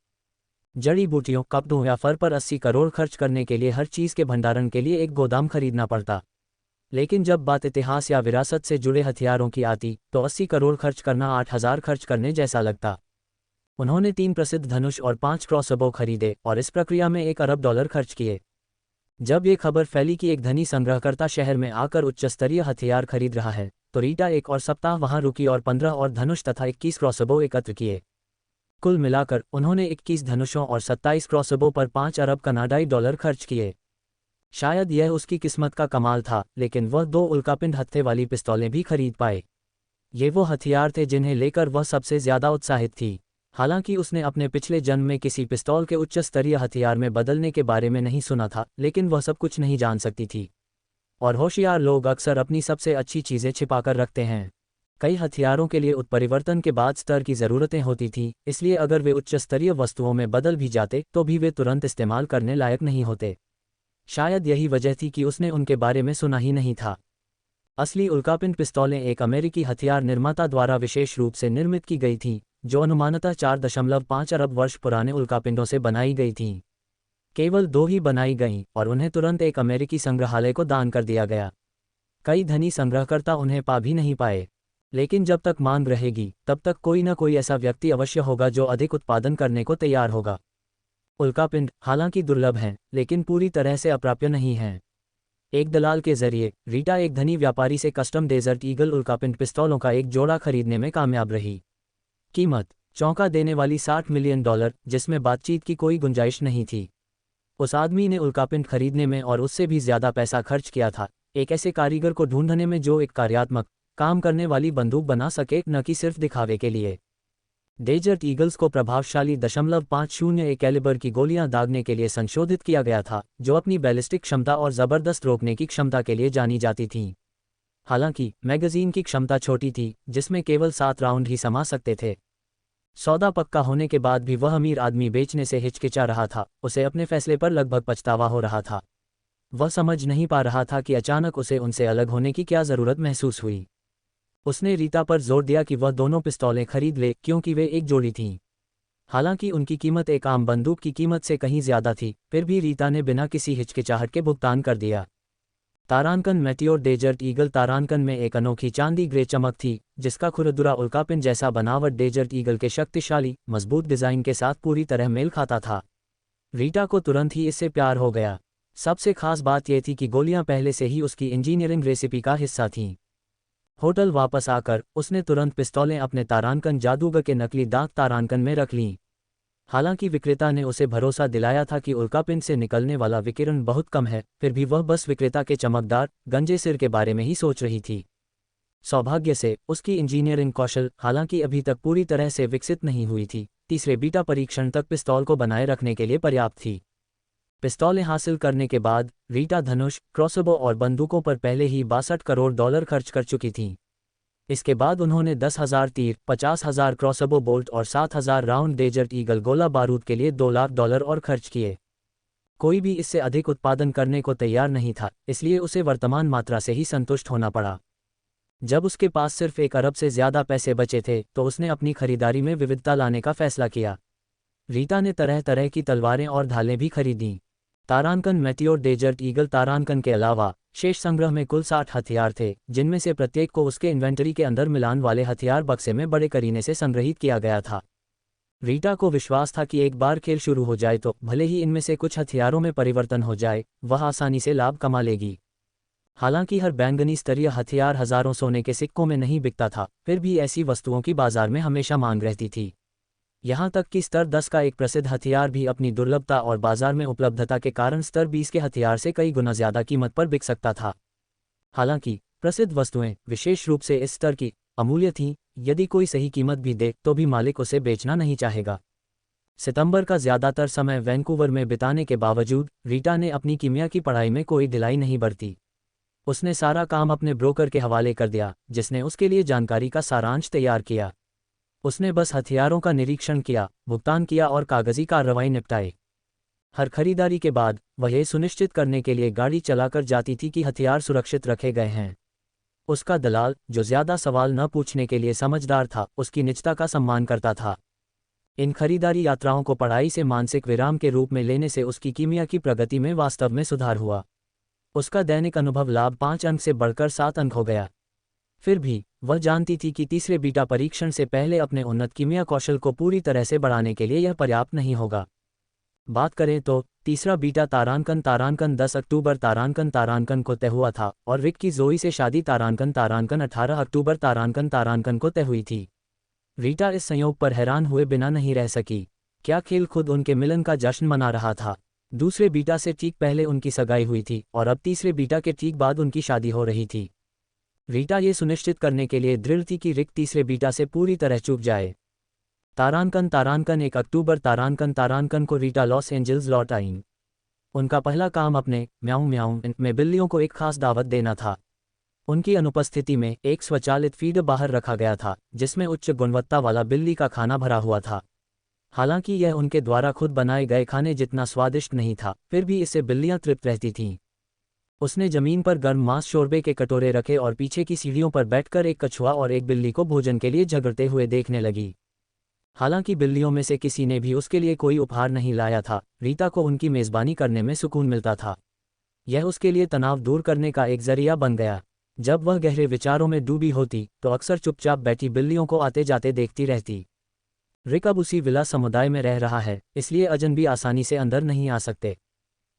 जड़ी बूटियों, कपड़ों या फर पर 80 करोड़ खर्च करने के लिए हर चीज़ के भंडारण के लिए एक गोदाम खरीदना पड़ता। लेकिन जब बात इतिहास या विरासत से जुड़े हथियारों की आती तो 80 करोड़ खर्च करना 8,000 खर्च करने जैसा लगता। उन्होंने 3 प्रसिद्ध धनुष और 5 क्रॉसबो खरीदे और इस प्रक्रिया में $1 अरब खर्च किए। जब ये खबर फैली कि एक धनी संग्रहकर्ता शहर में आकर उच्च स्तरीय हथियार खरीद रहा है, तो रीटा एक और सप्ताह वहां रुकी और 15 और धनुष तथा 21 क्रॉसबो एकत्र किए। कुल मिलाकर उन्होंने 21 धनुषों और 27 क्रॉसबो पर 5 अरब कनाडाई डॉलर खर्च किए। शायद यह उसकी किस्मत का कमाल था, लेकिन वह 2 उल्कापिंड हत्थे वाली पिस्तौलें भी खरीद पाए। ये वो हथियार थे जिन्हें लेकर वह सबसे ज़्यादा उत्साहित थी। हालांकि उसने अपने पिछले जन्म में किसी पिस्तौल के उच्च स्तरीय हथियार में बदलने के बारे में नहीं सुना था, लेकिन वह सब कुछ नहीं जान सकती थी। और होशियार लोग अक्सर अपनी सबसे अच्छी चीज़ें छिपाकर रखते हैं। कई हथियारों के लिए उत्परिवर्तन के बाद स्तर की ज़रूरतें होती थीं, इसलिए अगर वे उच्च स्तरीय वस्तुओं में बदल भी जाते तो भी वे तुरंत इस्तेमाल करने लायक नहीं होते। शायद यही वजह थी कि उसने उनके बारे में सुना ही नहीं था। असली उल्कापिंड पिस्तौलें एक अमेरिकी हथियार निर्माता द्वारा विशेष रूप से निर्मित की गई थीं, जो अनुमानतः 4.5 अरब वर्ष पुराने उल्कापिंडों से बनाई गई थीं। केवल 2 ही बनाई गईं और उन्हें तुरंत एक अमेरिकी संग्रहालय को दान कर दिया गया। कई धनी संग्रहकर्ता उन्हें पा भी नहीं पाए। लेकिन जब तक मांग रहेगी तब तक कोई न कोई ऐसा व्यक्ति अवश्य होगा जो अधिक उत्पादन करने को तैयार होगा। उल्कापिंड हालांकि दुर्लभ हैं, लेकिन पूरी तरह से अप्राप्य नहीं हैं। एक दलाल के जरिए रीटा एक धनी व्यापारी से कस्टम डेजर्ट ईगल उल्कापिंड पिस्तौलों का एक जोड़ा खरीदने में कामयाब रही। कीमत चौंका देने वाली $60 मिलियन, जिसमें बातचीत की कोई गुंजाइश नहीं थी। उस आदमी ने उल्कापिंड खरीदने में और उससे भी ज्यादा पैसा खर्च किया था, एक ऐसे कारीगर को ढूंढने में जो एक कार्यात्मक काम करने वाली बंदूक बना सके, न कि सिर्फ दिखावे के लिए। डेजर्ट ईगल्स को प्रभावशाली 501 कैलिबर की गोलियां दागने के लिए संशोधित किया गया था, जो अपनी बैलिस्टिक क्षमता और ज़बरदस्त रोकने की क्षमता के लिए जानी जाती थीं। हालांकि मैगजीन की क्षमता छोटी थी, जिसमें केवल 7 राउंड ही समा सकते थे। सौदा पक्का होने के बाद भी वह अमीर आदमी बेचने से हिचकिचा रहा था। उसे अपने फैसले पर लगभग पछतावा हो रहा था। वह समझ नहीं पा रहा था कि अचानक उसे उनसे अलग होने की क्या ज़रूरत महसूस हुई। उसने रीटा पर जोर दिया कि वह दोनों पिस्तौलें खरीद ले, क्योंकि वे एक जोड़ी थीं। हालांकि उनकी कीमत एक आम बंदूक की कीमत से कहीं ज्यादा थी, फिर भी रीटा ने बिना किसी हिचकिचाहट के भुगतान कर दिया। तारानकन मेटियोर डेजर्ट ईगल तारानकन में एक अनोखी चांदी ग्रे चमक थी, जिसका खुरदुरा उल्कापिंड जैसा बनावट डेजर्ट ईगल के शक्तिशाली मजबूत डिजाइन के साथ पूरी तरह मेल खाता था। रीटा को तुरंत ही इससे प्यार हो गया। सबसे खास बात यह थी कि गोलियां पहले से ही उसकी इंजीनियरिंग रेसिपी का हिस्सा थीं। होटल वापस आकर उसने तुरंत पिस्तौलें अपने तारानकन जादूगर के नकली दांत तारानकन में रख लीं। हालांकि विक्रेता ने उसे भरोसा दिलाया था कि उल्कापिंड से निकलने वाला विकिरण बहुत कम है, फिर भी वह बस विक्रेता के चमकदार गंजे सिर के बारे में ही सोच रही थी। सौभाग्य से उसकी इंजीनियरिंग कौशल हालांकि अभी तक पूरी तरह से विकसित नहीं हुई थी, तीसरे बीटा परीक्षण तक पिस्तौल को बनाए रखने के लिए पर्याप्त थी। पिस्तौलें हासिल करने के बाद रीटा धनुष, क्रॉसबो और बंदूकों पर पहले ही $62 करोड़ खर्च कर चुकी थीं। इसके बाद उन्होंने 10,000 तीर, 50,000 क्रॉसबो बोल्ट और 7,000 राउंड डेजर्ट ईगल गोला बारूद के लिए $2 लाख और खर्च किए। कोई भी इससे अधिक उत्पादन करने को तैयार नहीं था, इसलिए उसे वर्तमान मात्रा से ही संतुष्ट होना पड़ा। जब उसके पास सिर्फ 1 अरब से ज्यादा पैसे बचे थे, तो उसने अपनी खरीदारी में विविधता लाने का फैसला किया। रीटा ने तरह तरह की तलवारें और ढालें भी खरीदीं। तारानकन मेटियोर डेजर्ट ईगल तारानकन के अलावा शेष संग्रह में कुल 60 हथियार थे, जिनमें से प्रत्येक को उसके इन्वेंटरी के अंदर मिलान वाले हथियार बक्से में बड़े करीने से संग्रहित किया गया था। रीटा को विश्वास था कि एक बार खेल शुरू हो जाए तो भले ही इनमें से कुछ हथियारों में परिवर्तन हो जाए, वह आसानी से लाभ कमा लेगी। हालांकि हर बैंगनी स्तरीय हथियार हजारों सोने के सिक्कों में नहीं बिकता था, फिर भी ऐसी वस्तुओं की बाजार में हमेशा मांग रहती थी। यहाँ तक कि स्तर 10 का एक प्रसिद्ध हथियार भी अपनी दुर्लभता और बाजार में उपलब्धता के कारण स्तर 20 के हथियार से कई गुना ज्यादा कीमत पर बिक सकता था। हालांकि प्रसिद्ध वस्तुएं विशेष रूप से इस स्तर की अमूल्य थीं, यदि कोई सही कीमत भी दे तो भी मालिक उसे बेचना नहीं चाहेगा। सितंबर का ज्यादातर समय वैंकूवर में बिताने के बावजूद रीटा ने अपनी कीमिया की पढ़ाई में कोई ढिलाई नहीं बरती। उसने सारा काम अपने ब्रोकर के हवाले कर दिया, जिसने उसके लिए जानकारी का सारांश तैयार किया। उसने बस हथियारों का निरीक्षण किया, भुगतान किया और कागजी कार्रवाई निपटाए। हर खरीदारी के बाद वह यह सुनिश्चित करने के लिए गाड़ी चलाकर जाती थी कि हथियार सुरक्षित रखे गए हैं। उसका दलाल, जो ज्यादा सवाल न पूछने के लिए समझदार था, उसकी निजता का सम्मान करता था। इन खरीदारी यात्राओं को पढ़ाई से मानसिक विराम के रूप में लेने से उसकी कीमिया की प्रगति में वास्तव में सुधार हुआ। उसका दैनिक अनुभव लाभ 5 अंक से बढ़कर 7 अंक हो गया। फिर भी वह जानती थी कि तीसरे बीटा परीक्षण से पहले अपने उन्नत कीमिया कौशल को पूरी तरह से बढ़ाने के लिए यह पर्याप्त नहीं होगा। बात करें तो तीसरा बीटा तारानकन 10 अक्टूबर तारानकन को तय हुआ था और रिक की जोई से शादी तारानकन 18 अक्टूबर तारानकन को तय हुई थी। रीटा इस संयोग पर हैरान हुए बिना नहीं रह सकी। क्या खेल खुद उनके मिलन का जश्न मना रहा था? दूसरे बीटा से ठीक पहले उनकी सगाई हुई थी और अब तीसरे बीटा के ठीक बाद उनकी शादी हो रही थी। रीटा ये सुनिश्चित करने के लिए दृढ़ थी कि रिक तीसरे बीटा से पूरी तरह चूक जाए। तारानकन 1 अक्टूबर तारानकन को रीटा लॉस एंजल्स लौट आईं। उनका पहला काम अपने म्याऊं म्याऊं में बिल्लियों को एक खास दावत देना था। उनकी अनुपस्थिति में एक स्वचालित फीड बाहर रखा गया था, जिसमें उच्च गुणवत्ता वाला बिल्ली का खाना भरा हुआ था। हालांकि यह उनके द्वारा खुद बनाए गए खाने जितना स्वादिष्ट नहीं था, फिर भी इससे बिल्लियां तृप्त रहती थीं। उसने जमीन पर गर्म मांस शोरबे के कटोरे रखे और पीछे की सीढ़ियों पर बैठकर एक कछुआ और एक बिल्ली को भोजन के लिए झगड़ते हुए देखने लगी। हालांकि बिल्लियों में से किसी ने भी उसके लिए कोई उपहार नहीं लाया था, रीटा को उनकी मेजबानी करने में सुकून मिलता था। यह उसके लिए तनाव दूर करने का एक जरिया बन गया। जब वह गहरे विचारों में डूबी होती तो अक्सर चुपचाप बैठी बिल्लियों को आते जाते देखती रहती। रिक अब उसी विला समुदाय में रह रहा है, इसलिए अजनबी आसानी से अंदर नहीं आ सकते।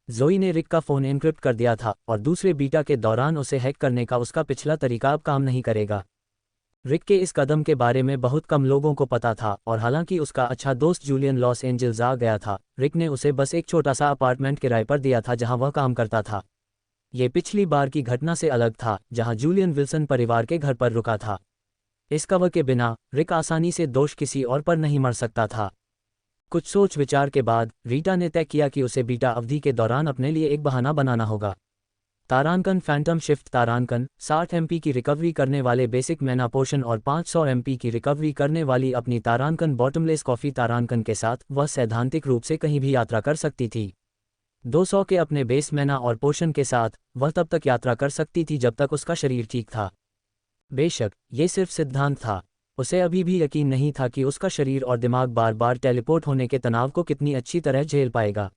जोई ने रिक का फ़ोन एन्क्रिप्ट कर दिया था और दूसरे बीटा के दौरान उसे हैक करने का उसका पिछला तरीका अब काम नहीं करेगा। रिक के इस कदम के बारे में बहुत कम लोगों को पता था और हालांकि उसका अच्छा दोस्त जूलियन लॉस एंजल्स आ गया था, रिक ने उसे बस एक छोटा सा अपार्टमेंट किराए पर दिया था जहां वह काम करता था। ये पिछली बार की घटना से अलग था जहां जूलियन विल्सन परिवार के घर पर रुका था। इस कवर के बिना रिक आसानी से दोष किसी और पर नहीं मर सकता था। कुछ सोच विचार के बाद रीटा ने तय किया कि उसे बीटा अवधि के दौरान अपने लिए एक बहाना बनाना होगा। तारांकन फैंटम शिफ्ट तारांकन 60 एमपी की रिकवरी करने वाले बेसिक मैना पोशन और 500 एमपी की रिकवरी करने वाली अपनी तारांकन बॉटमलेस कॉफ़ी तारांकन के साथ वह सैद्धांतिक रूप से कहीं भी यात्रा कर सकती थी। 200 के अपने बेस मैना और पोशन के साथ वह तब तक यात्रा कर सकती थी जब तक उसका शरीर ठीक था। बेशक ये सिर्फ सिद्धांत था, उसे अभी भी यकीन नहीं था कि उसका शरीर और दिमाग बार बार टेलीपोर्ट होने के तनाव को कितनी अच्छी तरह झेल पाएगा।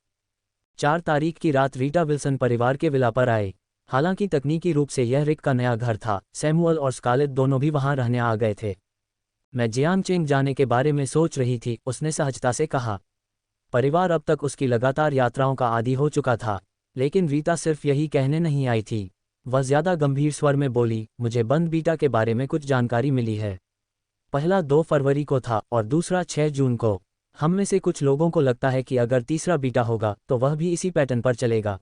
4 तारीख की रात रीटा विल्सन परिवार के विला पर आए। हालांकि तकनीकी रूप से यह रिक का नया घर था, सैमुअल और स्कारलेट दोनों भी वहां रहने आ गए थे। मैं जियांगचेंग जाने के बारे में सोच रही थी, उसने सहजता से कहा। परिवार अब तक उसकी लगातार यात्राओं का आदी हो चुका था, लेकिन रीता सिर्फ यही कहने नहीं आई थी। वह ज्यादा गंभीर स्वर में बोली, मुझे बंद बीटा के बारे में कुछ जानकारी मिली है। पहला 2 फरवरी को था और दूसरा 6 जून को। हम में से कुछ लोगों को लगता है कि अगर तीसरा बीटा होगा तो वह भी इसी पैटर्न पर चलेगा।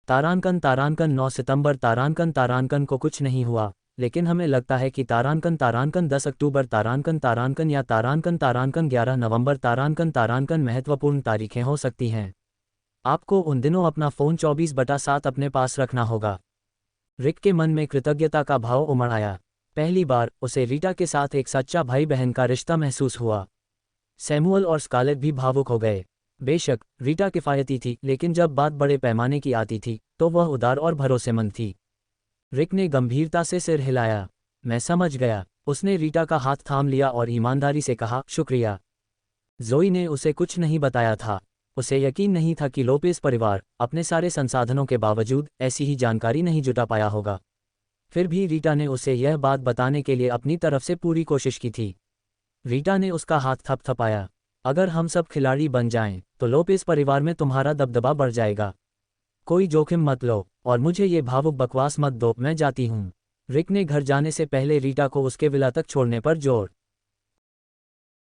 तारांकन 9 सितंबर तारांकन को कुछ नहीं हुआ, लेकिन हमें लगता है कि तारांकन 10 अक्टूबर तारांकन या तारांकन 11 नवंबर तारांकन महत्वपूर्ण तारीखें हो सकती हैं। आपको उन दिनों अपना फ़ोन 24/7 अपने पास रखना होगा। रिक के मन में कृतज्ञता का भाव उमड़ आया। पहली बार उसे रीटा के साथ एक सच्चा भाई बहन का रिश्ता महसूस हुआ। सैमुअल और स्कारलेट भी भावुक हो गए। बेशक रीटा किफ़ायती थी, लेकिन जब बात बड़े पैमाने की आती थी तो वह उदार और भरोसेमंद थी। रिक ने गंभीरता से सिर हिलाया। मैं समझ गया। उसने रीटा का हाथ थाम लिया और ईमानदारी से कहा, शुक्रिया। जोई ने उसे कुछ नहीं बताया था। उसे यकीन नहीं था कि लोपेस परिवार अपने सारे संसाधनों के बावजूद ऐसी ही जानकारी नहीं जुटा पाया होगा। फिर भी रीटा ने उसे यह बात बताने के लिए अपनी तरफ से पूरी कोशिश की थी। रीटा ने उसका हाथ थपथपाया। अगर हम सब खिलाड़ी बन जाएं, तो लोपेस परिवार में तुम्हारा दबदबा बढ़ जाएगा। कोई जोखिम मत लो और मुझे ये भावुक बकवास मत दो, मैं जाती हूँ। रिक ने घर जाने से पहले रीटा को उसके विला तक छोड़ने पर जोर